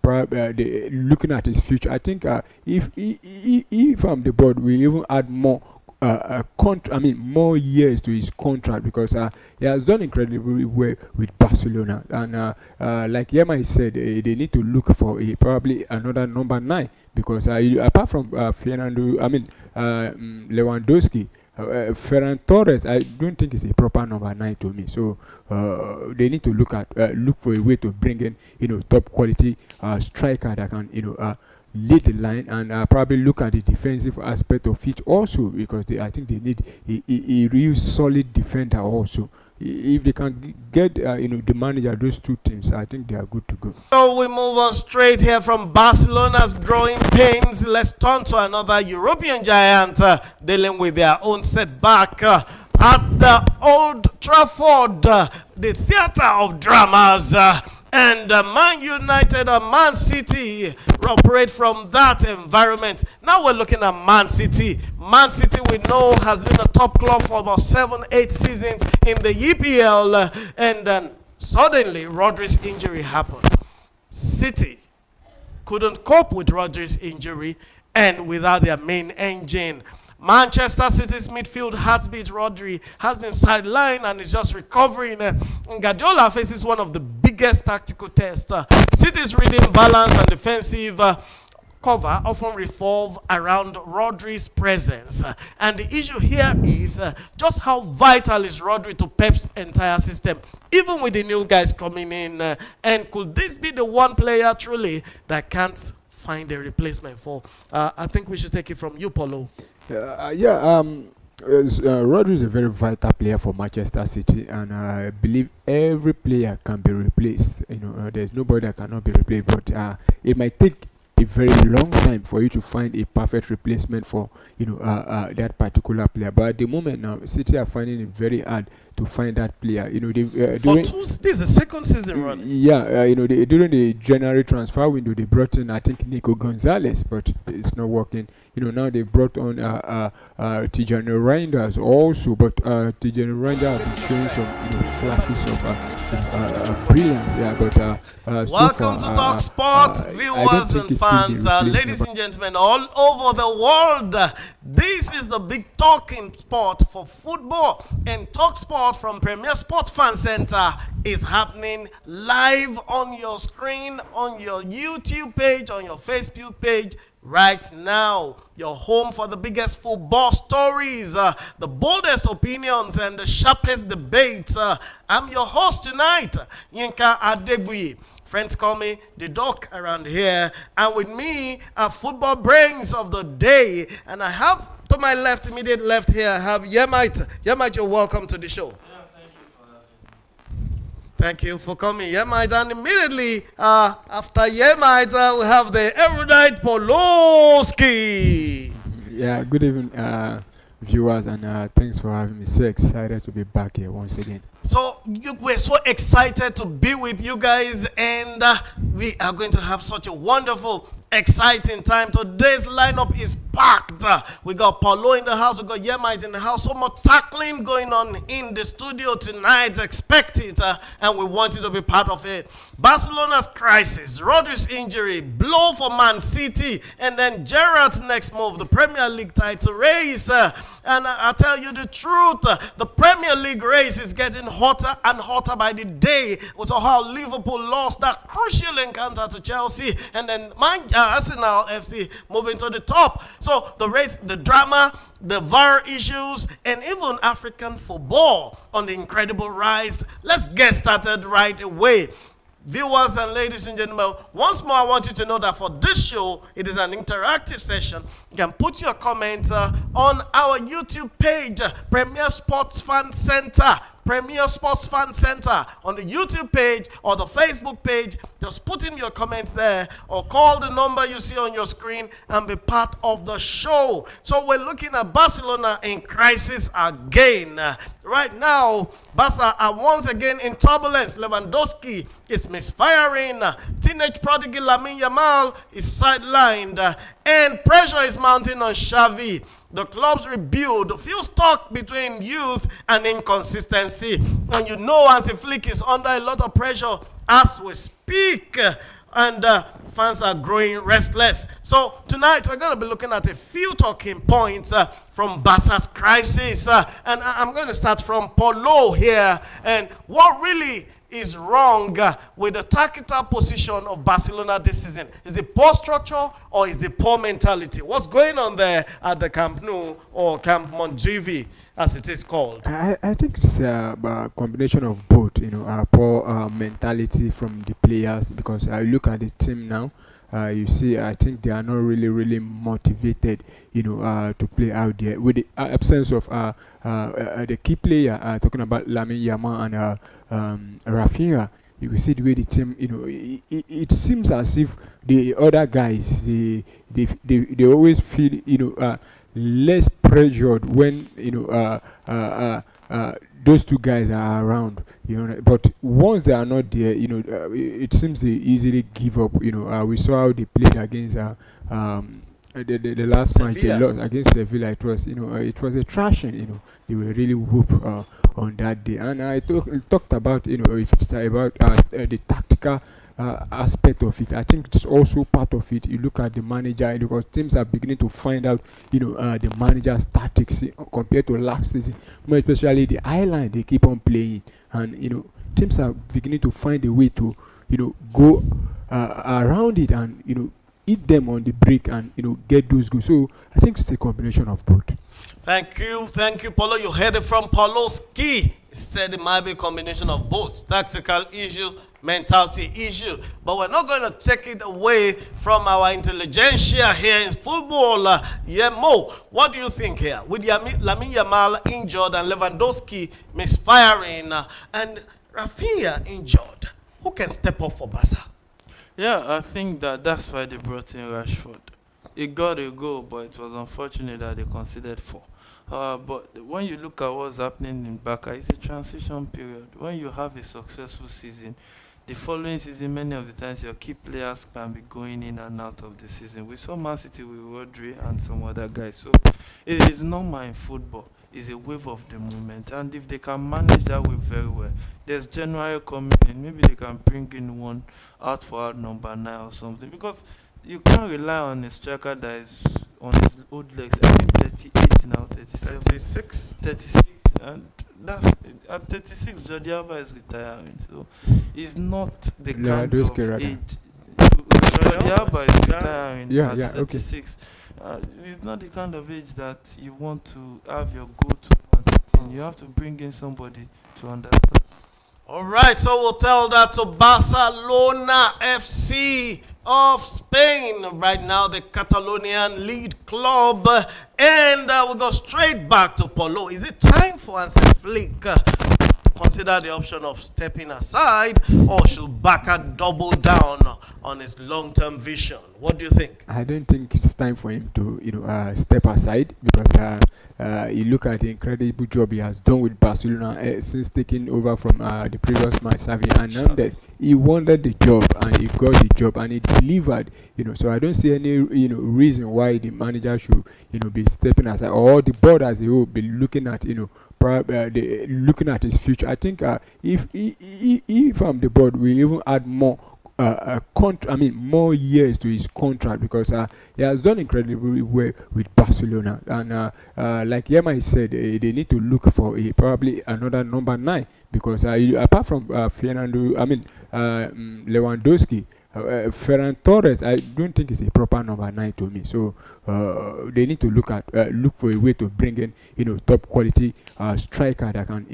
looking at his future. I think if I'm the board, we even add more more years to his contract, because he has done incredibly well with Barcelona. And like Yema said, they need to look for probably another number 9, because apart from Lewandowski, Ferran Torres, I don't think is a proper number 9 to me. So they need to look for a way to bring in top quality striker that can lead the line, and probably look at the defensive aspect of it also, because I think they need a real solid defender also. If they can get the manager those two teams, I think they are good to go. So we move on straight here from Barcelona's growing pains. Let's turn to another European giant dealing with their own setback at the Old Trafford, the theater of dramas. And Man United and Man City operate from that environment. Now we're looking at Man City. Man City, we know, has been a top club for about 7-8 seasons in the EPL. And then suddenly Rodri's injury happened. City couldn't cope with Rodri's injury and without their main engine. Manchester City's midfield heartbeat Rodri has been sidelined and is just recovering. Guardiola faces one of the biggest tactical tests. City's reading balance and defensive cover often revolve around Rodri's presence. And the issue here is just how vital is Rodri to Pep's entire system, even with the new guys coming in. And could this be the one player truly that can't find a replacement for? I think we should take it from you, Paulo. Rodri is a very vital player for Manchester City, and I believe every player can be replaced. There's nobody that cannot be replaced, but it might take a very long time for you to find a perfect replacement for that particular player. But at the moment now, City are finding it very hard to find that player. This is the second season run. During the January transfer window, they brought in, I think, Nico Gonzalez, but it's not working. Now they brought on Tijani Reinders also, but Tijani Reinders has been showing some flashes of brilliance. Welcome to Talk Sport, viewers and fans, ladies and gentlemen, all over the world. This is the big talking sport for football, and Talk Sport from Premier Sports Fan Center is happening live on your screen, on your YouTube page, on your Facebook page. Right now, your home for the biggest football stories, the boldest opinions, and the sharpest debates. I'm your host tonight, Yinka Adegbuyi. Friends call me the doc around here. And with me are football brains of the day. And I have to my left, immediate left here, I have Yemite. Yemite, you're welcome to the show. Thank you for coming, Yemite. And immediately after Yemite, we have the erudite Poloski. Yeah, good evening, viewers, and thanks for having me. So excited to be back here once again. So we're so excited to be with you guys, and we are going to have such a wonderful, exciting time. Today's lineup is packed. We got Paulo in the house, we got Yemite in the house. So much tackling going on in the studio tonight. Expect it, and we want you to be part of it. Barcelona's crisis, Rodri's injury, blow for Man City, and then Gerrard's next move, the Premier League title race. And I'll tell you the truth, the Premier League race is getting hotter and hotter by the day. We saw how Liverpool lost that crucial encounter to Chelsea, and then Arsenal FC moving to the top. So the race, the drama, the VAR issues, and even African football on the incredible rise. Let's get started right away. Viewers and ladies and gentlemen, once more I want you to know that for this show, it is an interactive session. You can put your comments on our YouTube page, Premier Sports Fan Center. Premier Sports Fan Center on the YouTube page or the Facebook page. Just put in your comments there or call the number you see on your screen and be part of the show. So we're looking at Barcelona in crisis again. Right now, Barca are once again in turbulence. Lewandowski is misfiring. Teenage prodigy Lamine Yamal is sidelined. And pressure is mounting on Xavi. The club's rebuild feels stuck between youth and inconsistency. And you know Hansi Flick is under a lot of pressure as we speak. And fans are growing restless. So tonight we're going to be looking at a few talking points from Barca's crisis. And I'm going to start from Paulo here. And what really is wrong with the tactical position of Barcelona this season? Is it poor structure or is it poor mentality? What's going on there at the Camp Nou or Camp Montjuic as it is called? I think it's a combination of both, poor mentality from the players, because I look at the team now. You see, I think they are not really motivated, to play out there with the absence of the key player. Talking about Lamine Yamal and Rafinha, you will see the way the team, it seems as if the other guys they always feel, less pressured when those two guys are around, but once they are not there, it seems they easily give up. We saw how they played against the last Sevilla. match they lost against Sevilla. It was it was a thrashing. They were really whooped on that day. And I talked about it's about the tactical aspect of it. I think it's also part of it. You look at the manager, because teams are beginning to find out the manager's tactics compared to last season, more especially the island they keep on playing, and teams are beginning to find a way to go around it and eat them on the break and get those goals. So I think it's a combination of both. Thank you, Paulo. You heard it from Pauloski. He said it might be a combination of both. Tactical issue, mentality issue. But we're not going to take it away from our intelligentsia here in football. Yemo, what do you think here? With Lamine Yamal injured and Lewandowski misfiring and Rafinha injured, who can step up for Barca? Yeah, I think that's why they brought in Rashford. It got a goal, but it was unfortunate that they conceded 4. But when you look at what's happening in Barca, it's a transition period. When you have a successful season, the following season, many of the times your key players can be going in and out of the season. We saw Man City with Rodri and some other guys. So it is normal in football. It's a wave of the moment. And if they can manage that wave very well, there's January coming in. Maybe they can bring in one out for our number 9 or something. Because you can't rely on a striker that is on his old legs. I think 38 now, 37. 36. 36. And that's at 36, Jordi Alba is retiring. So he's not the kind of age. Jordi Alba is retiring at 36. Okay. It's not the kind of age that you want to have your go-to man. And you have to bring in somebody to understand. All right, so we'll tell that to Barcelona FC of Spain. Right now, the Catalonian lead club. And we'll go straight back to Paulo. Is it time for Hansi Flick to consider the option of stepping aside, or should Barca double down on his long-term vision? What do you think? I don't think it's time for him to step aside, because you look at the incredible job he has done with Barcelona since taking over from the previous man, Xavi Hernandez. He wanted the job and he got the job and he delivered. So I don't see any reason why the manager should be stepping aside, or the board as a whole be looking at looking at his future. I think if I'm the board, we even add more more years to his contract, because he has done incredibly well with Barcelona. And like Yema said, they need to look for probably another number 9, because apart from Lewandowski, Ferran Torres, I don't think is a proper number 9 to me. So they need to look for a way to bring in top quality striker that can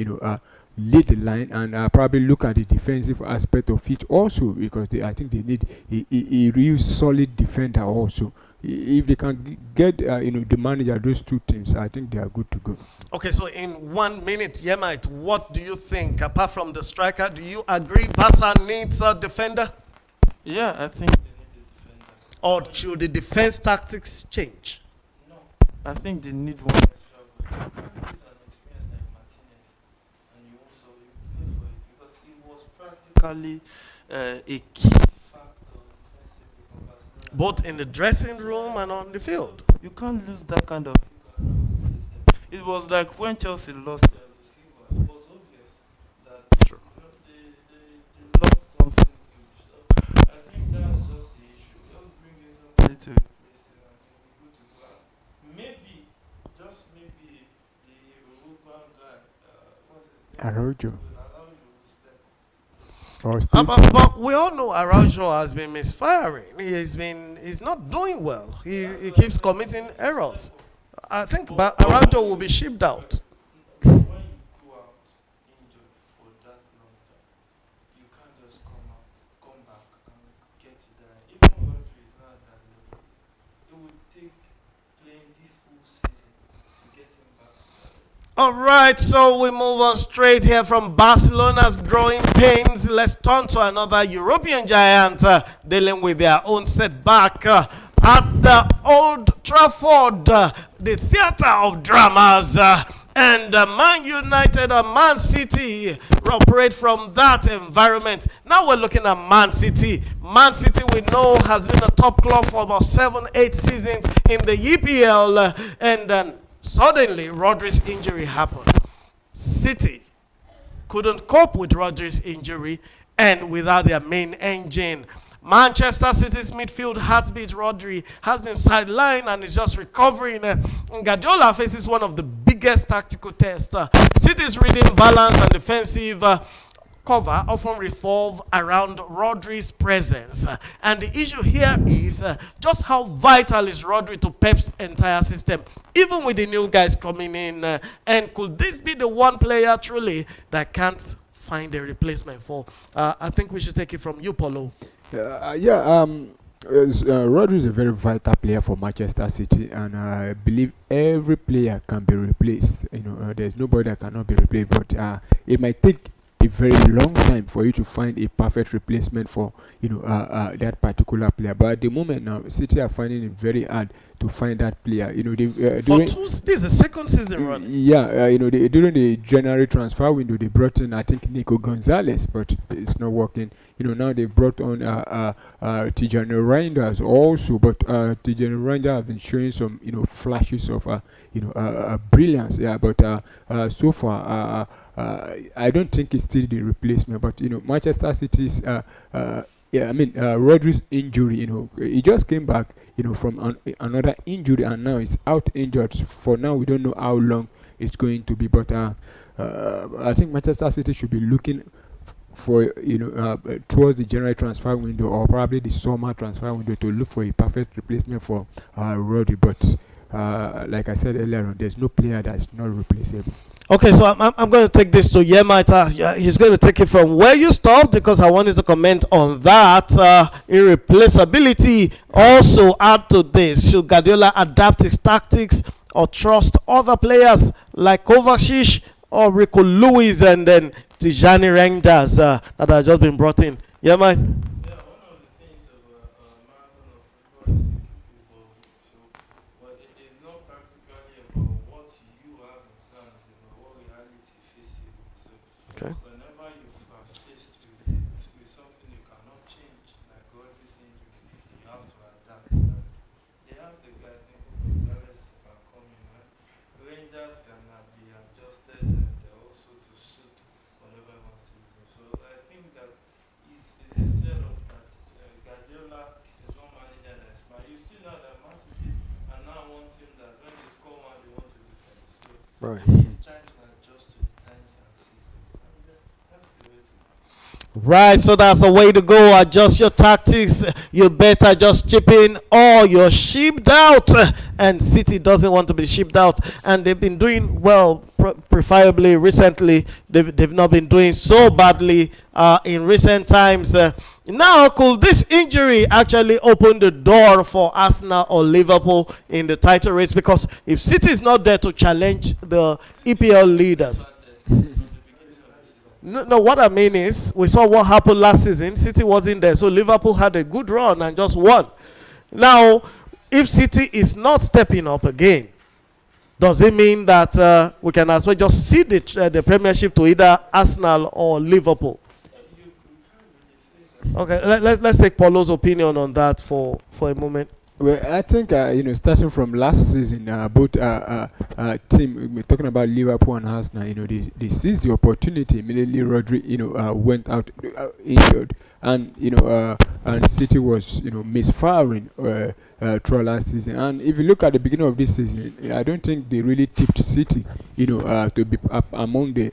lead the line, and probably look at the defensive aspect of it also, because I think they need a real solid defender also if they can get the manager, those two teams, I think they are good to go. Okay, so in 1 minute, Yemite, what do you think? Apart from the striker, do you agree Barca needs a defender? Yeah, I think they need a defender. Or should the defense tactics change? No, I think they need one extra goal. You can't use an experience like Martinez, and you also pay for it because it was practically a key factor defensively for Barcelona. Both in the dressing room and on the field. You can't lose that kind of. It was like when Chelsea lost Silva. It was obvious that True. they lost something huge. So I think that's just the issue. Just bring in somebody to replace him and then we go to go. Maybe, just maybe, the Uruguayan guy, what's his name? Araujo. Araujo will step up. Or Steve. But we all know Araujo has been misfiring. He's not doing well. He keeps committing errors. I think Araujo will be shipped out. When you go out injured for that long time, you can't just come back and get to that. Even Rodri is not at that level. It would take playing this whole season to get him back to that level. All right, so we move on straight here from Barcelona's growing pains. Let's turn to another European giant dealing with their own setback. At the Old Trafford, the theater of dramas, and Man United and Man City operate from that environment. Now we're looking at Man City. Man City, we know, has been a top club for about 7-8 seasons in the EPL, and then suddenly Rodri's injury happened. City couldn't cope with Rodri's injury and without their main engine. Manchester City's midfield heartbeat Rodri has been sidelined and is just recovering. Guardiola faces one of the biggest tactical tests. City's reading balance and defensive cover often revolve around Rodri's presence. And the issue here is just how vital is Rodri to Pep's entire system, even with the new guys coming in. And could this be the one player truly that can't find a replacement for? I think we should take it from you, Paulo. Rodri is a very vital player for Manchester City, and I believe every player can be replaced. There's nobody that cannot be replaced, but it might take a very long time for you to find a perfect replacement for that particular player. But at the moment now, City are finding it very hard to find that player. This is the second season run. During the January transfer window, they brought in, I think, Nico Gonzalez, but it's not working. Now they brought on Tijani Reinders also, but Tijani Reinders have been showing some flashes of brilliance. Yeah, but so far I don't think it's still the replacement. But Manchester City's Rodri's injury, he just came back from another injury, and now he's out injured. For now, we don't know how long it's going to be, but I think Manchester City should be looking for towards the January transfer window or probably the summer transfer window to look for a perfect replacement for Rodri. But like I said earlier on, there's no player that's not replaceable. Okay, so I'm going to take this to Yemita. He's going to take it from where you stopped because I wanted to comment on that. Irreplaceability. Also add to this, should Guardiola adapt his tactics or trust other players like Kovacic or Rico Lewis and then Tijani Reinders that have just been brought in? Yeah, man. Yeah, one of the things about marathon of football is evolving. So, but it is not practically about what you have in plan, it's about what reality faces you with. So, Okay. whenever you are faced with something you cannot change, like Rodri's injury, you have to adapt. They have the guys, Gonzalez can come in, right? Rangers can be adjusted and also to suit whatever he wants to use. So I think that is a setup that Guardiola is one manager that's smart. You see now that Man City are now one team that when they score one, they want to defend. So Right. he's trying to adjust to the times and seasons. And that's the way to go. Right, so that's the way to go. Adjust your tactics. You better just chip in or you're shipped out. And City doesn't want to be shipped out. And they've been doing well preferably recently, they've not been doing so badly in recent times. Now, could this injury actually open the door for Arsenal or Liverpool in the title race? Because if City is not there to challenge the EPL leaders. No, what I mean is, we saw what happened last season. City wasn't there, so Liverpool had a good run and just won. Now, if City is not stepping up again, does it mean that we can as well just cede the Premiership to either Arsenal or Liverpool? Okay, let's take Paulo's opinion on that for a moment. Well, I think starting from last season, both team, we're talking about Liverpool and Arsenal. They seized the opportunity. Immediately, Rodri, went out injured, and and City was misfiring through last season. And if you look at the beginning of this season, I don't think they really tipped City, to be up among the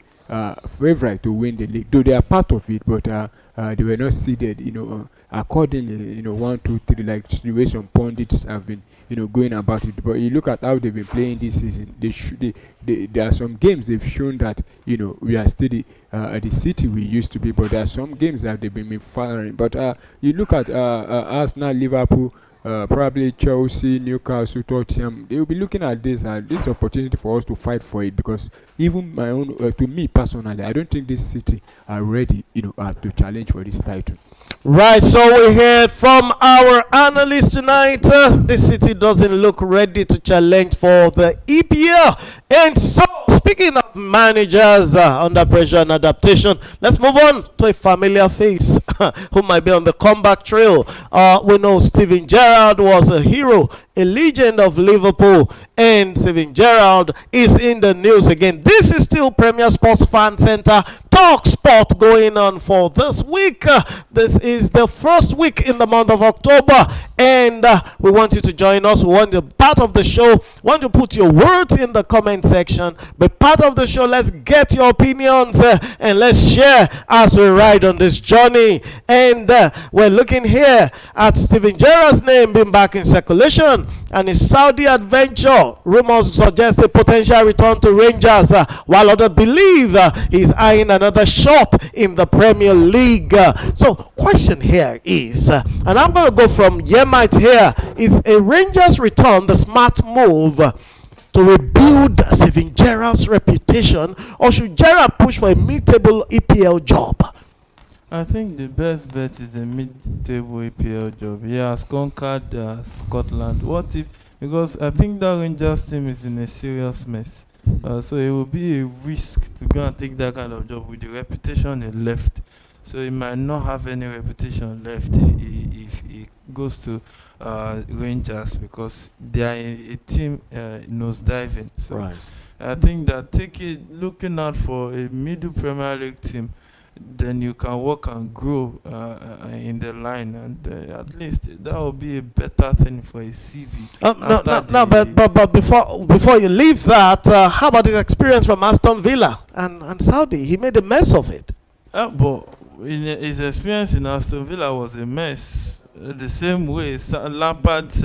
favorite to win the league. Though they are part of it, but they were not seeded, accordingly, 1, 2, 3, like situation pundits have been, going about it. But you look at how they've been playing this season. There are some games they've shown that we are still the City we used to be, but there are some games that they've been firing. But you look at Arsenal, Liverpool, probably Chelsea, Newcastle, Tottenham. They will be looking at this opportunity for us to fight for it, because even my own, to me personally, I don't think this City are ready, to challenge for this title. Right, so we heard from our analyst tonight. The City doesn't look ready to challenge for the EPL. And so, speaking of managers under pressure and adaptation, let's move on to a familiar face who might be on the comeback trail. We know Steven Gerrard was a hero, a legend of Liverpool, and Steven Gerrard is in the news again. This is still Premier Sports Fan Center Talk Sport going on for this week. This is the first week in the month of October, and we want you to join us. We want you part of the show. We want to put your words in the comment section. Be part of the show. Let's get your opinions and let's share as we ride on this journey. And we're looking here at Steven Gerrard's name being back in circulation, and his Saudi adventure. Rumors suggest a potential return to Rangers, while others believe he's eyeing another shot in the Premier League. So, question here is, and I'm going to go from Yemite here, is a Rangers return the smart move to rebuild Steven Gerrard's reputation, or should Gerrard push for a mid-table EPL job? I think the best bet is a mid-table EPL job. He has conquered Scotland. What if? Because I think that Rangers team is in a serious mess. So it will be a risk to go and take that kind of job with the reputation he left. So he might not have any reputation left if he goes to Rangers, because they are a team nosediving. So Right. I think that looking out for a middle Premier League team, then you can work and grow in the line, and at least that will be a better thing for a CV. But before you leave that, how about his experience from Aston Villa and Saudi? He made a mess of it. But his experience in Aston Villa was a mess. The same way Lampard's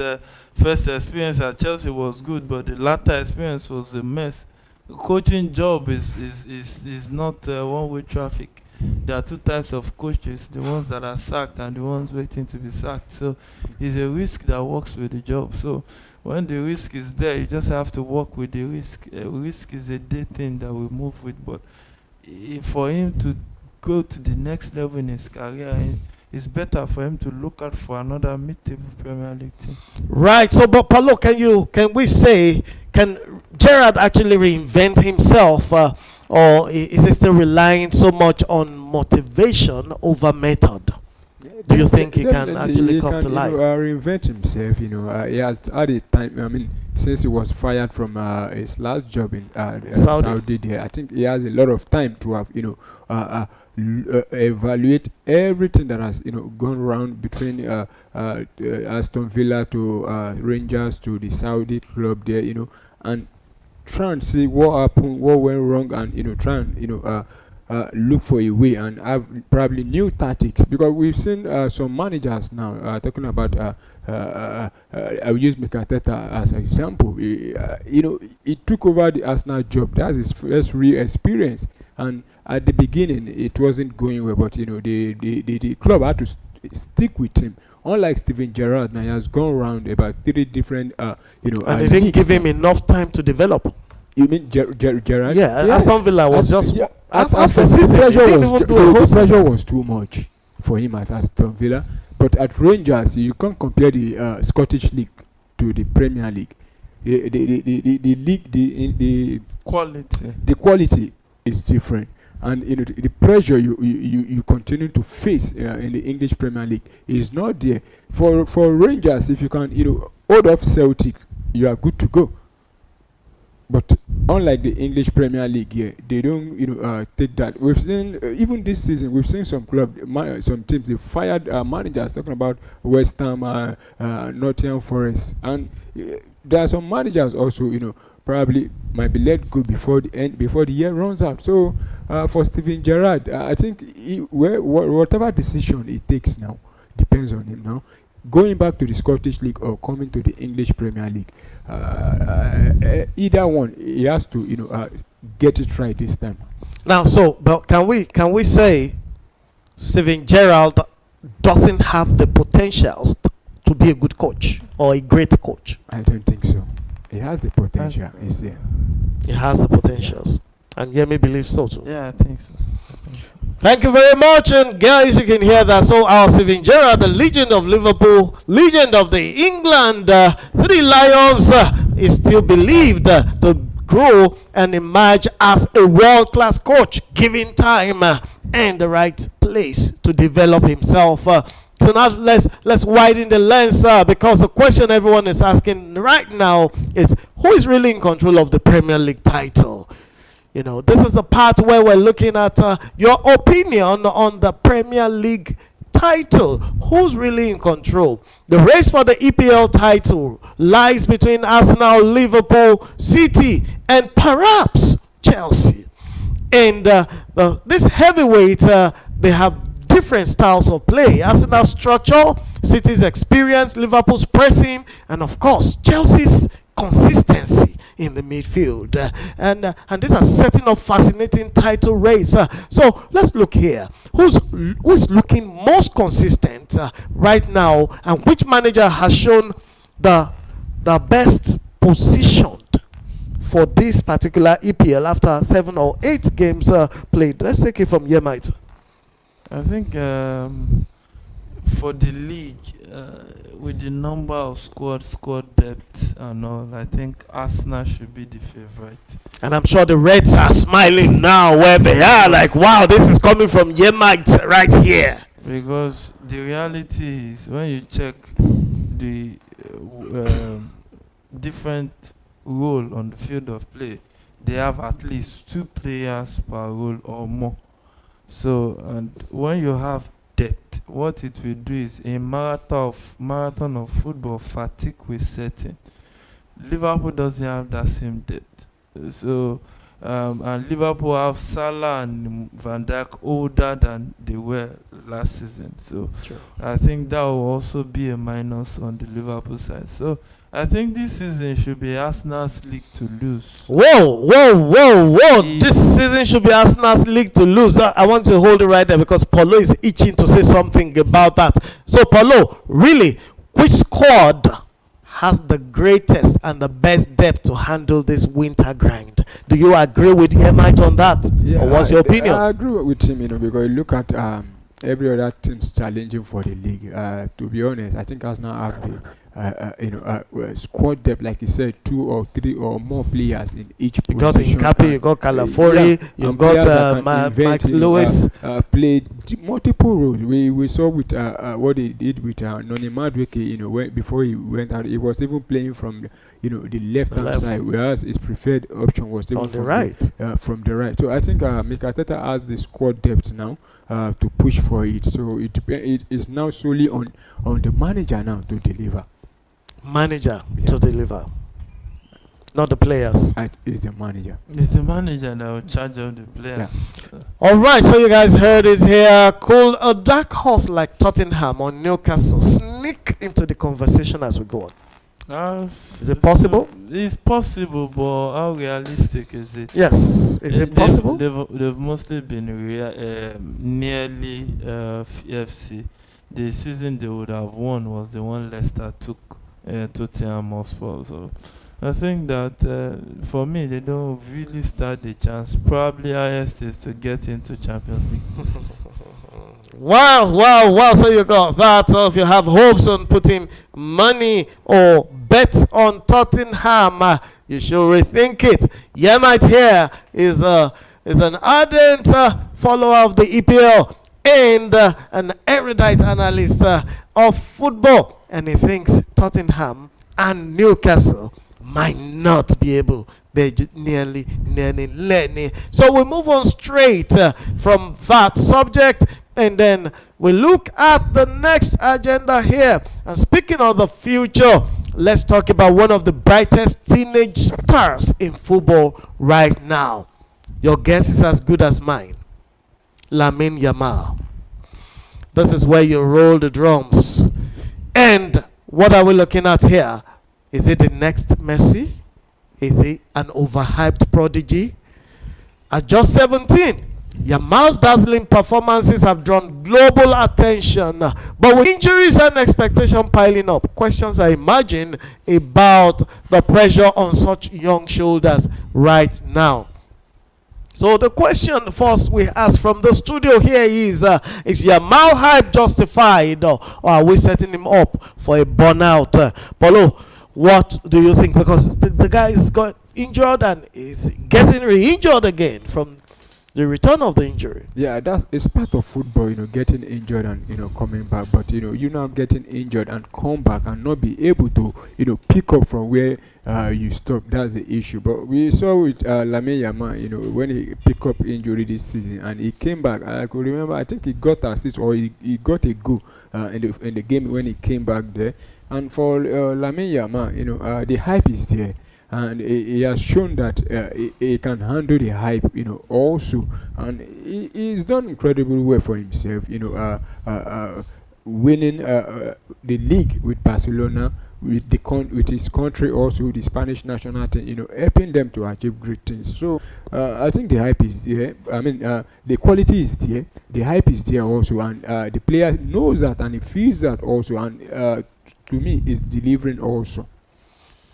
first experience at Chelsea was good, but the latter experience was a mess. The coaching job is not one-way traffic. There are two types of coaches: the ones that are sacked and the ones waiting to be sacked. So it's a risk that works with the job. So when the risk is there, you just have to work with the risk. Risk is a day thing that we move with, but for him to go to the next level in his career, it's better for him to look out for another mid-table Premier League team. Right. So, but Paulo, can we say, can Gerrard actually reinvent himself, or is he still relying so much on motivation over method? Do you think he can actually come to life? Reinvent himself. He has had a time. I mean, since he was fired from his last job in Saudi, there, I think he has a lot of time to have evaluate everything that has gone around between Aston Villa to Rangers to the Saudi club there, and try and see what happened, what went wrong, and try and look for a way and have probably new tactics, because we've seen some managers now talking about. I'll use Mikel Arteta as an example. He took over the Arsenal job. That's his first real experience, and at the beginning it wasn't going well. But the club had to stick with him. Unlike Steven Gerrard, now he has gone around about 3 different, and they didn't give him enough time to develop. You mean Gerrard? Yeah, Aston Villa was just after half a season. The pressure was too much for him at Aston Villa. But at Rangers, you can't compare the Scottish League to the Premier League. The league, the quality is different, and the pressure you continue to face in the English Premier League is not there. For Rangers, if you can hold off Celtic, you are good to go. But unlike the English Premier League here, they don't take that. We've seen even this season, we've seen some some teams, they fired managers, talking about West Ham, Nottingham Forest, and there are some managers also probably might be let go before the year runs out. So for Steven Gerrard, I think whatever decision he takes now depends on him now. Going back to the Scottish League or coming to the English Premier League, either one, he has to get it right this time. Now, but can we say Steven Gerrard doesn't have the potentials to be a good coach or a great coach? I don't think so. He has the potential. Is there? He has the potentials, and Yemi believes so too. Yeah, I think so. Thank you very much, and guys, you can hear that. So our Steven Gerrard, the legend of Liverpool, legend of the England Three Lions, is still believed to grow and emerge as a world-class coach, given time and the right place to develop himself. So now let's widen the lens, because the question everyone is asking right now is, who is really in control of the Premier League title? This is a part where we're looking at your opinion on the Premier League title. Who's really in control? The race for the EPL title lies between Arsenal, Liverpool, City, and perhaps Chelsea. And this heavyweight, they have different styles of play. Arsenal's structure, City's experience, Liverpool's pressing, and of course, Chelsea's consistency in the midfield, and these are setting up fascinating title race. So let's look here. Who's looking most consistent right now, and which manager has shown the best positioned for this particular EPL after 7 or 8 games played? Let's take it from Yemite. I think for the league, with the number of squad depth and all, I think Arsenal should be the favorite. And I'm sure the Reds are smiling now where they are, like, wow, this is coming from Yemite right here. Because the reality is, when you check the different role on the field of play, they have at least 2 players per role or more. So, and when you have depth, what it will do is a marathon of football fatigue will set in. Liverpool doesn't have that same depth. So, and Liverpool have Salah and Van Dijk older than they were last season. So, True. I think that will also be a minus on the Liverpool side. So, I think this season should be Arsenal's league to lose. Whoa. This season should be Arsenal's league to lose. I want to hold it right there because Paulo is itching to say something about that. So, Paulo, really, which squad has the greatest and the best depth to handle this winter grind? Do you agree with Yemite on that? Yeah, or what's your opinion? I agree with him, because you look at every other team's challenging for the league. To be honest, I think Arsenal have the squad depth, like you said, 2 or 3 or more players in each position. You got Nkapi, you got Calafori, you got Mike Lewis. Played multiple roles. We saw with what they did with Noni Madueke, before he went out, he was even playing from the left-hand side, whereas his preferred option was even on the right. From the right. So I think Mikel Arteta has the squad depth now to push for it. So it is now solely on the manager now to deliver. To deliver. not the players. It's the manager. It's the manager that will charge of the player. Yeah. All right, so you guys heard it here. Could a dark horse like Tottenham or Newcastle sneak into the conversation as we go on? Is it possible? It's possible, but how realistic is it? Yes. Is it possible? They've mostly been nearly FC. The season they would have won was the one Leicester took Tottenham Hotspur. So I think that for me, they don't really stand the chance. Probably highest is to get into Champions League. Wow. So you got that. So if you have hopes on putting money or bets on Tottenham, you should rethink it. Yemite here is an ardent follower of the EPL and an erudite analyst of football. And he thinks Tottenham and Newcastle might not be able. They're nearly. So we move on straight from that subject, and then we look at the next agenda here. And speaking of the future, let's talk about one of the brightest teenage stars in football right now. Your guess is as good as mine. Lamine Yamal. This is where you roll the drums. And what are we looking at here? Is it the next Messi? Is he an overhyped prodigy? At just 17, Yamal's dazzling performances have drawn global attention. But with injuries and expectation piling up, questions are emerging about the pressure on such young shoulders right now. So the question first we ask from the studio here is Yamal hype justified, or are we setting him up for a burnout? Paulo, what do you think? Because the guy is got injured and is getting re-injured again from the return of the injury. Yeah, it's part of football, getting injured and coming back. But you're now getting injured and come back and not be able to pick up from where you stopped. That's the issue. But we saw with Lamine Yamal, when he picked up injury this season and he came back. I could remember, I think he got assist or he got a goal in the game when he came back there. And for Lamine Yamal, the hype is there. And he has shown that he can handle the hype, also. And he's done incredibly well for himself, winning the league with Barcelona, with his country, also with the Spanish national team, helping them to achieve great things. So I think the hype is there. I mean, the quality is there. The hype is there also. And the player knows that and he feels that also. And to me, is delivering also.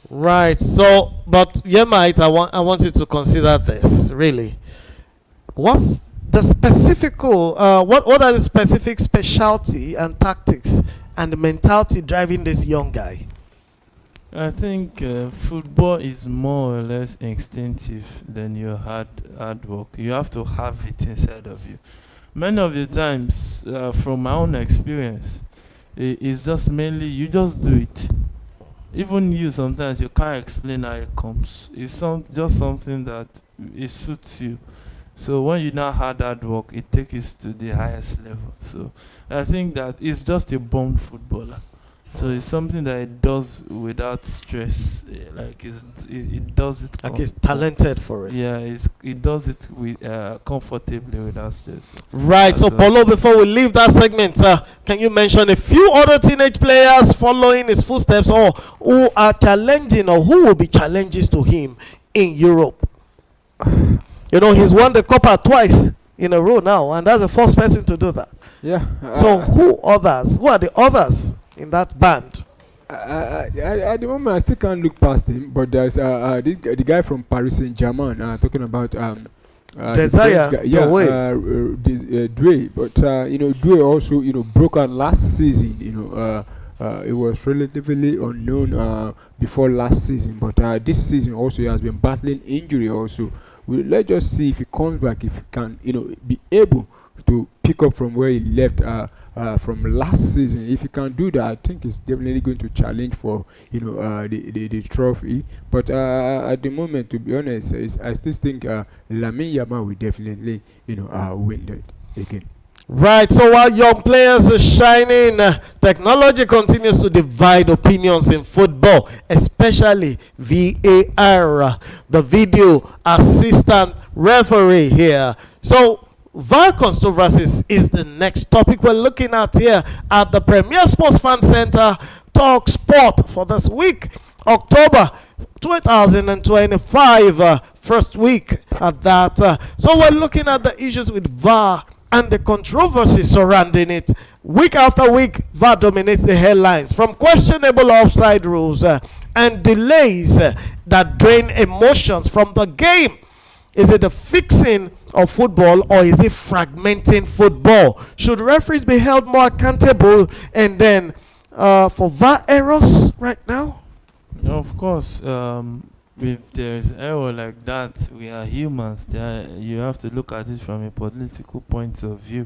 Right. So, but Yemite, I want you to consider this really. What's the specific? What are the specific specialty and tactics and the mentality driving this young guy? I think football is more or less instinctive than your hard work. You have to have it inside of you. Many of the times, from my own experience, it's just mainly you just do it. Even you sometimes you can't explain how it comes. It's just something that it suits you. So when you now have that work, it takes it to the highest level. So I think that it's just a born footballer. So it's something that it does without stress. Like it does it. Like he's talented for it. Yeah, it does it with comfortably without stress. Right. So Paulo, before we leave that segment, can you mention a few other teenage players following his footsteps, or who are challenging, or who will be challenges to him in Europe? He's won the Copa twice in a row now, and that's the first person to do that. Yeah. So who others? Who are the others in that band? At the moment, I still can't look past him, but there's the guy from Paris Saint-Germain talking about Desire, Dre. But Dre also broke out last season. It was relatively unknown before last season, but this season also he has been battling injury also. Let's just see if he comes back, if he can be able to pick up from where he left from last season. If he can do that, I think he's definitely going to challenge for the trophy. But at the moment, to be honest, I still think Lamine Yamal will definitely win that again. Right, so while young players are shining, technology continues to divide opinions in football, especially VAR, the video assistant referee here. So, VAR controversies is the next topic we're looking at here at the Premier Sports Fan Center Talk Sport for this week, October 2025, first week at that. So we're looking at the issues with VAR and the controversy surrounding it. Week after week, VAR dominates the headlines, from questionable offside rules and delays that drain emotions from the game. Is it the fixing of football, or is it fragmenting football? Should referees be held more accountable? And then for VAR errors right now? Of course, if there's error like that, we are humans. You have to look at it from a political point of view.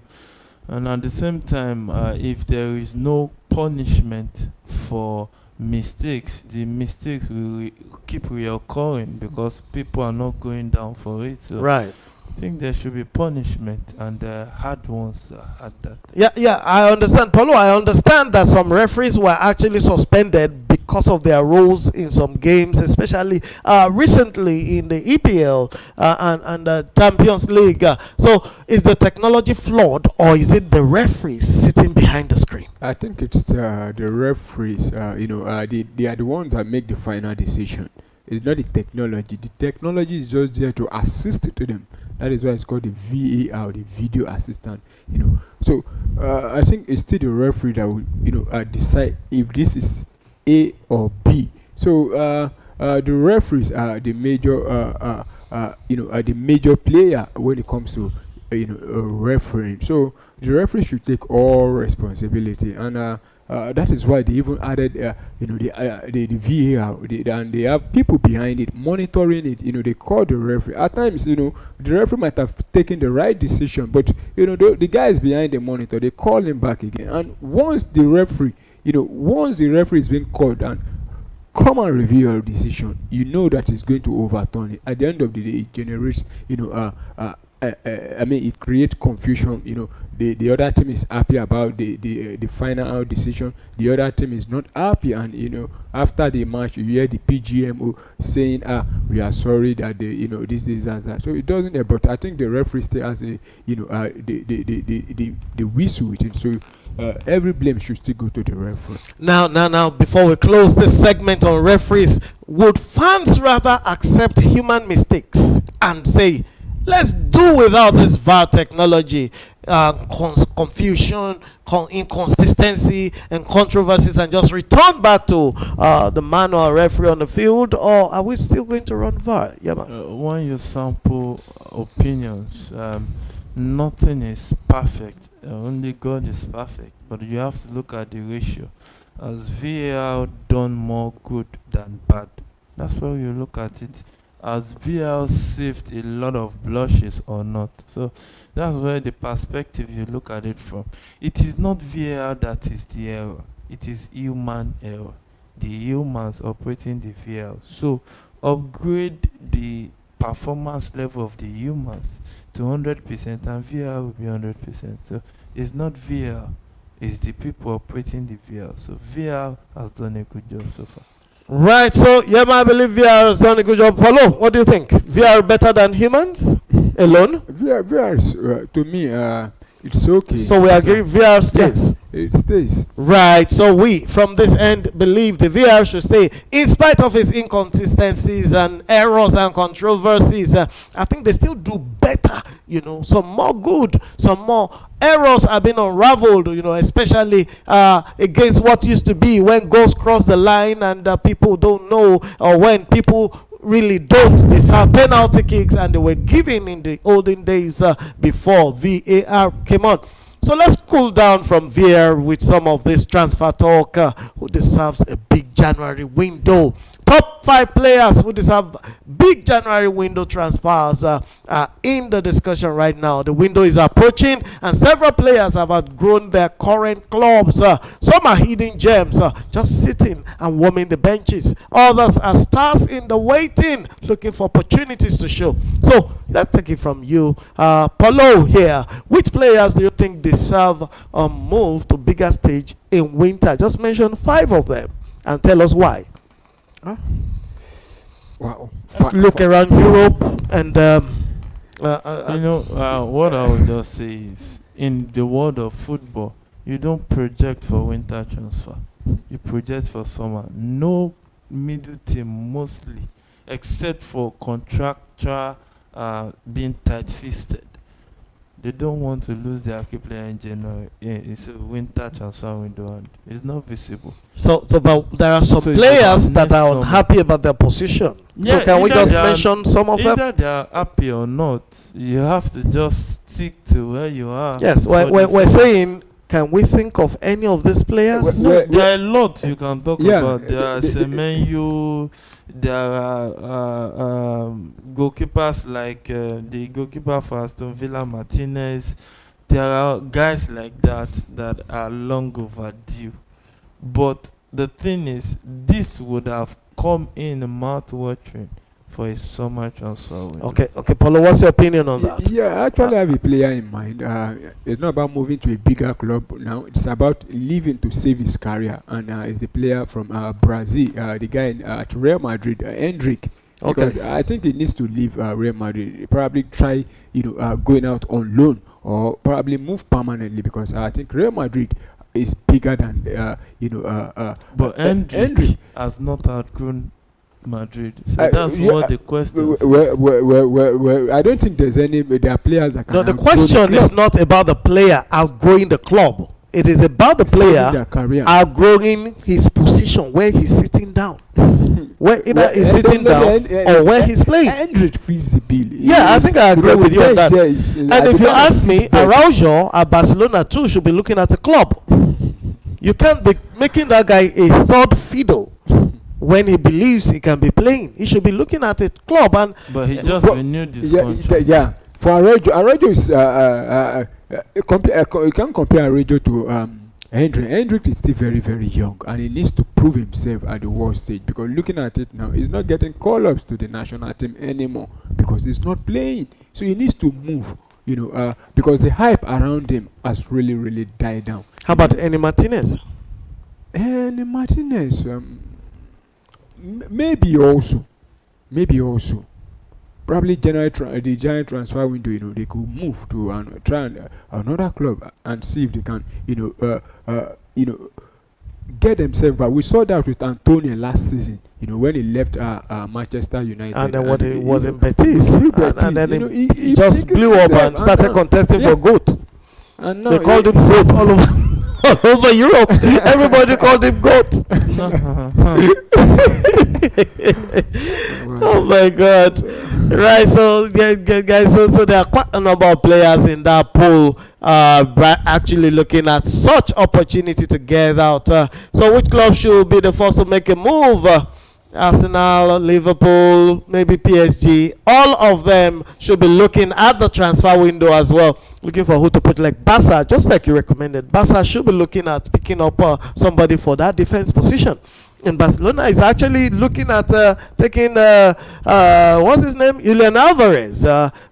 And at the same time, if there is no punishment for mistakes, the mistakes will keep reoccurring because people are not going down for it. So Right. I think there should be punishment, and hard ones at that. Yeah, I understand, Paulo. I understand that some referees were actually suspended because of their roles in some games, especially recently in the EPL and the Champions League. So, is the technology flawed, or is it the referees sitting behind the screen? I think it's the referees. They are the ones that make the final decision. It's not the technology. The technology is just there to assist to them. That is why it's called the VAR, the video assistant. So I think it's still the referee that will decide if this is A or B. So the referees are the major are the major player when it comes to refereeing. So the referee should take all responsibility, and that is why they even added the VAR, and they have people behind it monitoring it. They call the referee. At times, the referee might have taken the right decision, but the guys behind the monitor, they call him back again. And once the referee is being called and come and review your decision, that is going to overturn it. At the end of the day, it generates it creates confusion. The other team is happy about the final decision. The other team is not happy, and after the match, you hear the PGMO saying, we are sorry that this and that. So it doesn't. But I think the referee still has the whistle with it. So every blame should still go to the referee. Now, before we close this segment on referees, would fans rather accept human mistakes and say, let's do without this VAR technology, confusion, inconsistency, and controversies, and just return back to the manual referee on the field? Or are we still going to run VAR? Yeah, man. When you sample opinions, nothing is perfect. Only God is perfect. But you have to look at the ratio. Has VAR done more good than bad? That's why you look at it. Has VAR saved a lot of blushes or not? So that's where the perspective you look at it from. It is not VAR that is the error. It is human error. The humans operating the VAR. So upgrade the performance level of the humans to 100%, and VAR will be 100%. So it's not VAR, it's the people operating the VAR. So VAR has done a good job so far. Right, so I believe VR has done a good job. Paulo, what do you think? VR better than humans alone? VR is, to me, it's okay. So we agree VR stays? Yeah, it stays. Right, so we from this end believe the VR should stay in spite of its inconsistencies and errors and controversies. I think they still do better, some more good, some more errors have been unraveled, especially against what used to be when goals cross the line and people don't know, or when people really don't deserve penalty kicks, and they were given in the olden days before VAR came on. So let's cool down from VAR with some of this transfer talk. Who deserves a big January window? top 5 players who deserve big January window transfers are in the discussion right now. The window is approaching, and several players have outgrown their current clubs. Some are hidden gems, just sitting and warming the benches. Others are stars in the waiting, looking for opportunities to show. So let's take it from you, Paulo here. Which players do you think deserve a move to bigger stage in winter? Just mention 5 of them and tell us why. Wow. Let's look around Europe and what I would just say is, in the world of football, you don't project for winter transfer. You project for summer. No middle team mostly, except for contractual being tight-fisted. They don't want to lose their key player in January. It's a winter transfer window and it's not visible. But there are some players that are unhappy about their position. Yeah, so can we just mention some of them? Either they are happy or not, you have to just stick to where you are. Yes, we're saying, can we think of any of these players? No, there are a lot you can talk about. There are Semenyo, there are goalkeepers like the goalkeeper for Aston Villa, Martinez. There are guys like that are long overdue. But the thing is, this would have come in mouth-watering for a summer transfer window. Okay, Paulo, what's your opinion on that? Yeah, actually I have a player in mind. It's not about moving to a bigger club now. It's about leaving to save his career. And it's the player from Brazil, the guy at Real Madrid, Hendrik. Because I think he needs to leave Real Madrid. Probably try, going out on loan or probably move permanently, because I think Real Madrid is bigger than but Hendrik has not outgrown Madrid. So that's what the question is. Well, I don't think there's any. There are players that can. No, the question is not about the player outgrowing the club. It is about the player outgrowing his position, where he's sitting down. Where either he's sitting down or where he's playing. Hendrik fits the bill. Yeah, I think I agree with you on that. And if you ask me, Araujo at Barcelona too should be looking at a club. You can't be making that guy a third fiddle when he believes he can be playing. He should be looking at a club. But he just renewed this contract. Yeah. For Araujo is you can't compare Araujo to Hendrik. Hendrik is still very, very young, and he needs to prove himself at the world stage, because looking at it now, he's not getting call-ups to the national team anymore because he's not playing. So he needs to move, because the hype around him has really, really died down. How about Eni Martinez? Eni Martinez, maybe also. Probably the Giant transfer window, they could move to try another club and see if they can, get themselves back. We saw that with Antonio last season, when he left Manchester United. And then what he was in Betis. And then he just blew up and started contesting for GOAT. And they called him GOAT all over Europe. Everybody called him GOAT. Oh my God. Right, so guys, so there are quite a number of players in that pool actually looking at such opportunity to get out. So which club should be the first to make a move? Arsenal, Liverpool, maybe PSG. All of them should be looking at the transfer window as well, looking for who to put, like Barca, just like you recommended. Barca should be looking at picking up somebody for that defense position. And Barcelona is actually looking at taking what's his name, Julian Alvarez,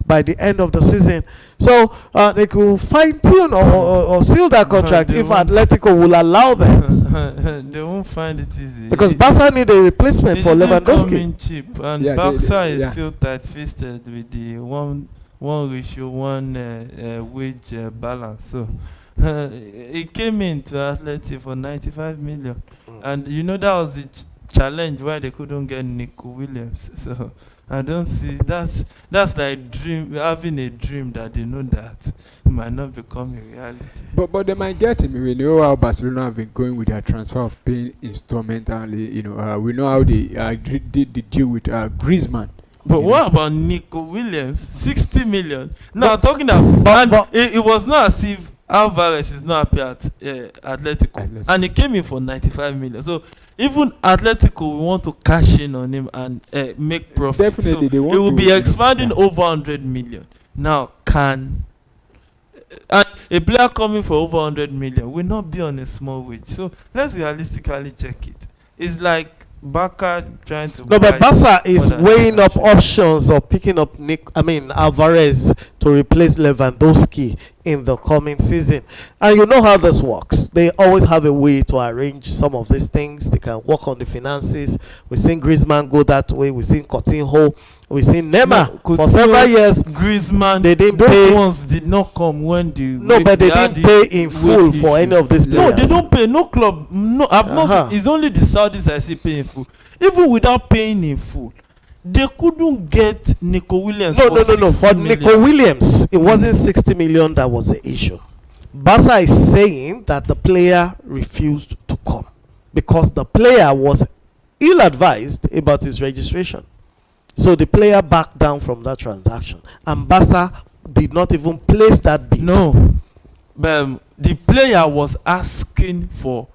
by the end of the season. So they could fine-tune or seal that contract if Atletico will allow them. They won't find it easy. Because Barca need a replacement for Lewandowski. Cheap, and Barca is still tight-fisted with the one ratio, wage balance. So it came into Atletico for 95 million. And that was the challenge why they couldn't get Nico Williams. So I don't see that's like having a dream that they know that might not become a reality. But they might get him. We know how Barcelona have been going with their transfer of paying instrumentally. We know how they did the deal with Griezmann. But what about Nico Williams? 60 million. No, I'm talking about. It was not as if Alvarez is not happy at Atletico, and he came in for 95 million. So even Atletico will want to cash in on him and make profit. Definitely, so they want he will to, be expanding over 100 million. Now, and a player coming for over 100 million will not be on a small wage. So let's realistically check it. It's like Barca trying to. No, but Barca is weighing up options of picking up Alvarez to replace Lewandowski in the coming season. And you know how this works. They always have a way to arrange some of these things. They can work on the finances. We've seen Griezmann go that way. We've seen Coutinho. We've seen Neymar for several years. Griezmann, they didn't those pay. ones did not come when the No, but they didn't pay in full for any of these players. No, they don't pay. No club. No, I've not. It's only the Saudis I see paying full. Even without paying in full, they couldn't get Nico Williams. No. For Nico Williams, it wasn't 60 million that was the issue. Barca is saying that the player refused to come because the player was ill-advised about his registration. So the player backed down from that transaction, and Barca did not even place that bid. No, the player was asking for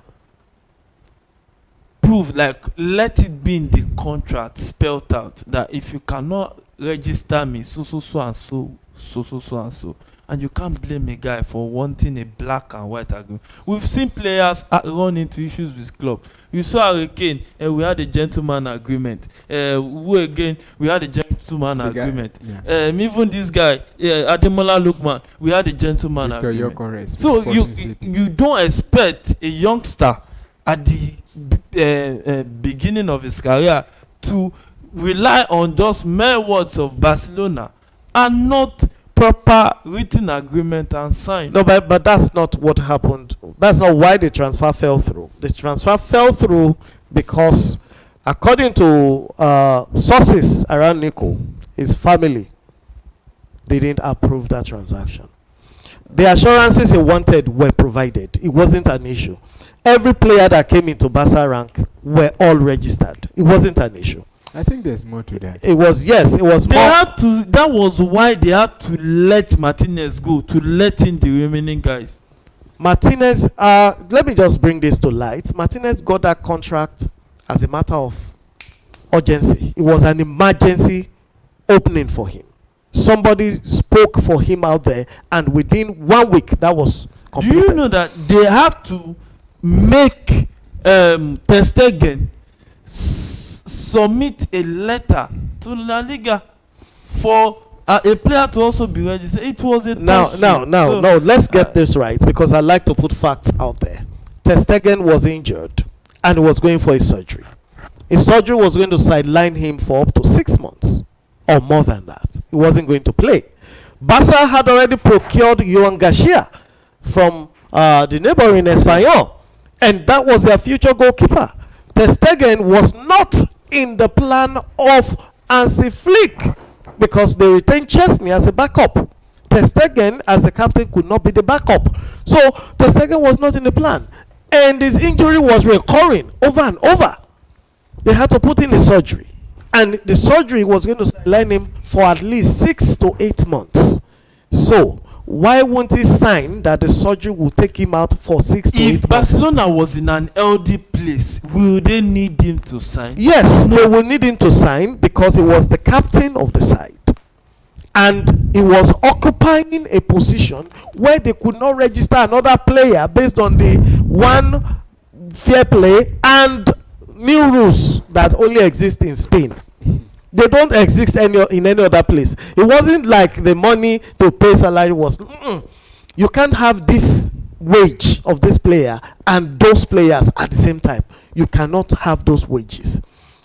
proof, like let it be in the contract spelled out that if you cannot register me so and so, and you can't blame a guy for wanting a black and white agreement. We've seen players run into issues with club. You saw Hurricane, we had a gentleman agreement. We had a gentleman agreement. Yeah. Even this guy, Ademola Lookman, we had a gentleman agreement. So you don't expect a youngster at the beginning of his career to rely on just mere words of Barcelona and not proper written agreement and sign. No, but that's not what happened. That's not why the transfer fell through. This transfer fell through because, according to sources around Nico, his family didn't approve that transaction. The assurances he wanted were provided. It wasn't an issue. Every player that came into Barca rank were all registered. It wasn't an issue. I think there's more to that. It was they more. Had to. That was why they had to let Martinez go, to let in the remaining guys. Martinez, let me just bring this to light. Martinez got that contract as a matter of urgency. It was an emergency opening for him. Somebody spoke for him out there, and within 1 week that was completed. Do you know that they had to make Ter Stegen submit a letter to La Liga for a player to also be registered? It was a no. Let's get this right, because I like to put facts out there. Ter Stegen was injured and was going for a surgery. His surgery was going to sideline him for up to 6 months or more than that. He wasn't going to play. Barca had already procured Joan Garcia from the neighboring Espanyol, and that was their future goalkeeper. Ter Stegen was not in the plan of Hansi Flick because they retained Chesney as a backup. Ter Stegen as a captain could not be the backup. So Ter Stegen was not in the plan, and his injury was recurring over and over. They had to put in a surgery, and the surgery was going to sideline him for at least 6 to 8 months. So why won't he sign that the surgery will take him out for 6 to 8 months? If Barcelona was in an LD place, will they need him to sign? Yes, they will need him to sign because he was the captain of the side. And he was occupying a position where they could not register another player based on the one fair play and new rules that only exist in Spain. They don't exist in any other place. It wasn't like the money to pay salary was. You can't have this wage of this player and those players at the same time. You cannot have those wages.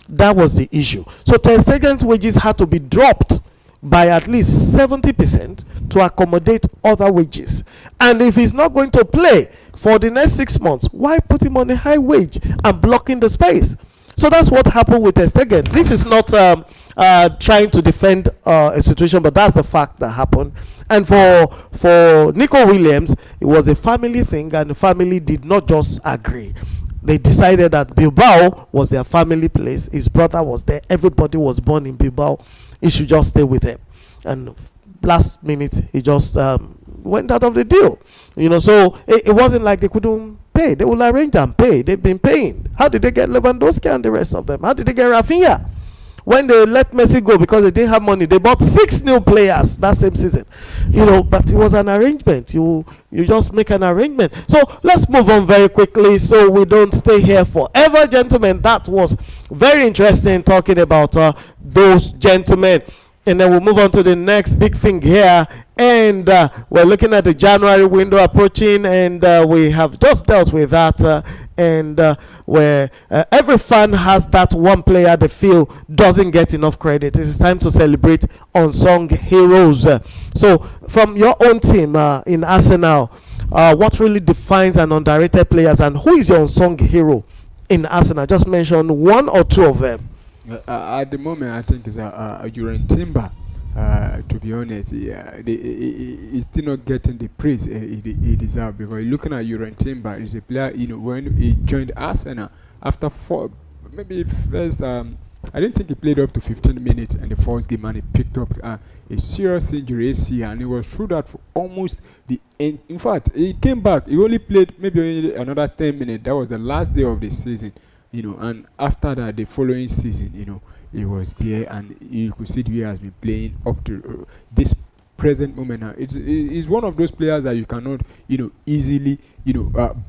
That was the issue. So Ter Stegen's wages had to be dropped by at least 70% to accommodate other wages. And if he's not going to play for the next 6 months, why put him on a high wage and blocking the space? So that's what happened with Ter Stegen. This is not trying to defend a situation, but that's the fact that happened. And for Nico Williams, it was a family thing, and the family did not just agree. They decided that Bilbao was their family place. His brother was there. Everybody was born in Bilbao. He should just stay with them. And last minute, he just went out of the deal. So it wasn't like they couldn't pay. They will arrange and pay. They've been paying. How did they get Lewandowski and the rest of them? How did they get Rafinha? When they let Messi go because they didn't have money, they bought 6 new players that same season. But it was an arrangement. You just make an arrangement. So let's move on very quickly so we don't stay here forever, gentlemen. That was very interesting talking about those gentlemen. And then we'll move on to the next big thing here. And we're looking at the January window approaching, and we have just dealt with that. Where every fan has that one player they feel doesn't get enough credit. It's time to celebrate unsung heroes. So from your own team in Arsenal, what really defines an underrated players, and who is your unsung hero in Arsenal? Just mention 1 or 2 of them. At the moment, I think it's Uran Timber. To be honest, he's still not getting the praise he deserves, because looking at Uran Timber, he's a player. When he joined Arsenal after 4, maybe first, I didn't think he played up to 15 minutes in the first game, and he picked up a serious injury ACL, and he was through that for almost the end. In fact, he came back. He only played maybe another 10 minutes. That was the last day of the season. And after that, the following season, he was there, and you could see the way he has been playing up to this present moment. Now, it's one of those players that you cannot, easily,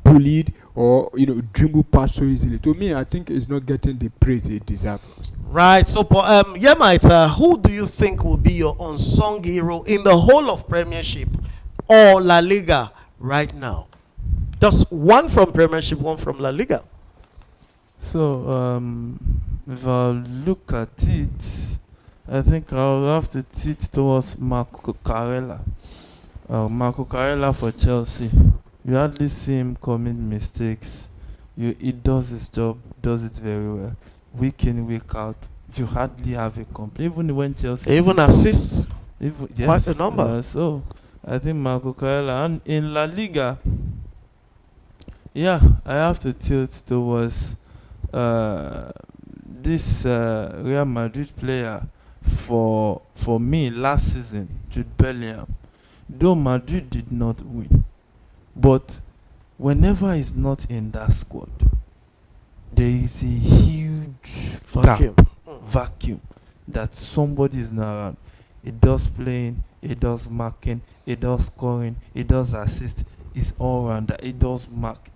bullied or dribble past so easily. To me, I think he's not getting the praise he deserves. Right. So, Yemite, who do you think will be your unsung hero in the whole of Premiership or La Liga right now? Just one from Premiership, one from La Liga. So, if I look at it, I think I'll have to tilt towards Marco Carella. Marco Carella for Chelsea. You hardly see him commit mistakes. He does his job, does it very well. Week in, week out. You hardly have a complaint. Even when Chelsea... Even assists. Yes, quite a number. So, I think Marco Carella. And in La Liga, I have to tilt towards... this Real Madrid player for me last season, Jude Bellingham. Though Madrid did not win, but whenever he's not in that squad, there is a huge vacuum that somebody is not around. He does playing, he does marking, he does scoring, he does assist. He's all around that. He does mark.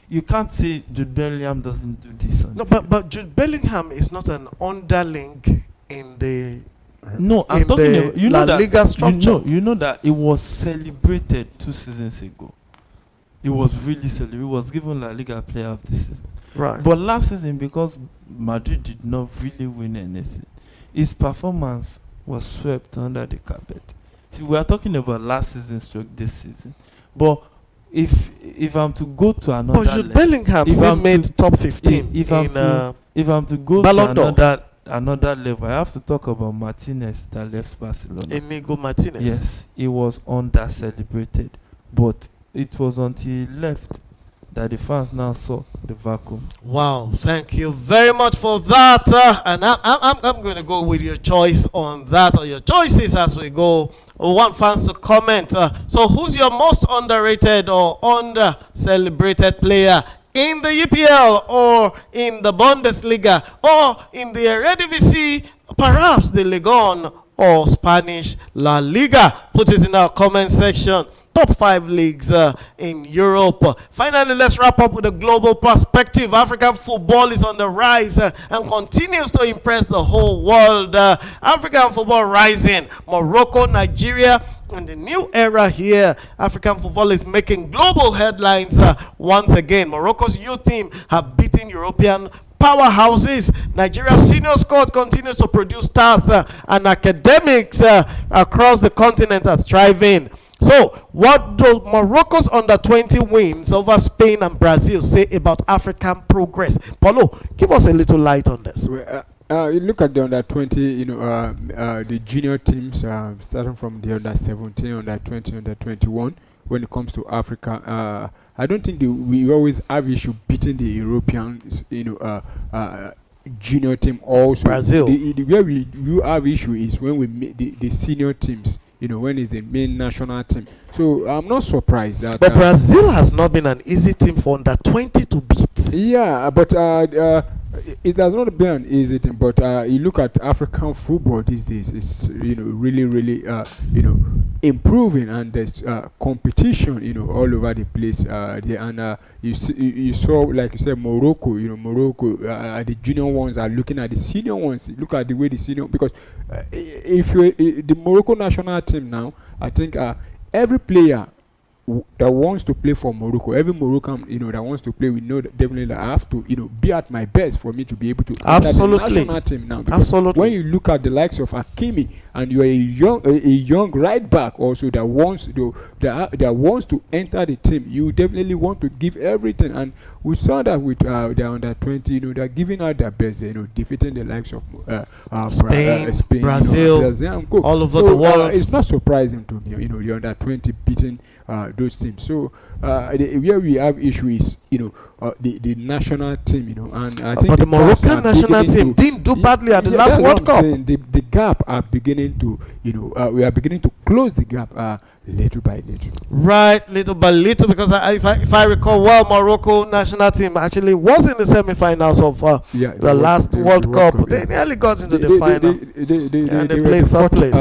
You can't say Jude Bellingham doesn't do this. No, but Jude Bellingham is not an underling in the I'm talking about La Liga structure. You know that it was celebrated 2 seasons ago. It was really celebrated. It was given La Liga player of the season. Right. But last season, because Madrid did not really win anything, his performance was swept under the carpet. See, we are talking about last season stroke this season. But if I'm to go to another level, Bellingham still made top 15 if I'm to go Ballon to another level, I have to talk about Martinez that left Barcelona. Inigo Martinez. Yes, he was under celebrated, but it was until he left that the fans now saw the vacuum. Wow, thank you very much for that. And I'm going to go with your choice on that, or your choices as we go. I want fans to comment. So who's your most underrated or under-celebrated player in the EPL or in the Bundesliga or in the Eredivisie, perhaps the Ligue 1 or Spanish La Liga? Put it in our comment section. Top 5 leagues in Europe. Finally, let's wrap up with a global perspective. African football is on the rise and continues to impress the whole world. African football rising. Morocco, Nigeria, and the new era here. African football is making global headlines once again. Morocco's youth team have beaten European powerhouses. Nigeria's senior squad continues to produce stars and academics across the continent are thriving. So, what do Morocco's under-20 wins over Spain and Brazil say about African progress? Paulo, give us a little light on this. You look at the under-20, the junior teams, starting from the under-17, under-20, under-21. When it comes to Africa, I don't think we always have issue beating the European, junior team. Also, Brazil. Where you have issue is when we meet the senior teams. when it's the main national team. So I'm not surprised that. But Brazil has not been an easy team for under 20 to beat. Yeah, but it has not been an easy thing. But you look at African football these days; it's really, really improving, and there's competition all over the place. There, and you saw, like you said, Morocco. Morocco, the junior ones are looking at the senior ones. Look at the way the senior, because if you the Morocco national team now, I think every player that wants to play for Morocco, every Moroccan that wants to play, we know that definitely that I have to be at my best for me to be able to enter the national team now. Because Absolutely. when you look at the likes of Hakimi, and you're a young right back also that wants to enter the team, you definitely want to give everything. And we saw that with the under 20, they're giving out their best, defeating the likes of Spain, Spain, Brazil, and co. all over the world. It's not surprising to me, the under 20 beating those teams. So where we have issue is the national team, and I think but the Moroccan national team didn't do badly at the last World Cup. The gap are beginning to we are beginning to close the gap little by little. Right, little by little, because if I recall well, Morocco national team actually was in the semi-finals of the last World Cup. They nearly got into the final. And they played third place.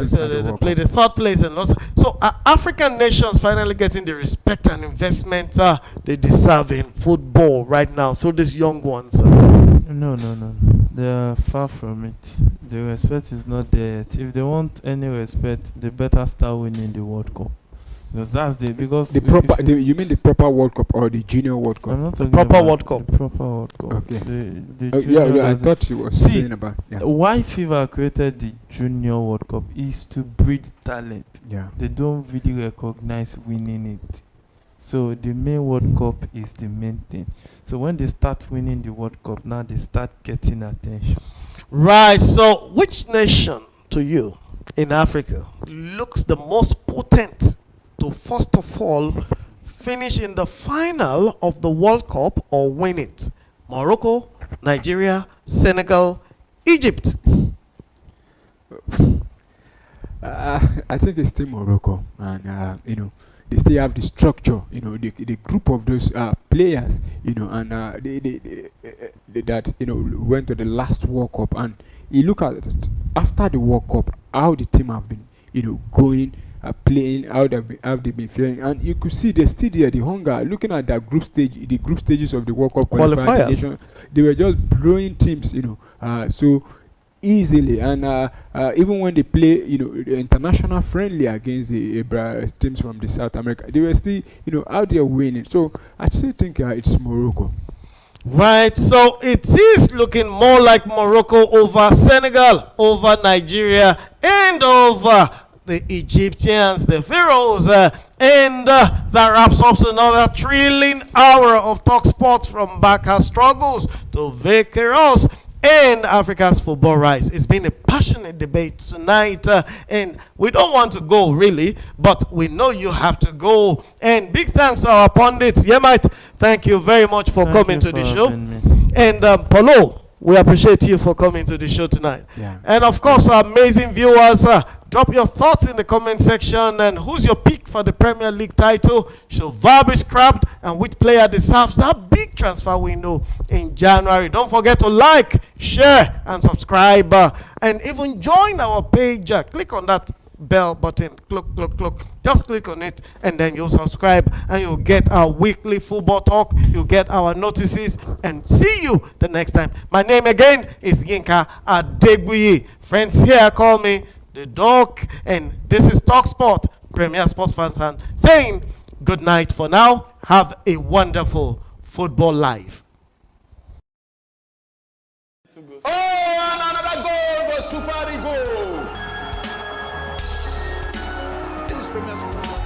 So they played the third place and lost. So African nations finally getting the respect and investment they deserve in football right now through these young ones. No. They are far from it. The respect is not there yet. If they want any respect, they better start winning the World Cup. Because that's you mean the proper World Cup or the Junior World Cup? I'm not talking proper about World Cup. The proper World Cup. Okay. The I thought you were saying about. Yeah. Why FIFA created the Junior World Cup is to breed talent. Yeah. They don't really recognize winning it. So the main World Cup is the main thing. So when they start winning the World Cup, now they start getting attention. Right. So which nation to you in Africa looks the most potent to first of all finish in the final of the World Cup or win it? Morocco, Nigeria, Senegal, Egypt? I think it's still Morocco, and they still have the structure, the group of those players, and they that went to the last World Cup, and you look at it after the World Cup, how the team have been, going, playing, how they've been feeling, and you could see they still there, the hunger. Looking at that group stages of the World Cup Qualifiers, they were just blowing teams, so easily, and even when they play international friendly against the teams from the South America, they were still out there winning. So I still think it's Morocco. Right, so it is looking more like Morocco over Senegal, over Nigeria, and over the Egyptians, the Pharaohs, and that wraps up another thrilling hour of Talk Sports from Baka struggles to Vaqueros and Africa's football rise. It's been a passionate debate tonight, and we don't want to go really, but we know you have to go. And big thanks to our pundits. Yemite, thank you very much for coming to the show. And Paulo, we appreciate you for coming to the show tonight. Yeah. And of course, our amazing viewers, drop your thoughts in the comment section. And who's your pick for the Premier League title? Should VAR be scrapped? And which player deserves that big transfer window in January? Don't forget to like, share, and subscribe. And even join our page. Click on that bell button. Click. Just click on it, and then you'll subscribe, and you'll get our weekly football talk. You'll get our notices, and see you the next time. My name again is Yinka Adegbuyi. Friends here call me the dog, and this is Talk Sport, Premier Sports Fans, and saying good night for now. Have a wonderful football life. Oh, and another goal for Super Eagles. This is Premier Sports.